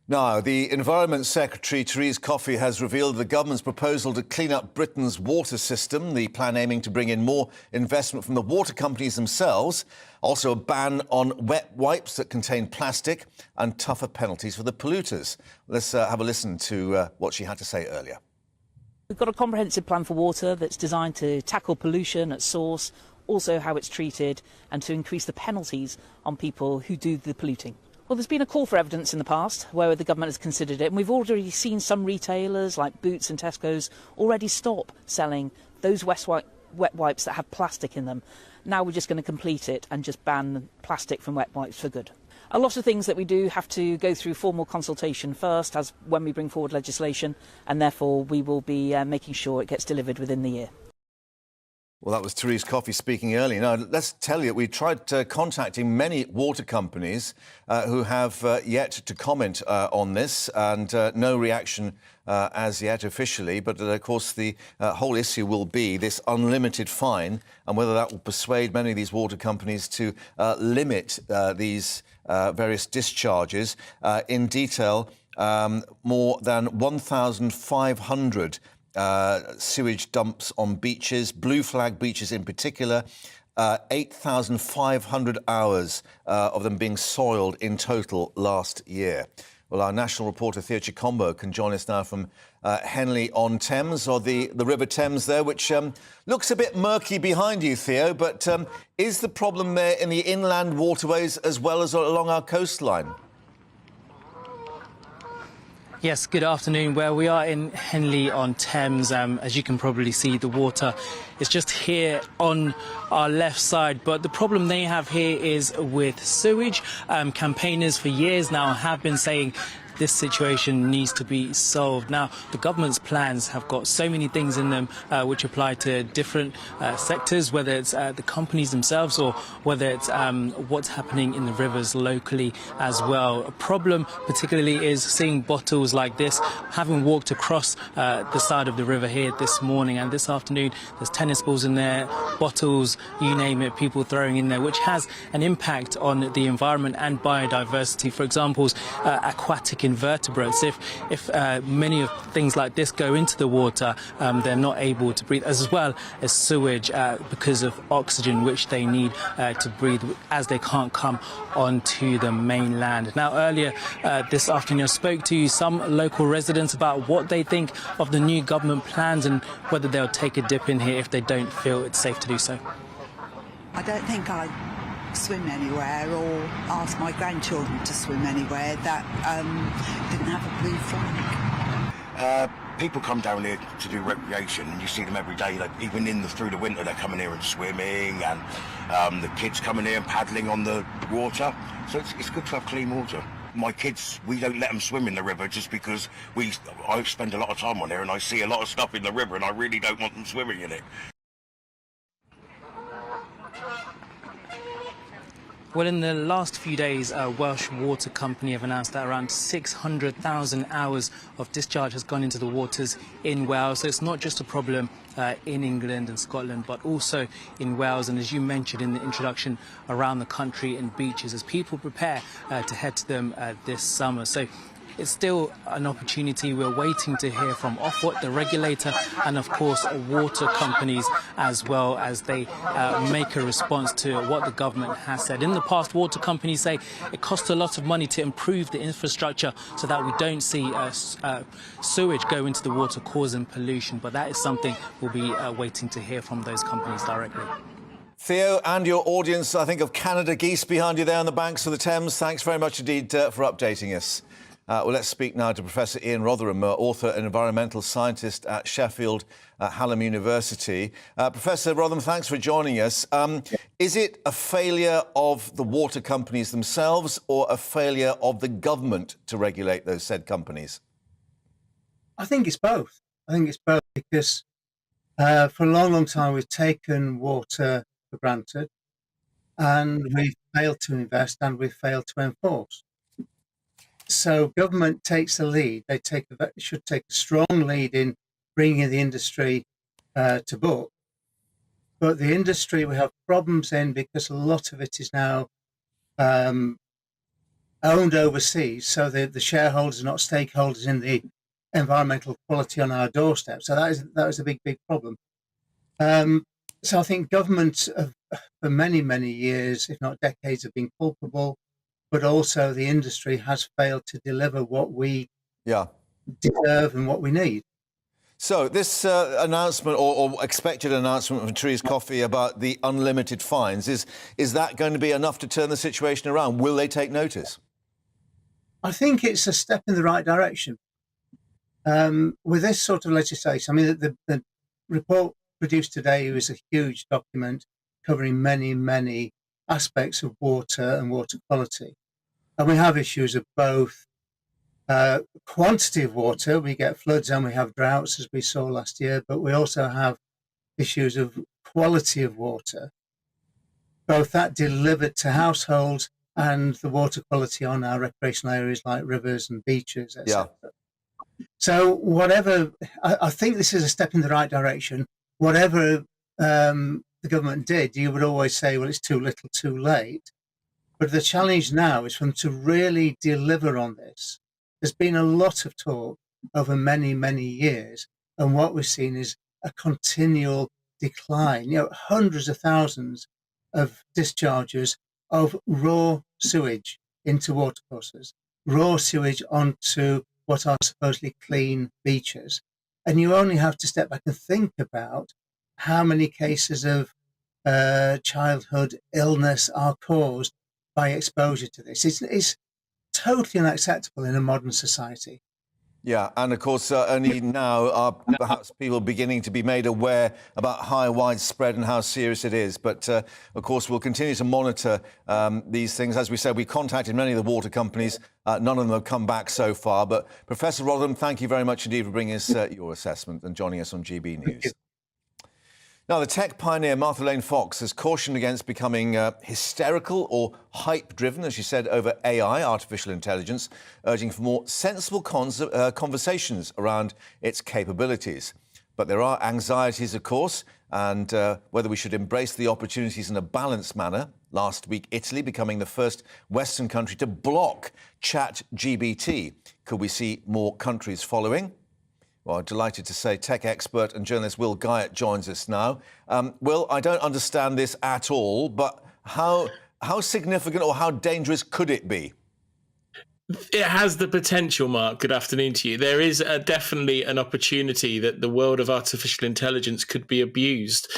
Now, the Environment Secretary, Therese Coffey, has revealed the government's proposal to clean up Britain's water system, the plan aiming to bring in more investment from the water companies themselves, also a ban on wet wipes that contain plastic and tougher penalties for the polluters. Let's have a listen to what she had to say earlier. We've got a comprehensive plan for water that's designed to tackle pollution at source, also how it's treated, and to increase the penalties on people who do the polluting. Well, there's been a call for evidence in the past where the government has considered it, and we've already seen some retailers like Boots and Tesco's already stop selling those wet wipes that have plastic in them. Now we're just going to complete it and just ban plastic from wet wipes for good. A lot of things that we do have to go through formal consultation first, as when we bring forward legislation, and therefore we will be making sure it gets delivered within the year. Well, that was Therese Coffey speaking earlier. Now, let's tell you, we tried contacting many water companies who have yet to comment on this, and no reaction as yet officially. But, of course, the whole issue will be this unlimited fine and whether that will persuade many of these water companies to limit these various discharges. In detail, more than 1,500 sewage dumps on beaches, blue flag beaches in particular, 8,500 hours of them being soiled in total last year. Well, our national reporter Theo Chicombo can join us now from Henley-on-Thames, or the River Thames there, which looks a bit murky behind you, Theo, but is the problem there in the inland waterways as well as along our coastline? Yes, good afternoon. Well, we are in Henley-on-Thames. As you can probably see, the water is just here on our left side. But the problem they have here is with sewage. Campaigners for years now have been saying this situation needs to be solved. Now, the government's plans have got so many things in them which apply to different sectors, whether it's the companies themselves or whether it's what's happening in the rivers locally as well. A problem particularly is seeing bottles like this. Having walked across the side of the river here this morning and this afternoon, there's tennis balls in there, bottles, you name it, people throwing in there, which has an impact on the environment and biodiversity. For example, aquatic invertebrates. If many of things like this go into the water, they're not able to breathe, as well as sewage because of oxygen which they need to breathe, as they can't come onto the mainland. Now, earlier this afternoon I spoke to some local residents about what they think of the new government plans and whether they'll take a dip in here if they don't feel it's safe to do so. I don't think I'd swim anywhere or ask my grandchildren to swim anywhere that didn't have a blue flag. People come down here to do recreation, and you see them every day. Like even through the winter, they're coming here and swimming, and the kids coming here and paddling on the water. So it's good to have clean water. My kids, we don't let them swim in the river just because I spend a lot of time on there and I see a lot of stuff in the river, and I really don't want them swimming in it. Well, in the last few days, a Welsh water company have announced that around 600,000 hours of discharge has gone into the waters in Wales. So it's not just a problem in England and Scotland, but also in Wales. And as you mentioned in the introduction, around the country and beaches as people prepare to head to them this summer. So it's still an opportunity. We're waiting to hear from Ofwat, the regulator, and of course water companies as well, as they make a response to what the government has said. In the past, water companies say it costs a lot of money to improve the infrastructure so that we don't see sewage go into the water causing pollution. But that is something we'll be waiting to hear from those companies directly. Theo, and your audience, I think, of Canada geese behind you there on the banks of the Thames, thanks very much indeed for updating us. Well, let's speak now to Professor Ian Rotherham, author and environmental scientist at Sheffield Hallam University. Professor Rotherham, thanks for joining us. Is it a failure of the water companies themselves or a failure of the government to regulate those said companies? I think it's both. I think it's both because for a long, long time we've taken water for granted and we've failed to invest and we've failed to enforce. So government takes the lead. They should take a strong lead in bringing the industry to book. But the industry we have problems in because a lot of it is now owned overseas. So the shareholders are not stakeholders in the environmental quality on our doorstep. So that is a big, big problem. So I think governments for many, many years, if not decades, have been culpable. But also the industry has failed to deliver what we deserve and what we need. So this announcement or expected announcement from Therese Coffey about the unlimited fines, is that going to be enough to turn the situation around? Will they take notice? I think it's a step in the right direction. With this sort of legislation, I mean, the report produced today was a huge document covering many, many aspects of water and water quality. And we have issues of both quantity of water, we get floods and we have droughts as we saw last year, but we also have issues of quality of water, both that delivered to households and the water quality on our recreational areas like rivers and beaches, etc. So I think this is a step in the right direction. Whatever the government did, you would always say, well, it's too little, too late. But the challenge now is for them to really deliver on this there's been a lot of talk over many, many years, and what we've seen is a continual decline. Hundreds of thousands of discharges of raw sewage into watercourses, raw sewage onto what are supposedly clean beaches. And you only have to step back and think about how many cases of childhood illness are caused by exposure to this. It's totally unacceptable in a modern society. Yeah, and of course, only now are perhaps people beginning to be made aware about how widespread and how serious it is. But, of course, we'll continue to monitor these things. As we said, we contacted many of the water companies. None of them have come back so far. But, Professor Rodham, thank you very much indeed for bringing us your assessment and joining us on GB News. Now, the tech pioneer Martha Lane Fox has cautioned against becoming hysterical or hype-driven, as she said, over AI, artificial intelligence, urging for more sensible conversations around its capabilities. But there are anxieties, of course, and whether we should embrace the opportunities in a balanced manner. Last week, Italy becoming the first Western country to block ChatGPT. Could we see more countries following? Well, I'm delighted to say tech expert and journalist Will Guyatt joins us now. Will, I don't understand this at all, but how significant or how dangerous could it be? It has the potential, Mark. Good afternoon to you. There is definitely an opportunity that the world of artificial intelligence could be abused.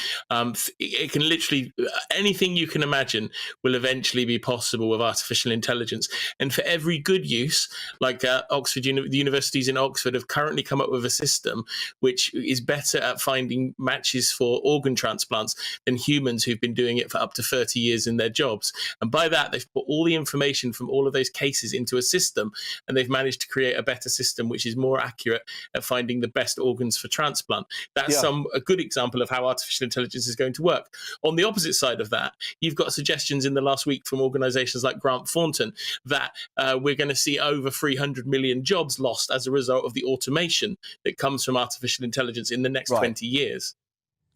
It can literally, anything you can imagine will eventually be possible with artificial intelligence. And for every good use, like the universities in Oxford have currently come up with a system which is better at finding matches for organ transplants than humans who've been doing it for up to 30 years in their jobs. And by that, they've put all the information from all of those cases into a system, and they've managed to create a better system which is more accurate at finding the best organs for transplant. That's a good example of how artificial intelligence is going to work. On the opposite side of that, you've got suggestions in the last week from organisations like Grant Thornton that we're going to see over 300 million jobs lost as a result of the automation that comes from artificial intelligence in the next 20 years.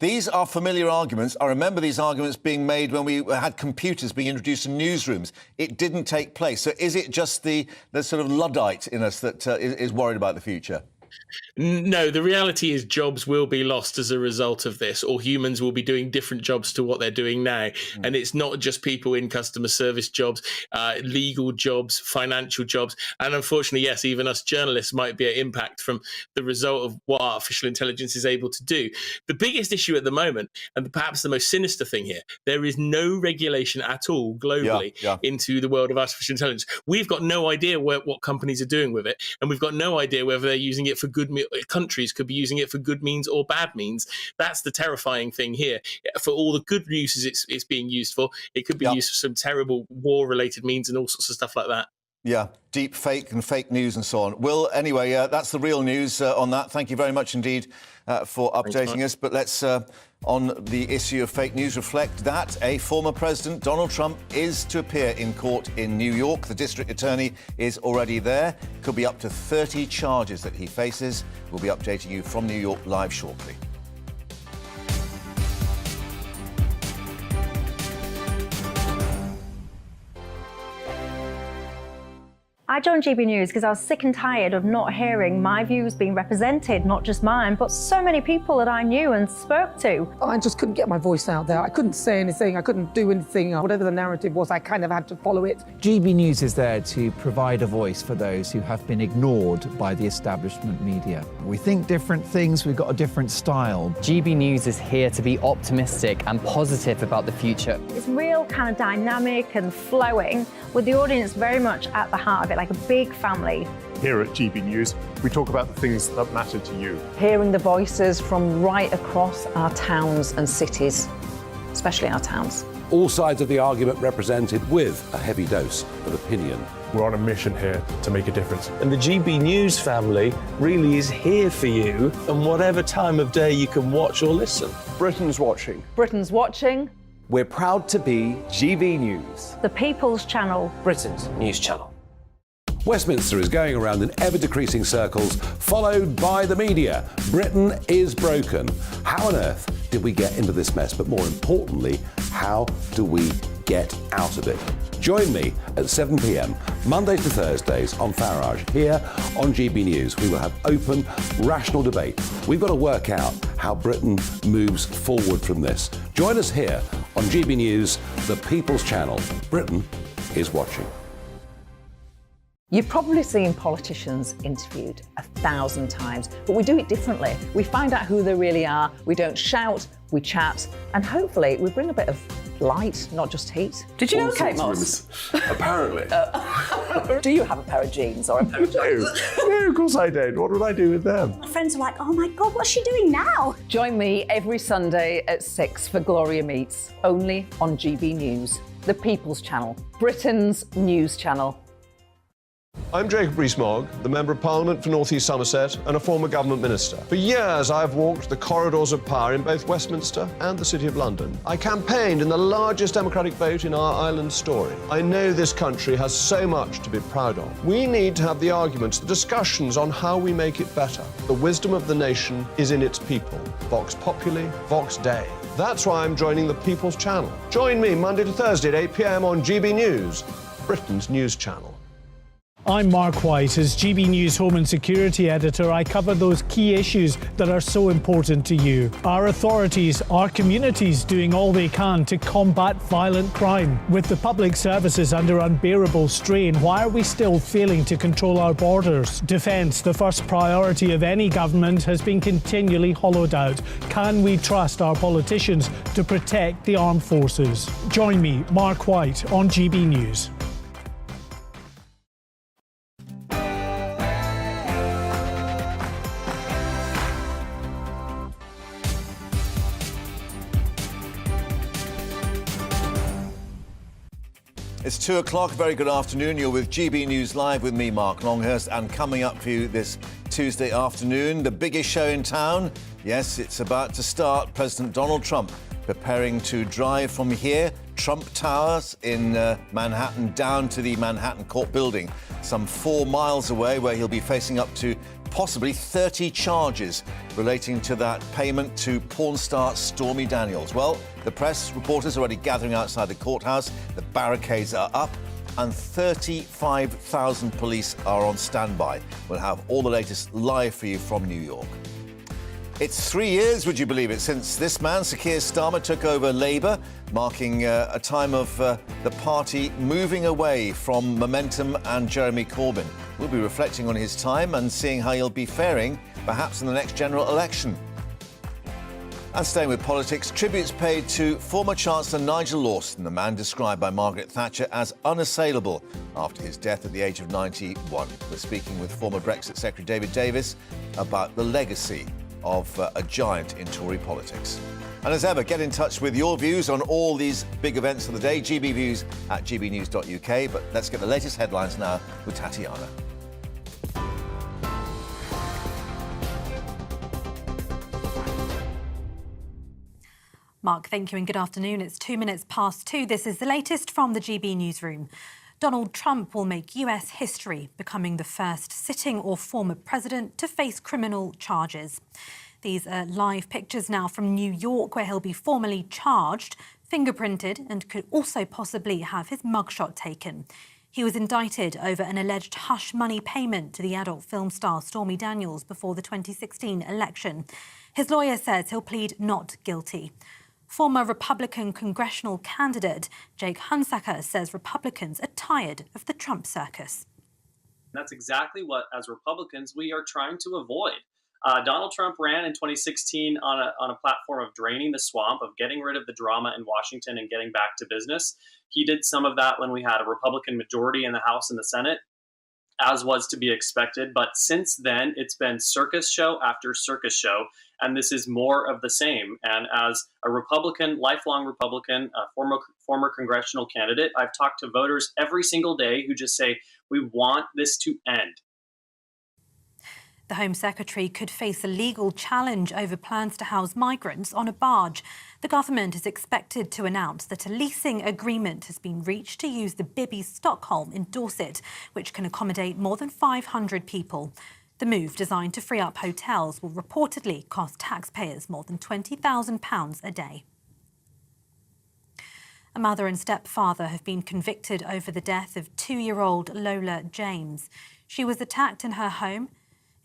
These are familiar arguments. I remember these arguments being made when we had computers being introduced in newsrooms. It didn't take place. So is it just the sort of Luddite in us that is worried about the future? No, the reality is jobs will be lost as a result of this, or humans will be doing different jobs to what they're doing now. And it's not just people in customer service jobs, legal jobs, financial jobs. And unfortunately, yes, even us journalists might be at impact from the result of what artificial intelligence is able to do. The biggest issue at the moment, and perhaps the most sinister thing here, there is no regulation at all globally into the world of artificial intelligence. We've got no idea what companies are doing with it, and we've got no idea whether they're using it for good. Countries could be using it for good means or bad means. That's the terrifying thing here. For all the good uses it's being used for, it could be used for some terrible war-related means and all sorts of stuff like that. Yeah, deep fake and fake news and so on. Well, anyway, that's the real news on that. Thank you very much indeed for updating us. But let's, on the issue of fake news, reflect that a former president, Donald Trump, is to appear in court in New York. The district attorney is already there. Could be up to 30 charges that he faces. We'll be updating you from New York live shortly. I joined GB News because I was sick and tired of not hearing my views being represented, not just mine, but so many people that I knew and spoke to. I just couldn't get my voice out there. I couldn't say anything. I couldn't do anything. Whatever the narrative was, I kind of had to follow it. GB News is there to provide a voice for those who have been ignored by the establishment media. We think different things. We've got a different style. GB News is here to be optimistic and positive about the future. It's real kind of dynamic and flowing, with the audience very much at the heart of it, like a big family. Here at GB News, we talk about the things that matter to you. Hearing the voices from right across our towns and cities, especially our towns. All sides of the argument represented with a heavy dose of opinion. We're on a mission here to make a difference. And the GB News family really is here for you, and whatever time of day you can watch or listen. Britain's watching. Britain's watching. We're proud to be GB News. The People's Channel. Britain's news channel. Westminster is going around in ever-decreasing circles, followed by the media. Britain is broken. How on earth did we get into this mess? But more importantly, how do we get out of it? Join me at 7 p.m. Mondays to Thursdays on Farage. Here on GB News, we will have open, rational debate. We've got to work out how Britain moves forward from this. Join us here on GB News, the People's Channel. Britain is watching. You've probably seen politicians interviewed 1,000 times, but we do it differently. We find out who they really are, we don't shout, we chat, and hopefully we bring a bit of light, not just heat. Did you know Kate Moss? Apparently. Do you have a pair of jeans or a pair of jeans? No, of course I don't. What would I do with them? My friends are like, oh my God, what's she doing now? Join me every Sunday at 6 for Gloria Meets, only on GB News, the People's Channel, Britain's news channel. I'm Jacob Rees-Mogg, the Member of Parliament for North East Somerset and a former government minister. For years, I've walked the corridors of power in both Westminster and the City of London. I campaigned in the largest democratic vote in our island story. I know this country has so much to be proud of. We need to have the arguments, the discussions on how we make it better. The wisdom of the nation is in its people. Vox Populi, Vox Dei. That's why I'm joining the People's Channel. Join me Monday to Thursday at 8 p.m. on GB News, Britain's news channel. I'm Mark White. As GB News Home and Security Editor, I cover those key issues that are so important to you. Our authorities, our communities doing all they can to combat violent crime. With the public services under unbearable strain, why are we still failing to control our borders? Defence, the first priority of any government, has been continually hollowed out. Can we trust our politicians to protect the armed forces? Join me, Mark White, on GB News. It's 2 o'clock. Very good afternoon. You're with GB News Live with me, Mark Longhurst, and coming up for you this Tuesday afternoon, the biggest show in town. Yes, it's about to start. President Donald Trump preparing to drive from here, Trump Towers in Manhattan, down to the Manhattan Court building, some 4 miles away, where he'll be facing up to possibly 30 charges relating to that payment to porn star Stormy Daniels. Well, the press reporters are already gathering outside the courthouse. The barricades are up and 35,000 police are on standby. We'll have all the latest live for you from New York. It's 3 years, would you believe it, since this man, Sir Keir Starmer, took over Labour, marking a time of the party moving away from Momentum and Jeremy Corbyn. We'll be reflecting on his time and seeing how he'll be faring, perhaps in the next general election. And staying with politics, tributes paid to former Chancellor Nigel Lawson, the man described by Margaret Thatcher as unassailable after his death at the age of 91. We're speaking with former Brexit Secretary David Davis about the legacy of a giant in Tory politics. And as ever, get in touch with your views on all these big events of the day, gbviews at gbnews.uk. But let's get the latest headlines now with Tatiana. Mark, thank you and good afternoon. It's 2 minutes past 2. This is the latest from the GB Newsroom. Donald Trump will make US history, becoming the first sitting or former president to face criminal charges. These are live pictures now from New York, where he'll be formally charged, fingerprinted, and could also possibly have his mugshot taken. He was indicted over an alleged hush money payment to the adult film star Stormy Daniels before the 2016 election. His lawyer says he'll plead not guilty. Former Republican congressional candidate Jake Hunsaker says Republicans are tired of the Trump circus. That's exactly what, as Republicans, we are trying to avoid. Donald Trump ran in 2016 on a platform of draining the swamp, of getting rid of the drama in Washington and getting back to business. He did some of that when we had a Republican majority in the House and the Senate, as was to be expected. But since then, it's been circus show after circus show, and this is more of the same. And as a Republican, lifelong Republican, former congressional candidate, I've talked to voters every single day who just say, we want this to end. The Home Secretary could face a legal challenge over plans to house migrants on a barge. The government is expected to announce that a leasing agreement has been reached to use the Bibby Stockholm in Dorset, which can accommodate more than 500 people. The move, designed to free up hotels, will reportedly cost taxpayers more than £20,000 a day. A mother and stepfather have been convicted over the death of 2-year-old Lola James. She was attacked in her home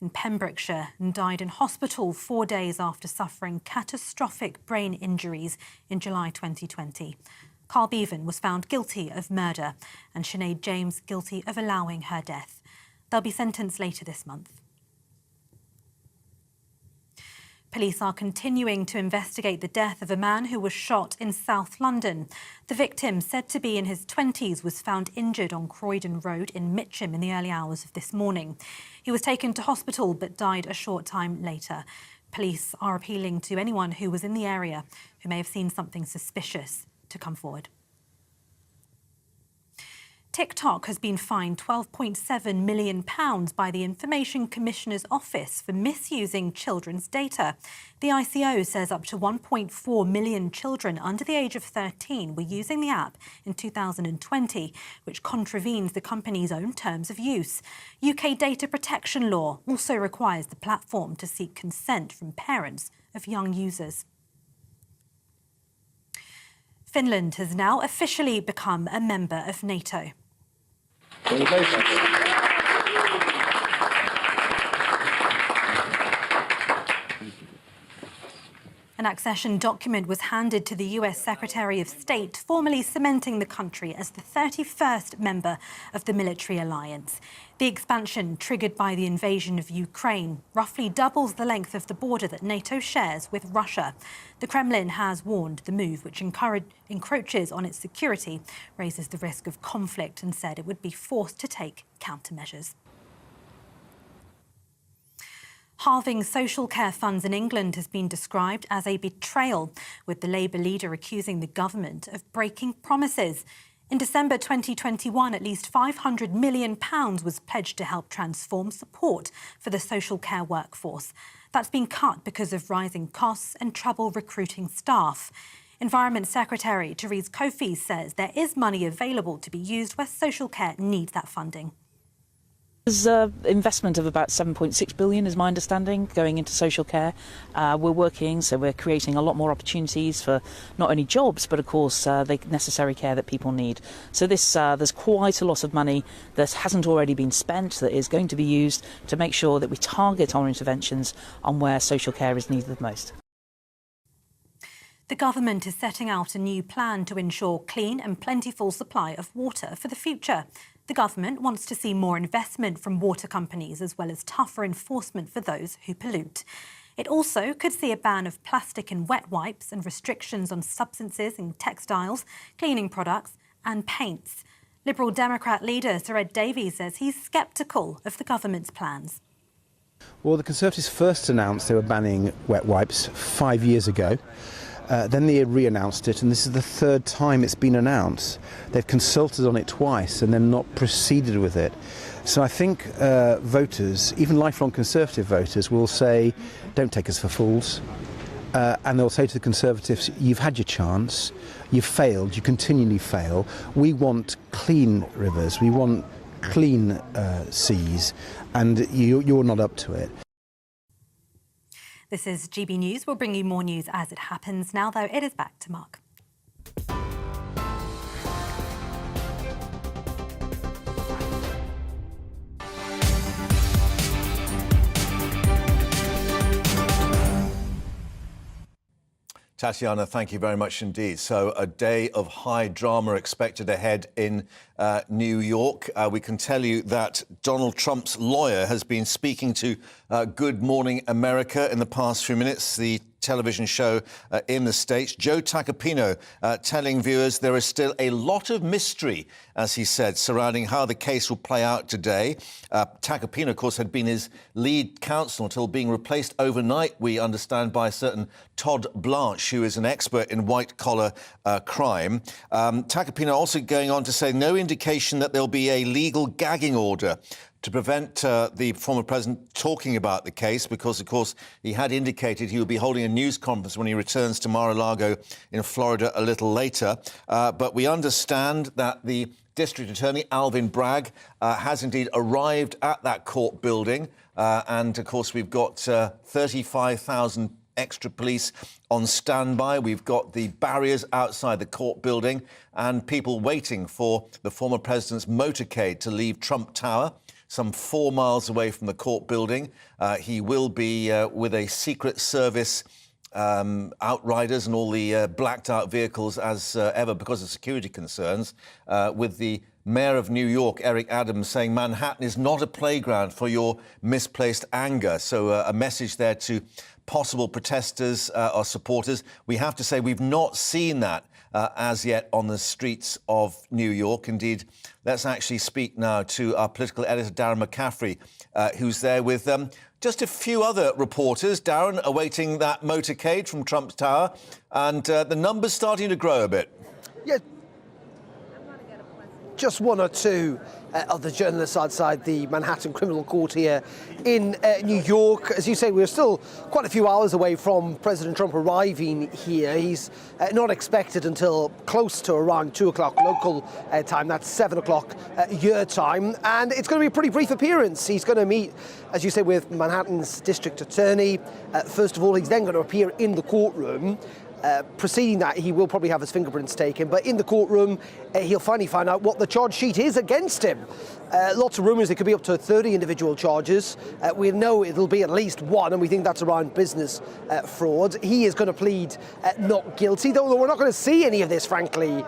in Pembrokeshire and died in hospital 4 days after suffering catastrophic brain injuries in July 2020. Carl Bevan was found guilty of murder and Sinead James guilty of allowing her death. They'll be sentenced later this month. Police are continuing to investigate the death of a man who was shot in South London. The victim, said to be in his 20s, was found injured on Croydon Road in Mitcham in the early hours of this morning. He was taken to hospital but died a short time later. Police are appealing to anyone who was in the area who may have seen something suspicious to come forward. TikTok has been fined £12.7 million by the Information Commissioner's Office for misusing children's data. The ICO says up to 1.4 million children under the age of 13 were using the app in 2020, which contravenes the company's own terms of use. UK data protection law also requires the platform to seek consent from parents of young users. Finland has now officially become a member of NATO. An accession document was handed to the US Secretary of State, formally cementing the country as the 31st member of the military alliance. The expansion, triggered by the invasion of Ukraine, roughly doubles the length of the border that NATO shares with Russia. The Kremlin has warned the move, which encroaches on its security, raises the risk of conflict and said it would be forced to take countermeasures. Halving social care funds in England has been described as a betrayal, with the Labour leader accusing the government of breaking promises. In December 2021, at least £500 million was pledged to help transform support for the social care workforce. That's been cut because of rising costs and trouble recruiting staff. Environment Secretary Therese Coffey says there is money available to be used where social care needs that funding. There's an investment of about £7.6 billion, is my understanding, going into social care. We're creating a lot more opportunities for not only jobs, but of course the necessary care that people need. So there's quite a lot of money that hasn't already been spent that is going to be used to make sure that we target our interventions on where social care is needed the most. The government is setting out a new plan to ensure clean and plentiful supply of water for the future. The government wants to see more investment from water companies as well as tougher enforcement for those who pollute. It also could see a ban of plastic in wet wipes and restrictions on substances in textiles, cleaning products and paints. Liberal Democrat leader Sir Ed Davies says he's sceptical of the government's plans. Well, the Conservatives first announced they were banning wet wipes 5 years ago. Then they re-announced it, and this is the third time it's been announced. They've consulted on it twice and then not proceeded with it. So I think voters, even lifelong Conservative voters, will say, don't take us for fools. And they'll say to the Conservatives, you've had your chance, you've failed, you continually fail. We want clean rivers, we want clean seas, and you're not up to it. This is GB News. We'll bring you more news as it happens. Now, though, it is back to Mark. Tatiana, thank you very much indeed. So a day of high drama expected ahead in New York. We can tell you that Donald Trump's lawyer has been speaking to Good Morning America in the past few minutes, the television show in the States. Joe Tacopino telling viewers there is still a lot of mystery, as he said, surrounding how the case will play out today. Tacopino, of course, had been his lead counsel until being replaced overnight, we understand, by a certain Todd Blanche, who is an expert in white-collar crime. Tacopino also going on to say no indication that there'll be a legal gagging order to prevent the former president talking about the case, because, of course, he had indicated he will be holding a news conference when he returns to Mar-a-Lago in Florida a little later. But we understand that the District Attorney, Alvin Bragg, has indeed arrived at that court building. And, of course, we've got 35,000 extra police on standby. We've got the barriers outside the court building and people waiting for the former president's motorcade to leave Trump Tower, some 4 miles away from the court building. He will be with a Secret Service outriders and all the blacked out vehicles as ever because of security concerns, with the Mayor of New York, Eric Adams, saying Manhattan is not a playground for your misplaced anger. So a message there to possible protesters or supporters. We have to say we've not seen that as yet on the streets of New York. Indeed, let's actually speak now to our political editor, Darren McCaffrey, who's there with just a few other reporters. Darren, awaiting that motorcade from Trump's Tower, and the numbers starting to grow a bit. Yeah, just one or two of the journalists outside the Manhattan Criminal Court here in New York. As you say, we're still quite a few hours away from President Trump arriving here. He's not expected until close to around 2 o'clock local time. That's 7 o'clock your time. And it's going to be a pretty brief appearance. He's going to meet, as you say, with Manhattan's district attorney. First of all, he's then going to appear in the courtroom. Preceding that, he will probably have his fingerprints taken, but in the courtroom, he'll finally find out what the charge sheet is against him. Lots of rumours it could be up to 30 individual charges. We know it'll be at least one, and we think that's around business fraud. He is going to plead not guilty, though we're not going to see any of this, frankly,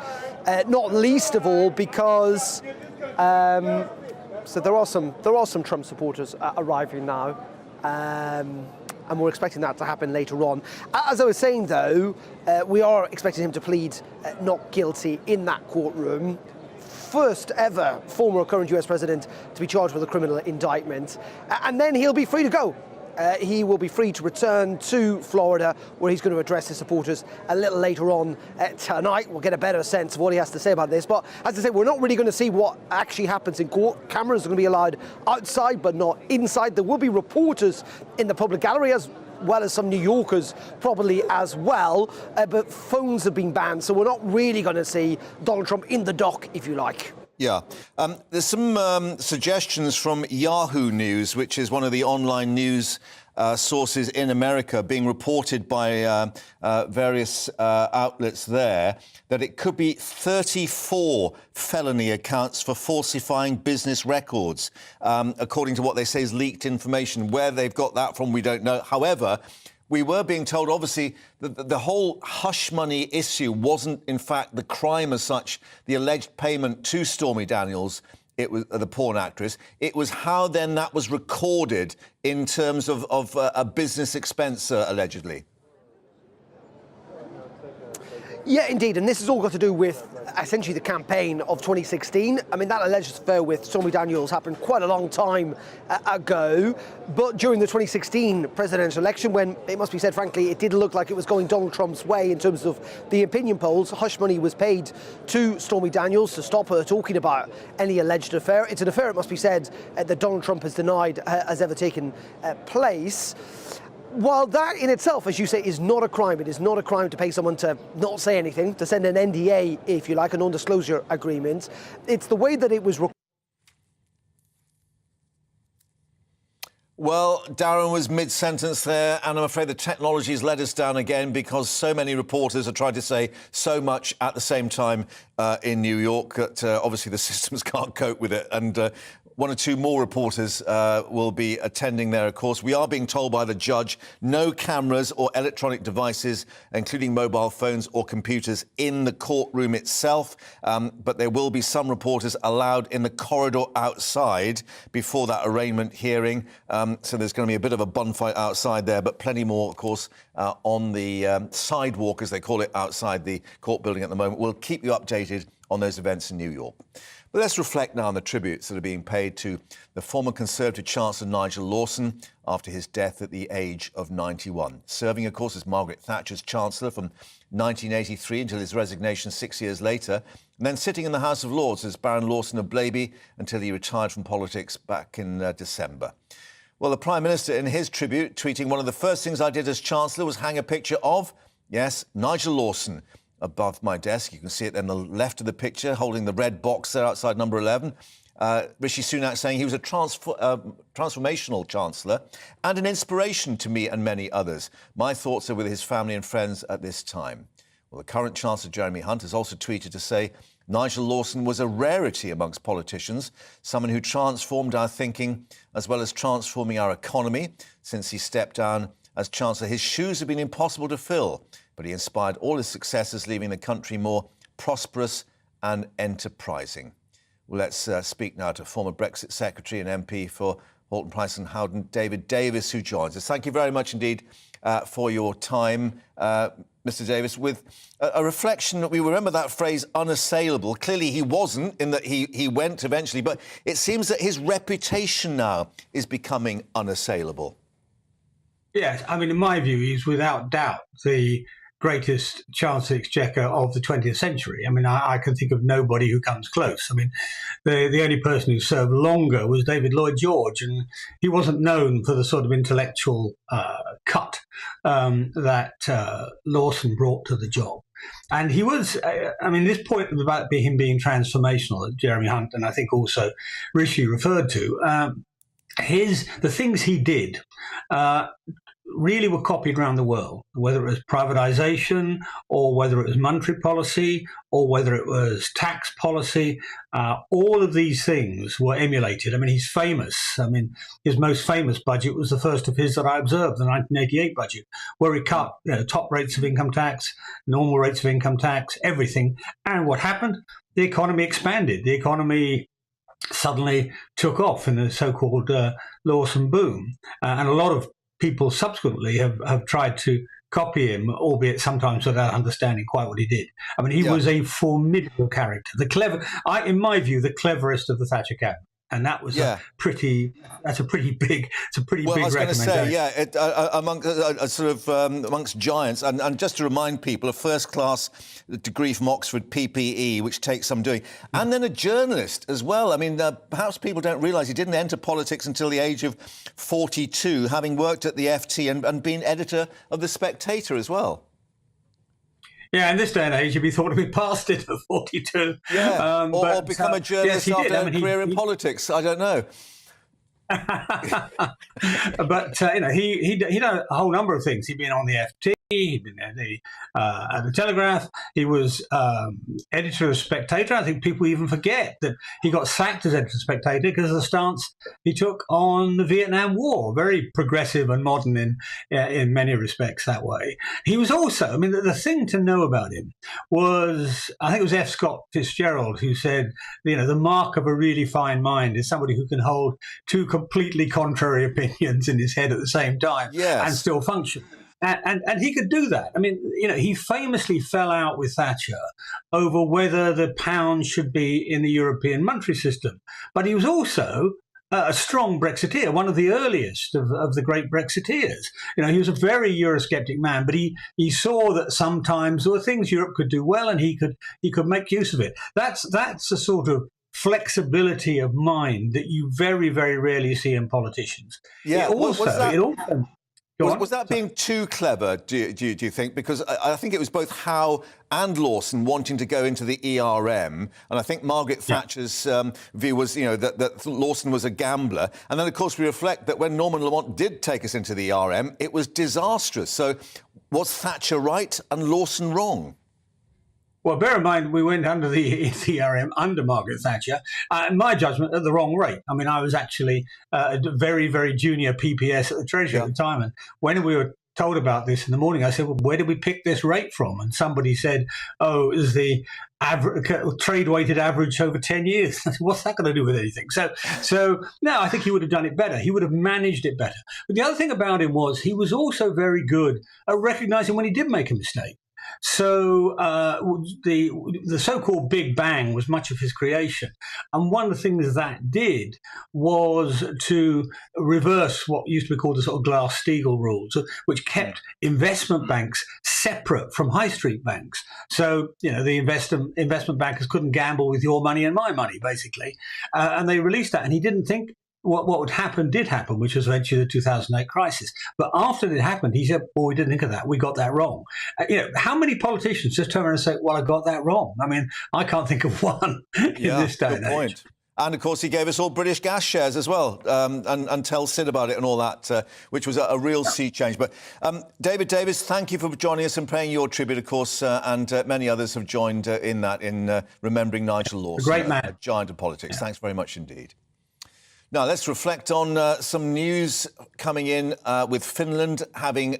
not least of all because so there are some Trump supporters arriving now. And we're expecting that to happen later on. As I was saying, though, we are expecting him to plead not guilty in that courtroom. First ever former or current US president to be charged with a criminal indictment. And then he'll be free to go. He will be free to return to Florida, where he's going to address his supporters a little later on tonight. We'll get a better sense of what he has to say about this. But as I say, we're not really going to see what actually happens in court. Cameras are going to be allowed outside, but not inside. There will be reporters in the public gallery, as well as some New Yorkers probably as well. But phones have been banned, so we're not really going to see Donald Trump in the dock, if you like. Yeah. There's some suggestions from Yahoo News, which is one of the online news sources in America, being reported by various outlets there, that it could be 34 felony accounts for falsifying business records, according to what they say is leaked information. Where they've got that from, we don't know. However, we were being told, obviously, that the whole hush money issue wasn't, in fact, the crime as such, the alleged payment to Stormy Daniels, it was the porn actress. It was how then that was recorded in terms of a business expense, allegedly. Yeah, indeed, and this has all got to do with essentially the campaign of 2016. I mean, that alleged affair with Stormy Daniels happened quite a long time ago, but during the 2016 presidential election, when it must be said, frankly, it did look like it was going Donald Trump's way in terms of the opinion polls, hush money was paid to Stormy Daniels to stop her talking about any alleged affair. It's an affair, it must be said, that Donald Trump has denied has ever taken place. While that in itself, as you say, is not a crime, it is not a crime to pay someone to not say anything, to send an NDA, if you like, a non-disclosure agreement. It's the way that it was. Well, Darren was mid-sentence there, and I'm afraid the technology's let us down again because so many reporters are trying to say so much at the same time in New York that obviously the systems can't cope with it. And one or two more reporters will be attending there, of course. We are being told by the judge no cameras or electronic devices, including mobile phones or computers, in the courtroom itself. But there will be some reporters allowed in the corridor outside before that arraignment hearing. So there's going to be a bit of a bonfire outside there, but plenty more, of course, on the sidewalk, as they call it, outside the court building at the moment. We'll keep you updated on those events in New York. But let's reflect now on the tributes that are being paid to the former Conservative Chancellor Nigel Lawson after his death at the age of 91. Serving, of course, as Margaret Thatcher's Chancellor from 1983 until his resignation 6 years later, and then sitting in the House of Lords as Baron Lawson of Blaby until he retired from politics back in December. Well, the Prime Minister, in his tribute, tweeting, "One of the first things I did as Chancellor was hang a picture of, yes, Nigel Lawson, above my desk. You can see it on the left of the picture, holding the red box there outside number 11. Rishi Sunak saying he was a transformational Chancellor and an inspiration to me and many others. My thoughts are with his family and friends at this time. Well, the current Chancellor, Jeremy Hunt, has also tweeted to say Nigel Lawson was a rarity amongst politicians, someone who transformed our thinking as well as transforming our economy. Since he stepped down as Chancellor, his shoes have been impossible to fill, but he inspired all his successors, leaving the country more prosperous and enterprising. Well, let's speak now to former Brexit Secretary and MP for Halton Price and Howden, David Davis, who joins us. Thank you very much indeed for your time, Mr. Davis. With a reflection that we remember that phrase unassailable. Clearly he wasn't, in that he went eventually, but it seems that his reputation now is becoming unassailable. Yes, I mean, in my view, he's without doubt the greatest Chancellor Exchequer of the 20th century. I mean, I can think of nobody who comes close. I mean, the only person who served longer was David Lloyd George, and he wasn't known for the sort of intellectual cut that Lawson brought to the job. And he was, I mean, this point about him being transformational, that Jeremy Hunt and I think also Rishi referred to, the things he did really were copied around the world, whether it was privatization or whether it was monetary policy or whether it was tax policy. All of these things were emulated. I mean, he's famous. I mean, his most famous budget was the first of his that I observed, the 1988 budget, where he cut top rates of income tax, normal rates of income tax, everything. And what happened? The economy expanded. The economy suddenly took off in the so-called Lawson boom. And a lot of people subsequently have tried to copy him, albeit sometimes without understanding quite what he did. I mean, he was a formidable character, in my view, the cleverest of the Thatcher cabinet. And that was a pretty big recommendation. I was going to say, amongst giants, and just to remind people, a first-class degree from Oxford PPE, which takes some doing, and then a journalist as well. I mean, perhaps people don't realise he didn't enter politics until the age of 42, having worked at the FT and been editor of The Spectator as well. Yeah, in this day and age, you'd be thought to be past it at 42. Yeah, or become a journalist after a career in politics. I don't know. But he done a whole number of things. He'd been on the FT. He'd been at the Telegraph. He was editor of Spectator. I think people even forget that he got sacked as editor of Spectator because of the stance he took on the Vietnam War. Very progressive and modern in many respects that way. He was also, I mean, the thing to know about him was, I think it was F. Scott Fitzgerald who said, the mark of a really fine mind is somebody who can hold two completely contrary opinions in his head at the same time and still function. And he could do that. I mean, he famously fell out with Thatcher over whether the pound should be in the European monetary system. But he was also a strong Brexiteer, one of the earliest of the great Brexiteers. He was a very Eurosceptic man, but he saw that sometimes there were things Europe could do well, and he could make use of it. That's a sort of flexibility of mind that you very, very rarely see in politicians. Yeah, was that being too clever, do you think? Because I think it was both Howe and Lawson wanting to go into the ERM, and I think Margaret Thatcher's view was, that Lawson was a gambler. And then, of course, we reflect that when Norman Lamont did take us into the ERM, it was disastrous. So was Thatcher right and Lawson wrong? Well, bear in mind, we went under the ERM under Margaret Thatcher, in my judgment, at the wrong rate. I mean, I was actually a very, very junior PPS at the Treasury at the time. And when we were told about this in the morning, I said, well, where did we pick this rate from? And somebody said, oh, it was the trade-weighted average over 10 years. What's that going to do with anything? So no, I think he would have done it better. He would have managed it better. But the other thing about him was he was also very good at recognising when he did make a mistake. So the so-called Big Bang was much of his creation. And one of the things that did was to reverse what used to be called the sort of Glass-Steagall rules, which kept investment banks separate from high street banks. So, the investment bankers couldn't gamble with your money and my money, basically. And they released that. And he didn't think what would happen did happen, which was eventually the 2008 crisis. But after it happened, he said, "Well, we didn't think of that. We got that wrong." How many politicians just turn around and say, "Well, I got that wrong"? I mean, I can't think of one in this day and age. And, of course, he gave us all British Gas shares as well, and tell Sid about it and all that, which was a real sea change. But David Davis, thank you for joining us and paying your tribute, of course, and many others have joined in that, in remembering Nigel Lawson, a great man, a giant of politics. Thanks very much indeed. Now, let's reflect on some news coming in with Finland having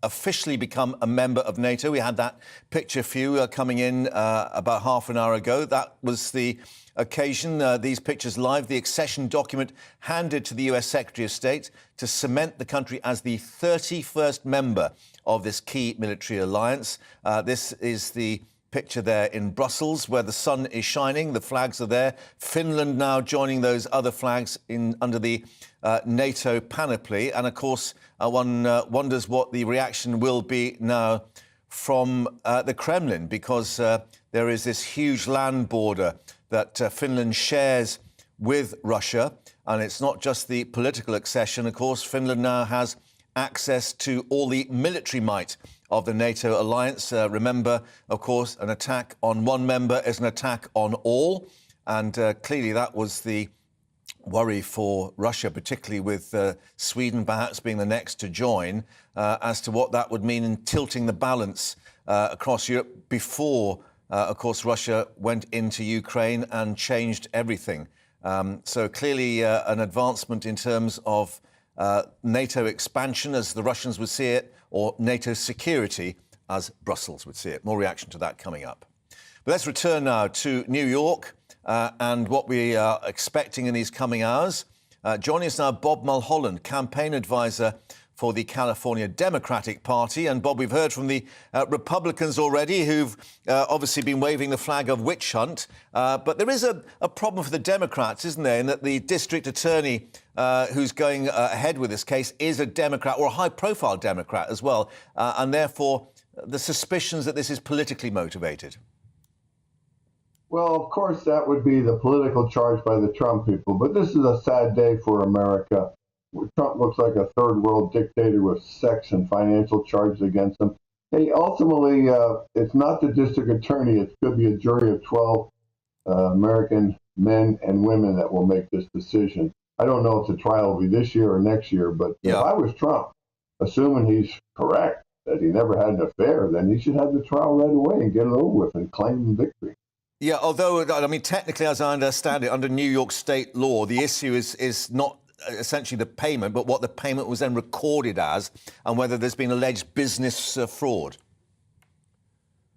officially become a member of NATO. We had that picture for you coming in about half an hour ago. That was the occasion, these pictures live, the accession document handed to the US Secretary of State to cement the country as the 31st member of this key military alliance. This is the picture there in Brussels, where the sun is shining. The flags are there. Finland now joining those other flags under the NATO panoply. And, of course, one wonders what the reaction will be now from the Kremlin, because there is this huge land border that Finland shares with Russia. And it's not just the political accession. Of course, Finland now has access to all the military might of the NATO alliance. Remember, of course, an attack on one member is an attack on all. And clearly that was the worry for Russia, particularly with Sweden perhaps being the next to join, as to what that would mean in tilting the balance across Europe before, of course, Russia went into Ukraine and changed everything. So clearly an advancement in terms of NATO expansion, as the Russians would see it, or NATO security, as Brussels would see it. More reaction to that coming up. But let's return now to New York and what we are expecting in these coming hours. Joining us now, Bob Mulholland, campaign advisor for the California Democratic Party. And, Bob, we've heard from the Republicans already, who've obviously been waving the flag of witch hunt. But there is a problem for the Democrats, isn't there, in that the district attorney who's going ahead with this case is a Democrat, or a high-profile Democrat as well, and therefore the suspicions that this is politically motivated. Well, of course, that would be the political charge by the Trump people. But this is a sad day for America. Trump looks like a third-world dictator with sex and financial charges against him. Hey, ultimately, it's not the district attorney. It could be a jury of 12 American men and women that will make this decision. I don't know if the trial will be this year or next year, but if I was Trump, assuming he's correct, that he never had an affair, then he should have the trial right away and get it over with and claim victory. Yeah, although, I mean, technically, as I understand it, under New York state law, the issue is not essentially the payment, but what the payment was then recorded as, and whether there's been alleged business fraud.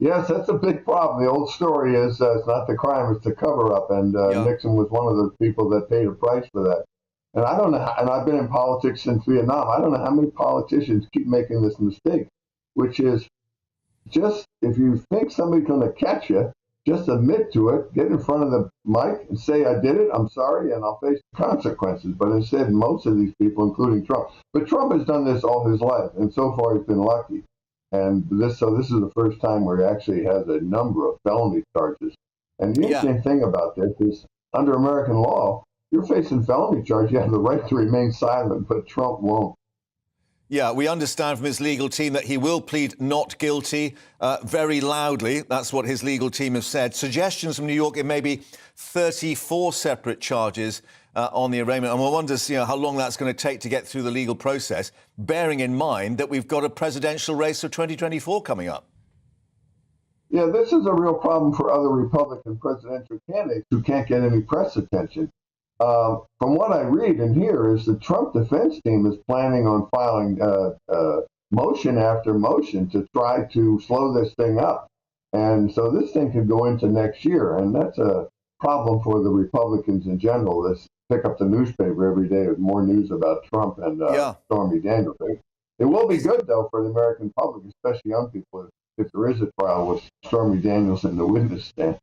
Yes, that's a big problem. The old story is it's not the crime, it's the cover-up, and Nixon was one of the people that paid a price for that. And I don't know, and I've been in politics since Vietnam, I don't know how many politicians keep making this mistake, which is just, if you think somebody's going to catch you, just admit to it, get in front of the mic and say, I did it, I'm sorry, and I'll face the consequences. But instead, most of these people, including Trump, but Trump has done this all his life, and so far he's been lucky. And this is the first time where he actually has a number of felony charges. And the interesting thing about this is, under American law, you're facing felony charge, you have the right to remain silent, but Trump won't. Yeah, we understand from his legal team that he will plead not guilty very loudly. That's what his legal team have said. Suggestions from New York, it may be 34 separate charges on the arraignment. And one wonders, how long that's going to take to get through the legal process, bearing in mind that we've got a presidential race of 2024 coming up. Yeah, this is a real problem for other Republican presidential candidates who can't get any press attention. From what I read and hear is the Trump defense team is planning on filing motion after motion to try to slow this thing up. And so this thing could go into next year. And that's a problem for the Republicans in general. This pick up the newspaper every day with more news about Trump and Stormy Daniels. It will be good, though, for the American public, especially young people, if there is a trial with Stormy Daniels in the witness stand.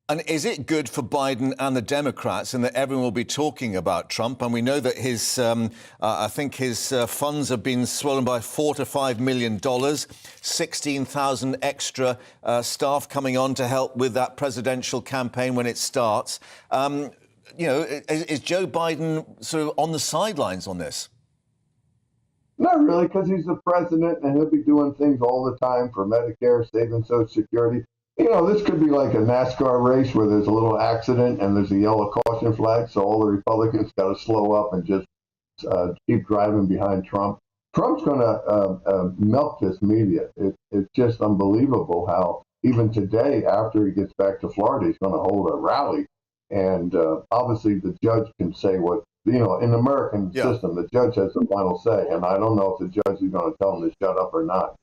And is it good for Biden and the Democrats in that everyone will be talking about Trump? And we know that his, I think his funds have been swollen by $4 to $5 million, 16,000 extra staff coming on to help with that presidential campaign when it starts. is Joe Biden sort of on the sidelines on this? Not really, because he's the president and he'll be doing things all the time for Medicare, saving Social Security. This could be like a NASCAR race where there's a little accident and there's a yellow caution flag, so all the Republicans got to slow up and just keep driving behind Trump. Trump's going to milk this media. It's just unbelievable how even today, after he gets back to Florida, he's going to hold a rally. And obviously the judge can say what, in the American system, the judge has the final say. And I don't know if the judge is going to tell him to shut up or not.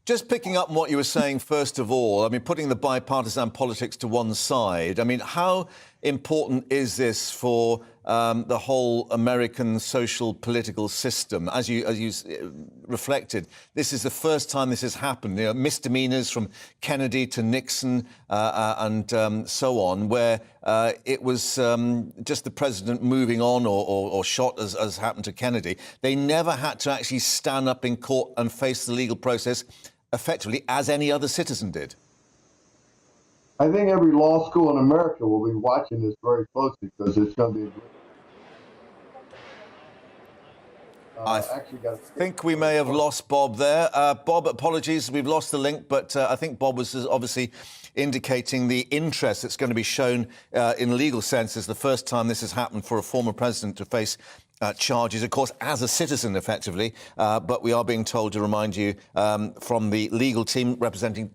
Just picking up on what you were saying, first of all, I mean, putting the bipartisan politics to one side, I mean, how important is this for the whole American social political system? As you reflected, this is the first time this has happened. Misdemeanors from Kennedy to Nixon and so on, where it was just the president moving on or shot, as happened to Kennedy. They never had to actually stand up in court and face the legal process effectively as any other citizen did. I think every law school in America will be watching this very closely because it's going to be I think we may have lost Bob there. Bob, apologies, we've lost the link, but I think Bob was obviously indicating the interest that's going to be shown in a legal sense as the first time this has happened for a former president to face charges, of course, as a citizen, effectively. But we are being told to remind you from the legal team representing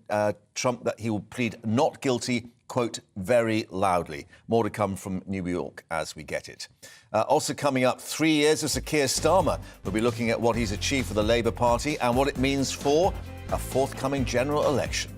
Trump that he will plead not guilty, quote, very loudly. More to come from New York as we get it. Also coming up, 3 years of Sir Keir Starmer. We'll be looking at what he's achieved for the Labour Party and what it means for a forthcoming general election.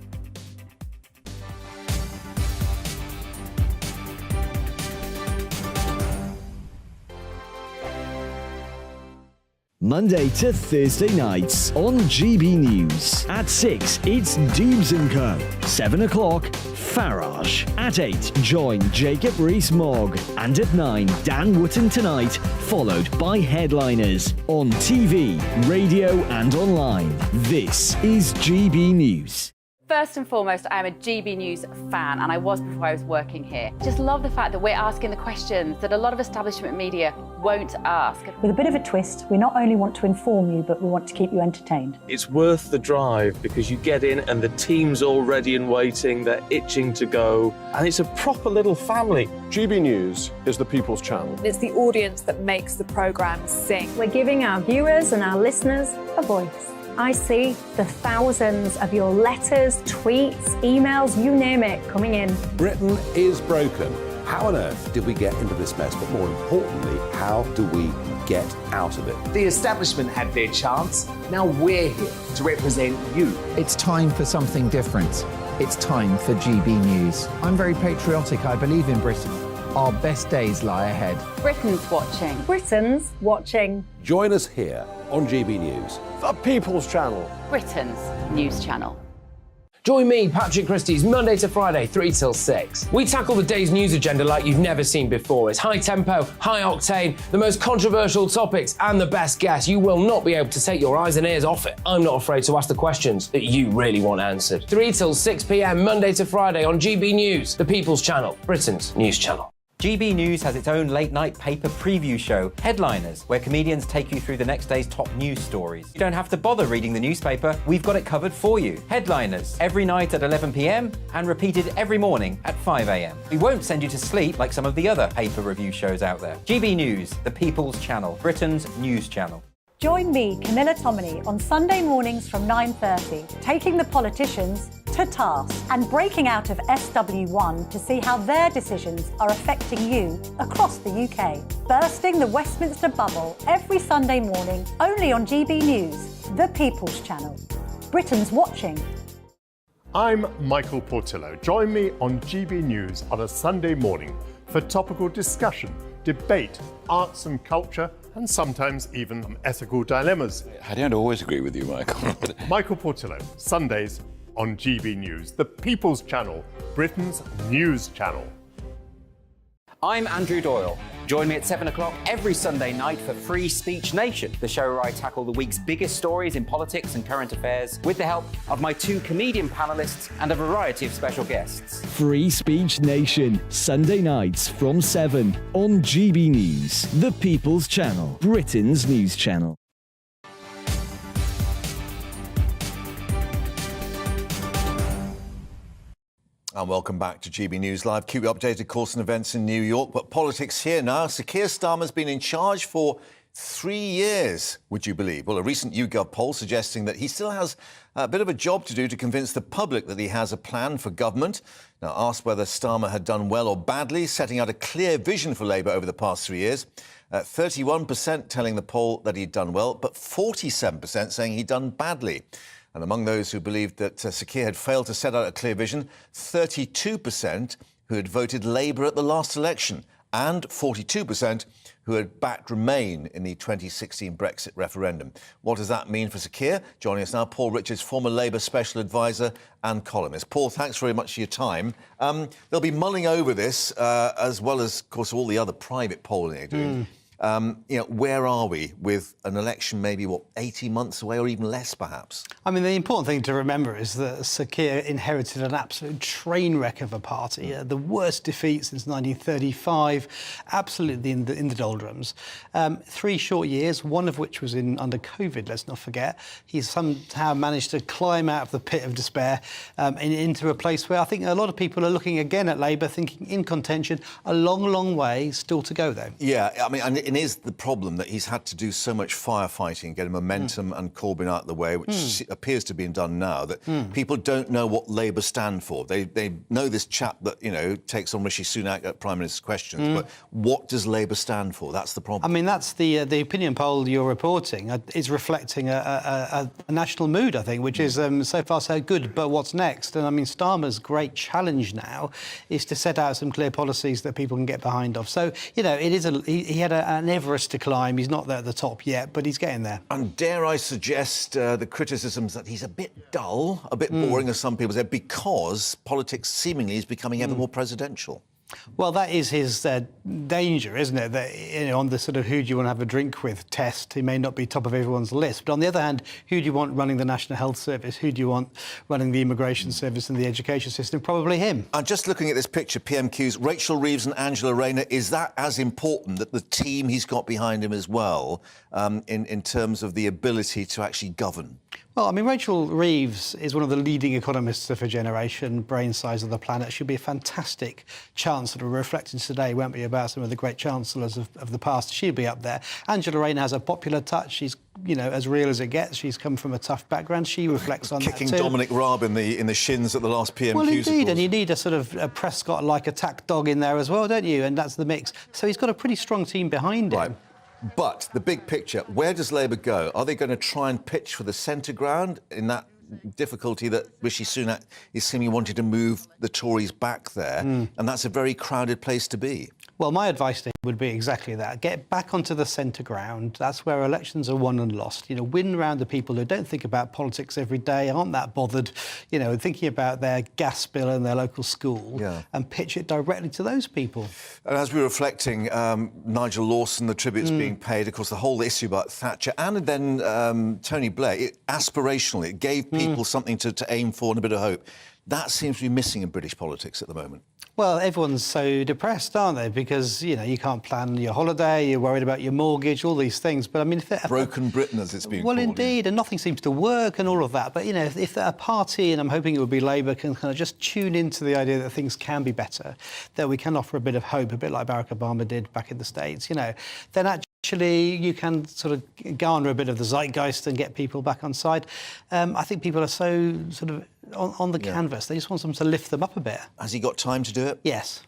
Monday to Thursday nights on GB News. At 6, it's Dubes & Co. 7 o'clock, Farage. At 8, join Jacob Rees-Mogg. And at 9, Dan Wootton Tonight, followed by Headliners. On TV, radio and online. This is GB News. First and foremost, I am a GB News fan, and I was before I was working here. Just love the fact that we're asking the questions that a lot of establishment media won't ask. With a bit of a twist, we not only want to inform you, but we want to keep you entertained. It's worth the drive because you get in and the team's all ready and waiting, they're itching to go, and it's a proper little family. GB News is the People's Channel. It's the audience that makes the programme sing. We're giving our viewers and our listeners a voice. I see the thousands of your letters, tweets, emails, you name it, coming in. Britain is broken. How on earth did we get into this mess? But more importantly, how do we get out of it? The establishment had their chance. Now we're here to represent you. It's time for something different. It's time for GB News. I'm very patriotic. I believe in Britain. Our best days lie ahead. Britain's watching. Britain's watching. Join us here on GB News. The People's Channel. Britain's news channel. Join me, Patrick Christie's Monday to Friday, 3 till 6. We tackle the day's news agenda like you've never seen before. It's high tempo, high octane, the most controversial topics, and the best guests. You will not be able to take your eyes and ears off it. I'm not afraid to ask the questions that you really want answered. 3 till 6 p.m, Monday to Friday on GB News, the People's Channel, Britain's news channel. GB News has its own late-night paper preview show, Headliners, where comedians take you through the next day's top news stories. You don't have to bother reading the newspaper, we've got it covered for you. Headliners, every night at 11 p.m, and repeated every morning at 5 a.m. We won't send you to sleep like some of the other paper review shows out there. GB News, the People's Channel, Britain's news channel. Join me, Camilla Tominey, on Sunday mornings from 9:30, taking the politicians to task and breaking out of SW1 to see how their decisions are affecting you across the UK. Bursting the Westminster bubble every Sunday morning, only on GB News, the People's Channel. Britain's watching. I'm Michael Portillo. Join me on GB News on a Sunday morning for topical discussion, debate, arts and culture, and sometimes even ethical dilemmas. I don't always agree with you, Michael. Michael Portillo, Sundays on GB News, the People's Channel, Britain's news channel. I'm Andrew Doyle. Join me at 7 o'clock every Sunday night for Free Speech Nation, the show where I tackle the week's biggest stories in politics and current affairs with the help of my 2 comedian panellists and a variety of special guests. Free Speech Nation, Sunday nights from 7 on GB News, the People's Channel, Britain's news channel. And welcome back to GB News Live. Keep you updated, of course, on events in New York. But politics here now. Sir Keir Starmer's been in charge for 3 years, would you believe? Well, a recent YouGov poll suggesting that he still has a bit of a job to do to convince the public that he has a plan for government. Now, asked whether Starmer had done well or badly, setting out a clear vision for Labour over the past 3 years. 31% telling the poll that he'd done well, but 47% saying he'd done badly. And among those who believed that Sir Keir had failed to set out a clear vision, 32% who had voted Labour at the last election and 42% who had backed Remain in the 2016 Brexit referendum. What does that mean for Sir Keir? Joining us now, Paul Richards, former Labour Special Advisor and columnist. Paul, thanks very much for your time. They'll be mulling over this, as well as, of course, all the other private polling they're doing. Where are we with an election maybe, 18 months away or even less, perhaps? I mean, the important thing to remember is that Sir Keir inherited an absolute train wreck of a party, the worst defeat since 1935, absolutely in the doldrums. 3 short years, one of which was under COVID, let's not forget. He's somehow managed to climb out of the pit of despair into a place where I think a lot of people are looking again at Labour, thinking in contention, a long, long way still to go, though. Yeah, I mean, and it is the problem that he's had to do so much firefighting, getting momentum and Corbyn out of the way, which appears to be done now, that people don't know what Labour stand for. They know this chap that, takes on Rishi Sunak at Prime Minister's questions, but what does Labour stand for? That's the problem. I mean, that's the opinion poll you're reporting is reflecting a national mood, I think, which is so far so good, but what's next? And I mean, Starmer's great challenge now is to set out some clear policies that people can get behind of. So, it is he had an Everest to climb. He's not there at the top yet, but he's getting there. And dare I suggest the criticisms that he's a bit dull, a bit boring, as some people say, because politics seemingly is becoming ever more presidential. Well, that is his danger, isn't it? That, on the sort of who do you want to have a drink with test, he may not be top of everyone's list. But on the other hand, who do you want running the National Health Service? Who do you want running the immigration service and the education system? Probably him. And just looking at this picture, PMQs, Rachel Reeves and Angela Rayner, is that as important that the team he's got behind him as well, in terms of the ability to actually govern? Well, I mean, Rachel Reeves is one of the leading economists of her generation, brain size of the planet. She'll be a fantastic chancellor. We're reflecting today, won't we, about some of the great chancellors of the past. She'll be up there. Angela Rayner has a popular touch. She's, as real as it gets. She's come from a tough background. She reflects on kicking that too. Dominic Raab in the shins at the last PMQs. Well, indeed, and you need a sort of a Prescott-like attack dog in there as well, don't you? And that's the mix. So he's got a pretty strong team behind him. Right. But the big picture, where does Labour go? Are they going to try and pitch for the centre ground in that difficulty that Rishi Sunak is seemingly wanting to move the Tories back there? And that's a very crowded place to be. Well, my advice to him would be exactly that. Get back onto the centre ground. That's where elections are won and lost. Win round the people who don't think about politics every day, aren't that bothered, thinking about their gas bill and their local school, and pitch it directly to those people. And as we were reflecting, Nigel Lawson, the tributes being paid, of course, the whole issue about Thatcher, and then Tony Blair, aspirationally, it gave people something to aim for and a bit of hope. That seems to be missing in British politics at the moment. Well, everyone's so depressed, aren't they? Because, you can't plan your holiday, you're worried about your mortgage, all these things. But, I mean... Broken Britain, as it's being called. Well, indeed, and nothing seems to work and all of that. But, if a party, and I'm hoping it would be Labour, can kind of just tune into the idea that things can be better, that we can offer a bit of hope, a bit like Barack Obama did back in the States, then actually you can sort of garner a bit of the zeitgeist and get people back on side. I think people are so sort of on the canvas. They just want someone to lift them up a bit. Has he got time to do it? Yes.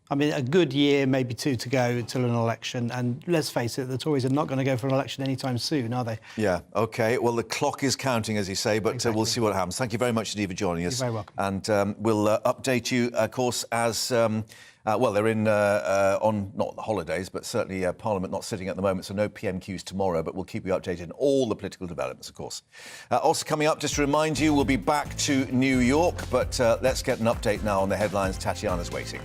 I mean, a good year, maybe 2 to go until an election. And let's face it, the Tories are not going to go for an election anytime soon, are they? Yeah, OK. Well, the clock is counting, as you say, but we'll see what happens. Thank you very much indeed for joining us. You're very welcome. And we'll update you, of course, as... they're in on not the holidays, but certainly Parliament not sitting at the moment, so no PMQs tomorrow, but we'll keep you updated on all the political developments, of course. Also coming up, just to remind you, we'll be back to New York, but let's get an update now on the headlines. Tatiana's waiting.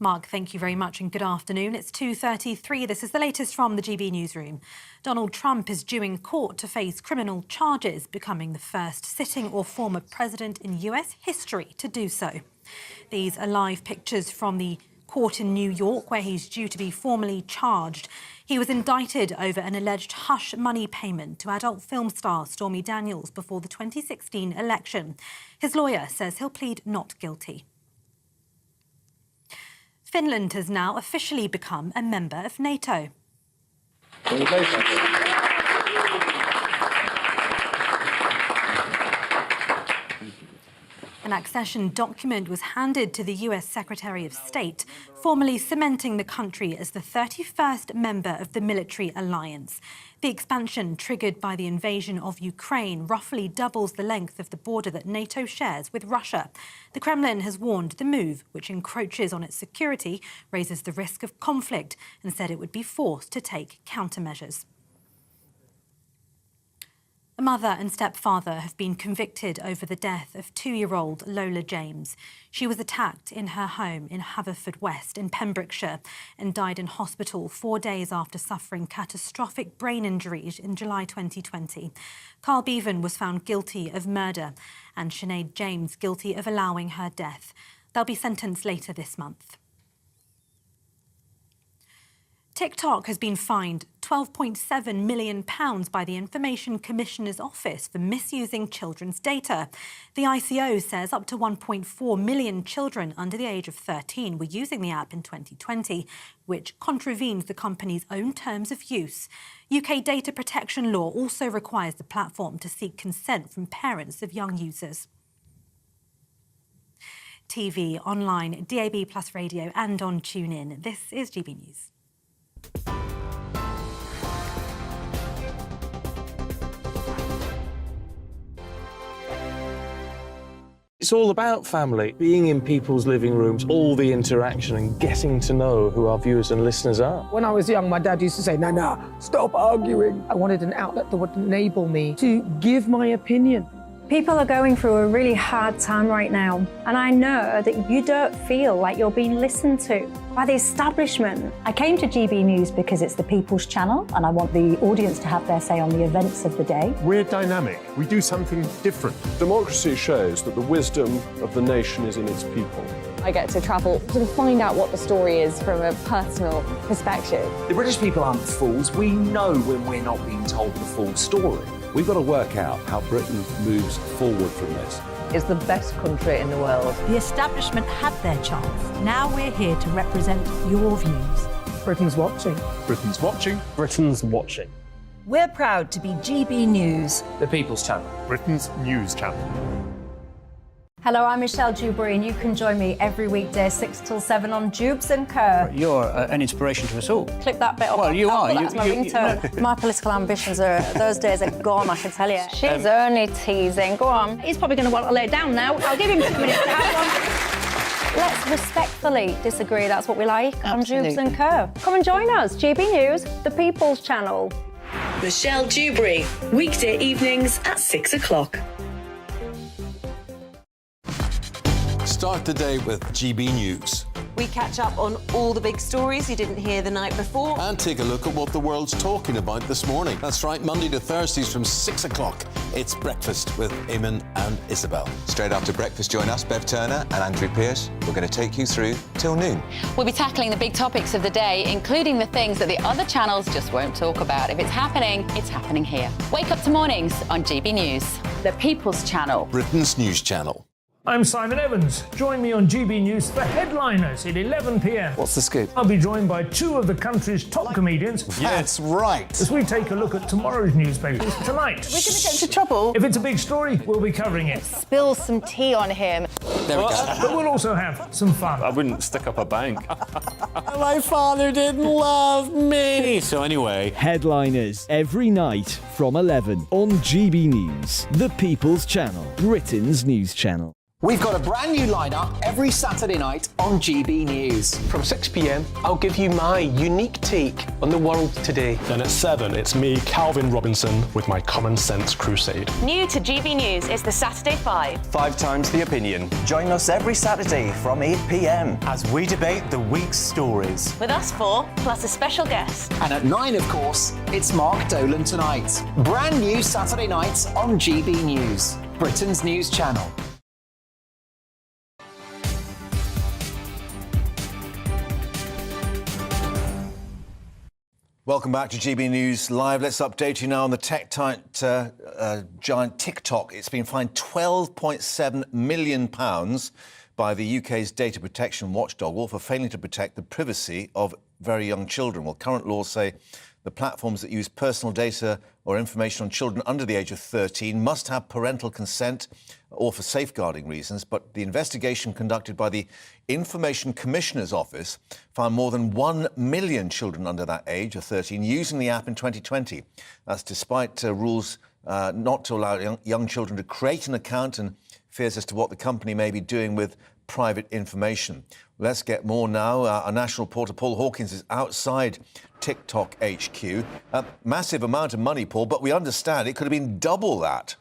Mark, thank you very much and good afternoon. It's 2:33. This is the latest from the GB Newsroom. Donald Trump is due in court to face criminal charges, becoming the first sitting or former president in US history to do so. These are live pictures from the court in New York, where he's due to be formally charged. He was indicted over an alleged hush money payment to adult film star Stormy Daniels before the 2016 election. His lawyer says he'll plead not guilty. Finland has now officially become a member of NATO. An accession document was handed to the US Secretary of State, formally cementing the country as the 31st member of the military alliance. The expansion, triggered by the invasion of Ukraine, roughly doubles the length of the border that NATO shares with Russia. The Kremlin has warned the move, which encroaches on its security, raises the risk of conflict and said it would be forced to take countermeasures. A mother and stepfather have been convicted over the death of 2-year-old Lola James. She was attacked in her home in Haverfordwest in Pembrokeshire and died in hospital 4 days after suffering catastrophic brain injuries in July 2020. Carl Bevan was found guilty of murder and Sinead James guilty of allowing her death. They'll be sentenced later this month. TikTok has been fined £12.7 million by the Information Commissioner's Office for misusing children's data. The ICO says up to 1.4 million children under the age of 13 were using the app in 2020, which contravenes the company's own terms of use. UK data protection law also requires the platform to seek consent from parents of young users. TV, online, DAB+ radio and on TuneIn. This is GB News. It's all about family, being in people's living rooms, all the interaction and getting to know who our viewers and listeners are. When I was young, my dad used to say, "Nana, stop arguing." I wanted an outlet that would enable me to give my opinion. People are going through a really hard time right now, and I know that you don't feel like you're being listened to by the establishment. I came to GB News because it's the People's Channel, and I want the audience to have their say on the events of the day. We're dynamic. We do something different. Democracy shows that the wisdom of the nation is in its people. I get to travel to find out what the story is from a personal perspective. The British people aren't fools. We know when we're not being told the full story. We've got to work out how Britain moves forward from this. It's the best country in the world. The establishment had their chance. Now we're here to represent your views. Britain's watching. Britain's watching. Britain's watching. We're proud to be GB News. The People's Channel. Britain's news channel. Hello, I'm Michelle Dewberry, and you can join me every weekday 6 till 7 on Jubes and Co. You're an inspiration to us all. Click that bit up. Well, you are. That's my ringtone. My political ambitions are, those days are gone, I can tell you. She's only teasing. Go on. He's probably going to want to lay down now. I'll give him 2 minutes to have one. Let's respectfully disagree. That's what we like on Jubes and Co. Come and join us. GB News, the People's Channel. Michelle Dewberry, weekday evenings at 6 o'clock. Start the day with GB News. We catch up on all the big stories you didn't hear the night before. And take a look at what the world's talking about this morning. That's right, Monday to Thursdays from 6 o'clock. It's Breakfast with Eamon and Isabel. Straight after breakfast, join us, Bev Turner and Andrew Pearce. We're going to take you through till noon. We'll be tackling the big topics of the day, including the things that the other channels just won't talk about. If it's happening here. Wake up to mornings on GB News, the People's Channel. Britain's news channel. I'm Simon Evans. Join me on GB News for Headliners at 11 p.m. What's the scoop? I'll be joined by 2 of the country's top comedians. That's right. As we take a look at tomorrow's newspapers tonight. We're going to get into trouble. If it's a big story, we'll be covering it. Spill some tea on him. There we go. But we'll also have some fun. I wouldn't stick up a bank. My father didn't love me. So anyway. Headliners every night from 11 on GB News, the People's Channel, Britain's news channel. We've got a brand new lineup every Saturday night on GB News. From 6 p.m, I'll give you my unique take on the world today. Then at 7, it's me, Calvin Robinson, with my Common Sense Crusade. New to GB News is the Saturday 5. 5 times the opinion. Join us every Saturday from 8 p.m. as we debate the week's stories. With us 4, plus a special guest. And at 9, of course, it's Mark Dolan Tonight. Brand new Saturday nights on GB News, Britain's news channel. Welcome back to GB News Live. Let's update you now on the tech giant TikTok. It's been fined £12.7 million by the UK's data protection watchdog, all for failing to protect the privacy of very young children. Well, current laws say the platforms that use personal data or information on children under the age of 13 must have parental consent or for safeguarding reasons. But the investigation conducted by the Information Commissioner's Office found more than 1 million children under that age of 13 using the app in 2020. That's despite rules not to allow young children to create an account and fears as to what the company may be doing with private information. Let's get more now. Our national reporter Paul Hawkins is outside TikTok HQ. A massive amount of money, Paul, but we understand it could have been double that.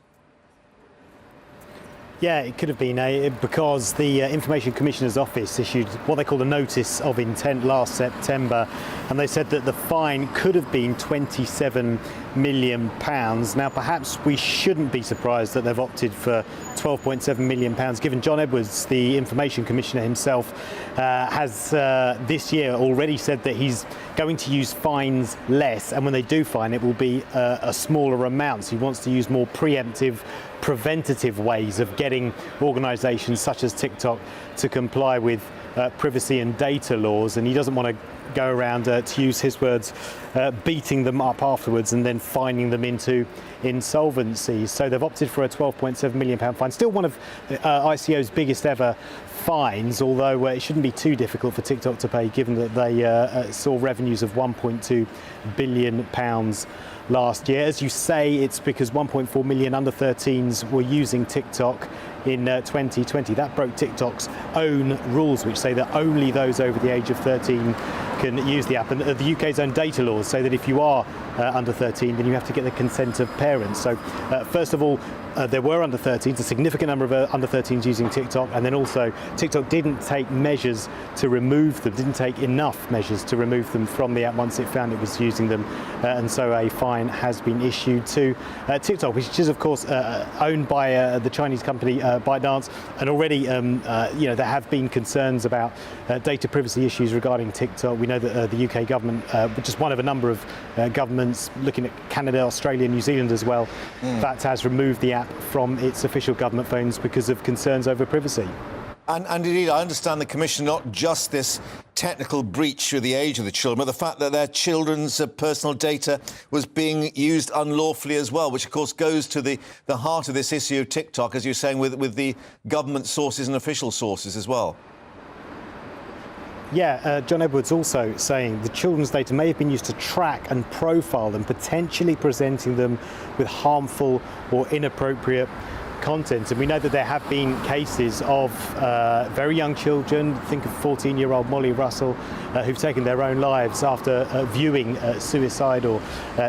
Yeah, it could have been because the Information Commissioner's Office issued what they called a notice of intent last September, and they said that the fine could have been £27 million. Now, perhaps we shouldn't be surprised that they've opted for £12.7 million, given John Edwards, the Information Commissioner himself, has this year already said that he's going to use fines less, and when they do fine, it will be a smaller amount. So he wants to use more preemptive, preventative ways of getting organisations such as TikTok to comply with privacy and data laws, and he doesn't want to go around, to use his words, beating them up afterwards and then fining them into insolvency. So they've opted for a £12.7 million fine, still one of ICO's biggest ever fines, although it shouldn't be too difficult for TikTok to pay, given that they saw revenues of £1.2 billion last year. As you say, it's because 1.4 million under 13s were using TikTok in 2020. That broke TikTok's own rules, which say that only those over the age of 13 can use the app. And the UK's own data laws say that if you are under 13, then you have to get the consent of parents. So first of all, there were under 13s, a significant number of under 13s using TikTok, and then also TikTok didn't take measures to remove them, didn't take enough measures to remove them from the app once it found it was using them, and so a fine has been issued to TikTok, which is of course owned by the Chinese company ByteDance, and already there have been concerns about data privacy issues regarding TikTok. We know that the UK government, which is one of a number of governments looking at Canada, Australia, New Zealand as well, that has removed the app from its official government phones because of concerns over privacy. And indeed, I understand the Commission, not just this technical breach of the age of the children, but the fact that their children's personal data was being used unlawfully as well, which of course goes to the heart of this issue of TikTok, as you're saying, with the government sources and official sources as well. Yeah, John Edwards also saying the children's data may have been used to track and profile them, potentially presenting them with harmful or inappropriate content. And we know that there have been cases of very young children, think of 14-year-old Molly Russell, who've taken their own lives after viewing suicide or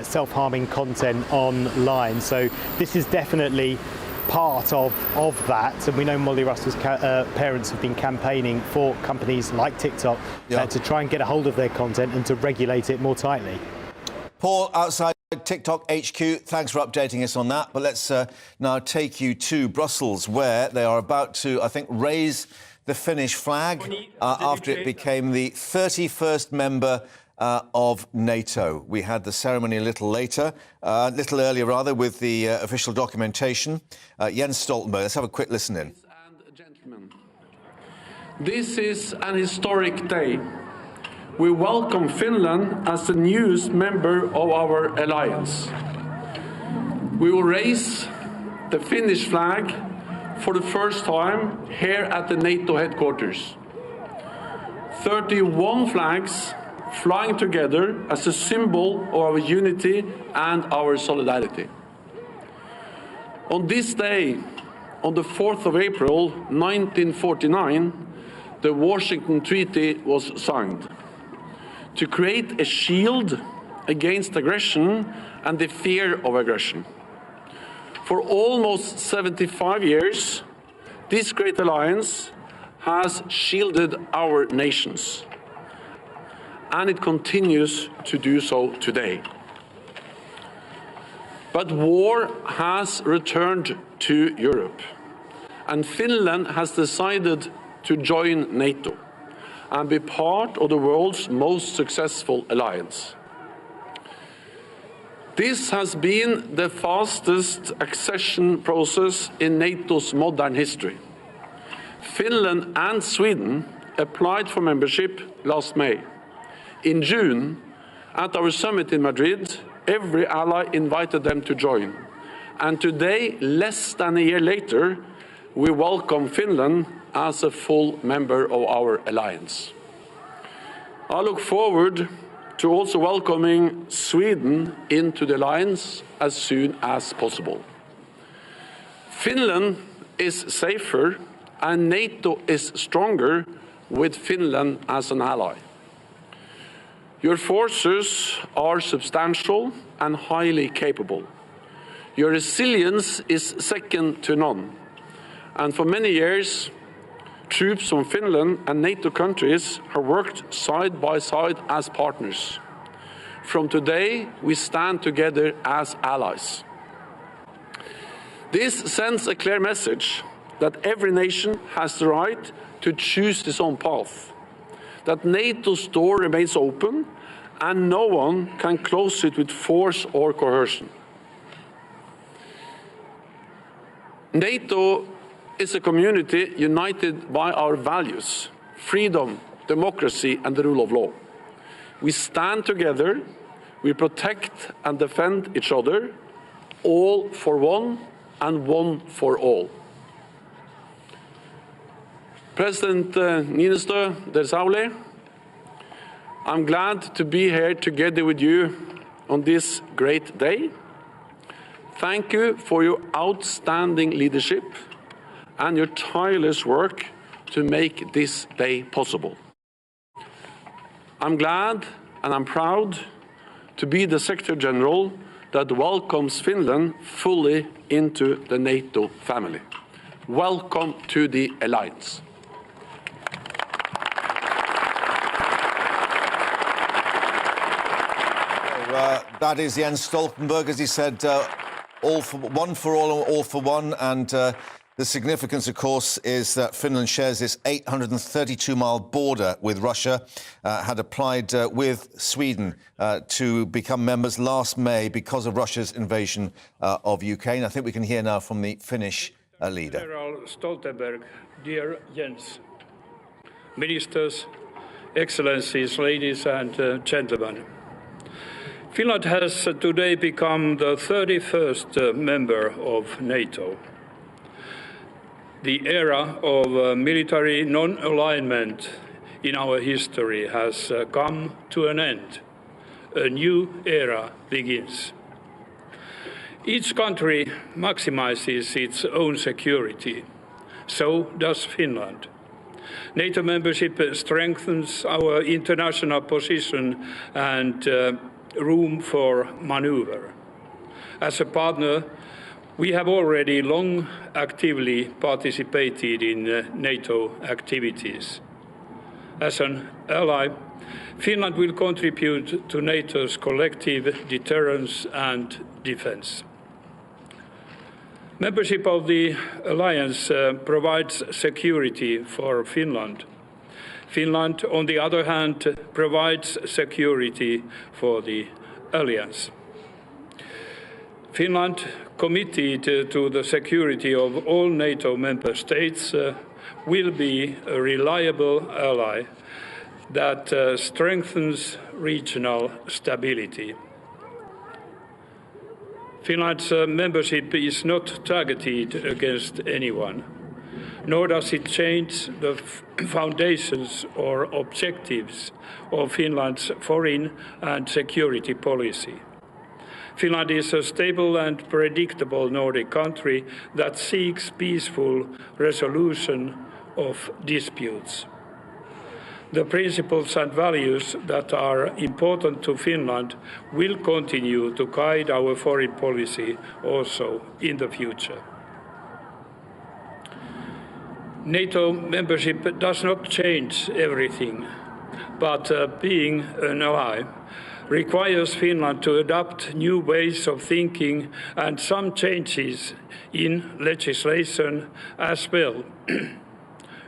self-harming content online. So this is definitely part of that, and we know Molly Russell's parents have been campaigning for companies like TikTok to try and get a hold of their content and to regulate it more tightly. Paul, outside TikTok HQ, thanks for updating us on that. But let's now take you to Brussels, where they are about to, I think, raise the Finnish flag after it became the 31st member of NATO. We had the ceremony a little earlier rather, with the official documentation. Jens Stoltenberg, let's have a quick listen in. Gentlemen, this is an historic day. We welcome Finland as the newest member of our alliance. We will raise the Finnish flag for the first time here at the NATO headquarters. 31 flags flying together as a symbol of our unity and our solidarity. On this day, on the 4th of April 1949, the Washington Treaty was signed to create a shield against aggression and the fear of aggression. For almost 75 years, this great alliance has shielded our nations, and it continues to do so today. But war has returned to Europe, and Finland has decided to join NATO and be part of the world's most successful alliance. This has been the fastest accession process in NATO's modern history. Finland and Sweden applied for membership last May. In June, at our summit in Madrid, every ally invited them to join. And today, less than a year later, we welcome Finland as a full member of our alliance. I look forward to also welcoming Sweden into the alliance as soon as possible. Finland is safer and NATO is stronger with Finland as an ally. Your forces are substantial and highly capable. Your resilience is second to none. And for many years, troops from Finland and NATO countries have worked side by side as partners. From today, we stand together as allies. This sends a clear message that every nation has the right to choose its own path, that NATO's door remains open and no one can close it with force or coercion. NATO is a community united by our values: freedom, democracy, and the rule of law. We stand together, we protect and defend each other, all for one and one for all. President Niinistö, Sauli, I'm glad to be here together with you on this great day. Thank you for your outstanding leadership and your tireless work to make this day possible. I'm glad and I'm proud to be the Secretary General that welcomes Finland fully into the NATO family. Welcome to the alliance. That is Jens Stoltenberg, as he said, all for all, all for one. And the significance, of course, is that Finland shares this 832-mile border with Russia, had applied with Sweden to become members last May because of Russia's invasion of Ukraine. I think we can hear now from the Finnish leader. General Stoltenberg, dear Jens, ministers, excellencies, ladies and gentlemen. Finland has today become the 31st member of NATO. The era of military non-alignment in our history has come to an end. A new era begins. Each country maximizes its own security. So does Finland. NATO membership strengthens our international position and room for maneuver. As a partner, we have already long actively participated in NATO activities. As an ally, Finland will contribute to NATO's collective deterrence and defense. Membership of the alliance provides security for Finland. Finland, on the other hand, provides security for the alliance. Finland, committed to the security of all NATO member states, will be a reliable ally that strengthens regional stability. Finland's membership is not targeted against anyone, nor does it change the foundations or objectives of Finland's foreign and security policy. Finland is a stable and predictable Nordic country that seeks peaceful resolution of disputes. The principles and values that are important to Finland will continue to guide our foreign policy also in the future. NATO membership does not change everything, but being an ally requires Finland to adopt new ways of thinking and some changes in legislation as well.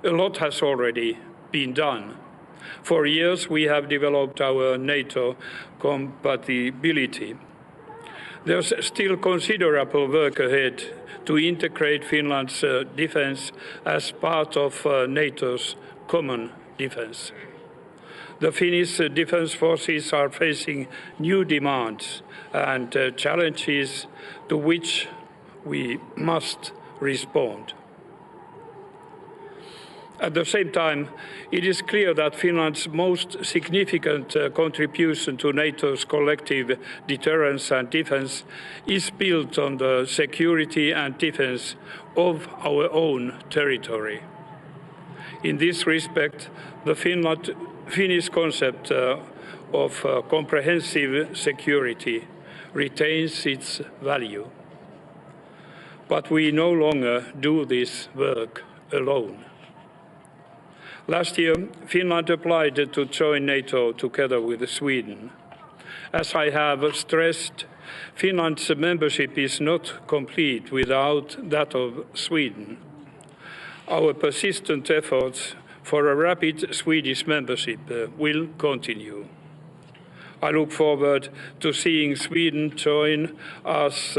A lot has already been done. For years, we have developed our NATO compatibility. There's still considerable work ahead to integrate Finland's defense as part of NATO's common defense. The Finnish defense forces are facing new demands and challenges to which we must respond. At the same time, it is clear that Finland's most significant contribution to NATO's collective deterrence and defense is built on the security and defense of our own territory. In this respect, the Finnish concept of comprehensive security retains its value. But we no longer do this work alone. Last year, Finland applied to join NATO together with Sweden. As I have stressed, Finland's membership is not complete without that of Sweden. Our persistent efforts for a rapid Swedish membership will continue. I look forward to seeing Sweden join us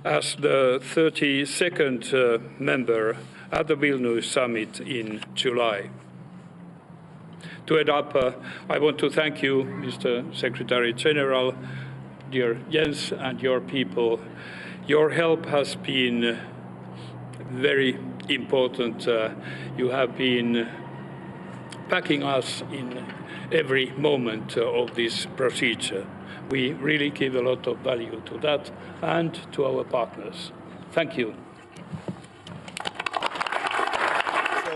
as the 32nd member at the Vilnius summit in July. To add up, I want to thank you, Mr. Secretary General, dear Jens, and your people. Your help has been very important. You have been backing us in every moment of this procedure. We really give a lot of value to that and to our partners. Thank you.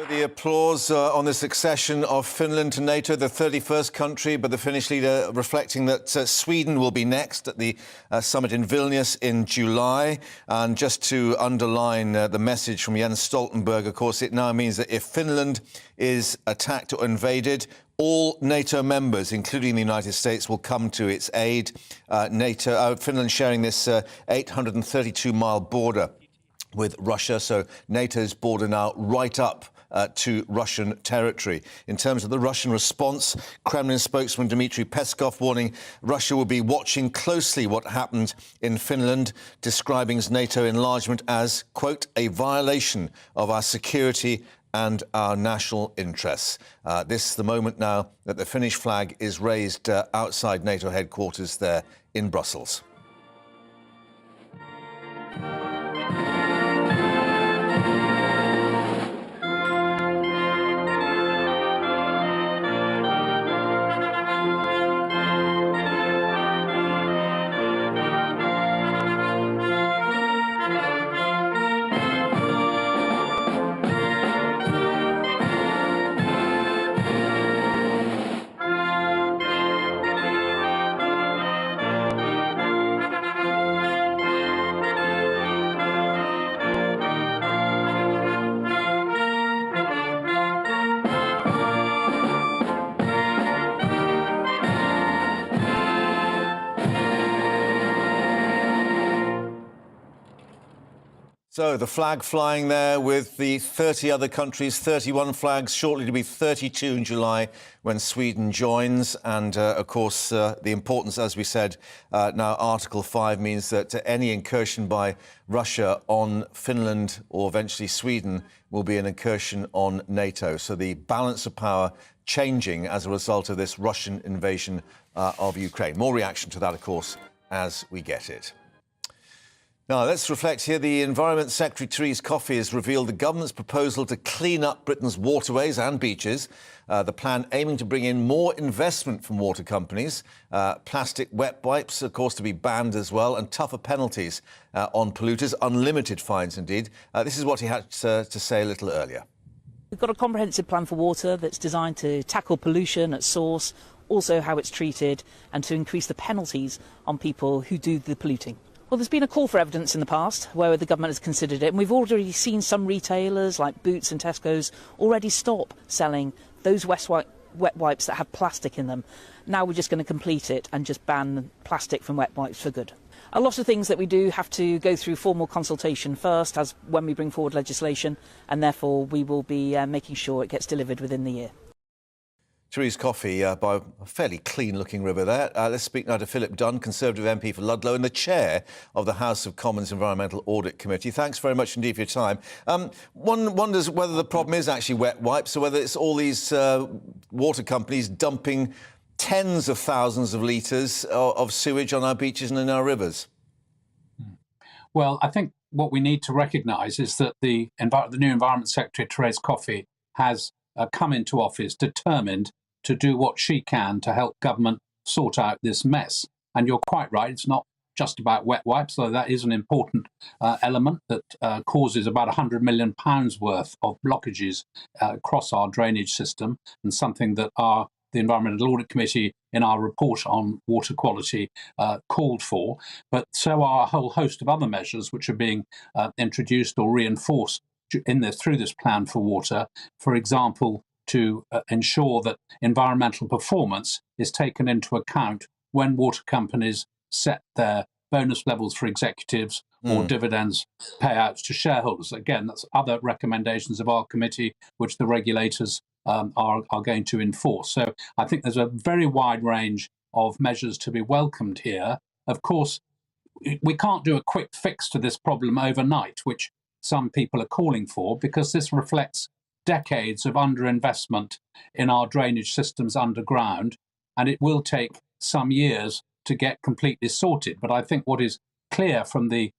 The applause on the succession of Finland to NATO, the 31st country, but the Finnish leader reflecting that Sweden will be next at the summit in Vilnius in July. And just to underline the message from Jens Stoltenberg, of course, it now means that if Finland is attacked or invaded, all NATO members, including the United States, will come to its aid. Finland sharing this 832-mile border with Russia, so NATO's border now right up to Russian territory. In terms of the Russian response, Kremlin spokesman Dmitry Peskov warning Russia will be watching closely what happened in Finland, describing NATO enlargement as, quote, a violation of our security and our national interests. This is the moment now that the Finnish flag is raised outside NATO headquarters there in Brussels. So the flag flying there with the 30 other countries, 31 flags, shortly to be 32 in July when Sweden joins. And, of course, the importance, as we said, now Article 5 means that any incursion by Russia on Finland or eventually Sweden will be an incursion on NATO. So the balance of power changing as a result of this Russian invasion of Ukraine. More reaction to that, of course, as we get it. Now, let's reflect here. The Environment Secretary, Therese Coffey, has revealed the government's proposal to clean up Britain's waterways and beaches. The plan aiming to bring in more investment from water companies. Plastic wet wipes, of course, to be banned as well, and tougher penalties on polluters, unlimited fines indeed. This is what he had to say a little earlier. We've got a comprehensive plan for water that's designed to tackle pollution at source, also how it's treated, and to increase the penalties on people who do the polluting. Well, there's been a call for evidence in the past where the government has considered it, and we've already seen some retailers like Boots and Tesco's already stop selling those wet wipes that have plastic in them. Now we're just going to complete it and just ban plastic from wet wipes for good. A lot of things that we do have to go through formal consultation first, as when we bring forward legislation, and therefore we will be making sure it gets delivered within the year. Therese Coffey by a fairly clean-looking river there. Let's speak now to Philip Dunn, Conservative MP for Ludlow and the chair of the House of Commons Environmental Audit Committee. Thanks very much indeed for your time. One wonders whether the problem is actually wet wipes or whether it's all these water companies dumping tens of thousands of litres of sewage on our beaches and in our rivers. Well, I think what we need to recognise is that the new Environment Secretary, Therese Coffey, has come into office determined to do what she can to help government sort out this mess. And you're quite right, it's not just about wet wipes, though that is an important element that causes about £100 million worth of blockages across our drainage system, and something that the Environmental Audit Committee, in our report on water quality, called for. But so are a whole host of other measures which are being introduced or reinforced through this plan for water. For example, to ensure that environmental performance is taken into account when water companies set their bonus levels for executives or dividends payouts to shareholders. Again, that's other recommendations of our committee, which the regulators are going to enforce. So I think there's a very wide range of measures to be welcomed here. Of course, we can't do a quick fix to this problem overnight, which some people are calling for, because this reflects decades of underinvestment in our drainage systems underground, and it will take some years to get completely sorted. But I think what is clear from the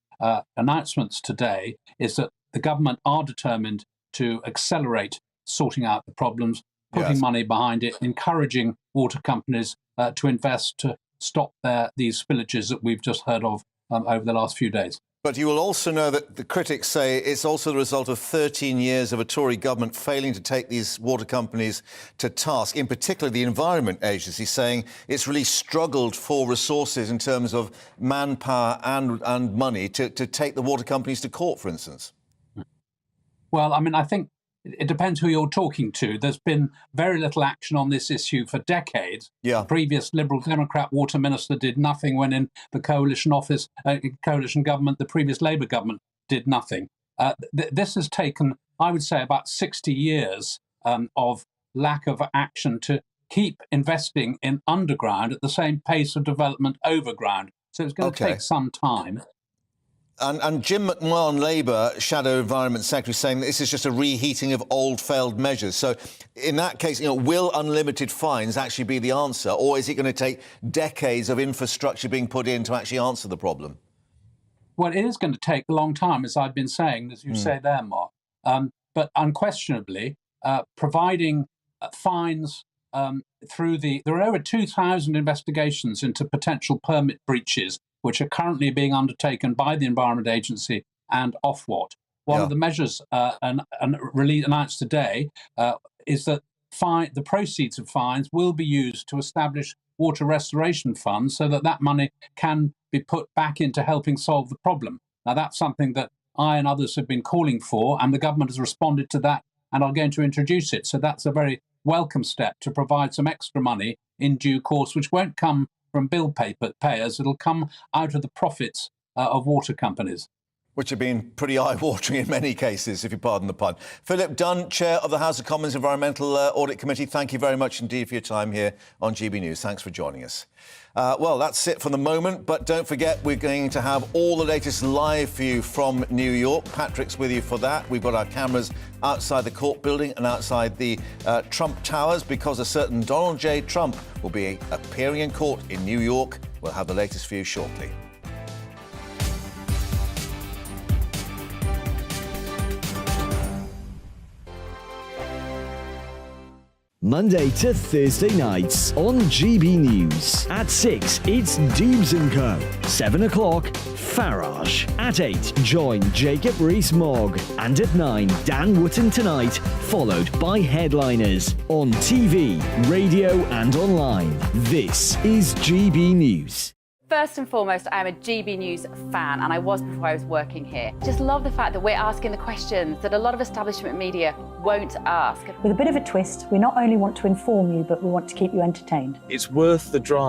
announcements today is that the government are determined to accelerate sorting out the problems, putting money behind it, encouraging water companies to invest to stop these spillages that we've just heard of over the last few days. But you will also know that the critics say it's also the result of 13 years of a Tory government failing to take these water companies to task, in particular the Environment Agency, saying it's really struggled for resources in terms of manpower and money to take the water companies to court, for instance. Well, I mean, I think it depends who you're talking to. There's been very little action on this issue for decades. The previous Liberal Democrat water minister did nothing when in the coalition office, coalition government. The previous Labour government did nothing. This has taken, I would say, about 60 years of lack of action to keep investing in underground at the same pace of development overground. So it's going to take some time. And Jim McMahon, Labour Shadow Environment Secretary, saying that this is just a reheating of old failed measures. So in that case, will unlimited fines actually be the answer, or is it going to take decades of infrastructure being put in to actually answer the problem? Well, it is going to take a long time, as I've been saying, as you say there, Mark. But unquestionably, providing fines through there are over 2,000 investigations into potential permit breaches, which are currently being undertaken by the Environment Agency and Ofwat. One of the measures announced today is that the proceeds of fines will be used to establish water restoration funds so that money can be put back into helping solve the problem. Now, that's something that I and others have been calling for, and the government has responded to that and are going to introduce it. So that's a very welcome step to provide some extra money in due course, which won't come from bill payers. It'll come out of the profits of water companies. Which have been pretty eye-watering in many cases, if you pardon the pun. Philip Dunn, Chair of the House of Commons Environmental Audit Committee, thank you very much indeed for your time here on GB News. Thanks for joining us. Well, that's it for the moment, but don't forget we're going to have all the latest live for you from New York. Patrick's with you for that. We've got our cameras outside the court building and outside the Trump Towers, because a certain Donald J. Trump will be appearing in court in New York. We'll have the latest for you shortly. Monday to Thursday nights on GB News. At 6, it's Dubes & Co. 7 o'clock, Farage. At 8, join Jacob Rees-Mogg. And at 9, Dan Wootton Tonight, followed by headliners on TV, radio and online. This is GB News. First and foremost, I'm a GB News fan, and I was before I was working here. Just love the fact that we're asking the questions that a lot of establishment media won't ask. With a bit of a twist, we not only want to inform you, but we want to keep you entertained. It's worth the drive.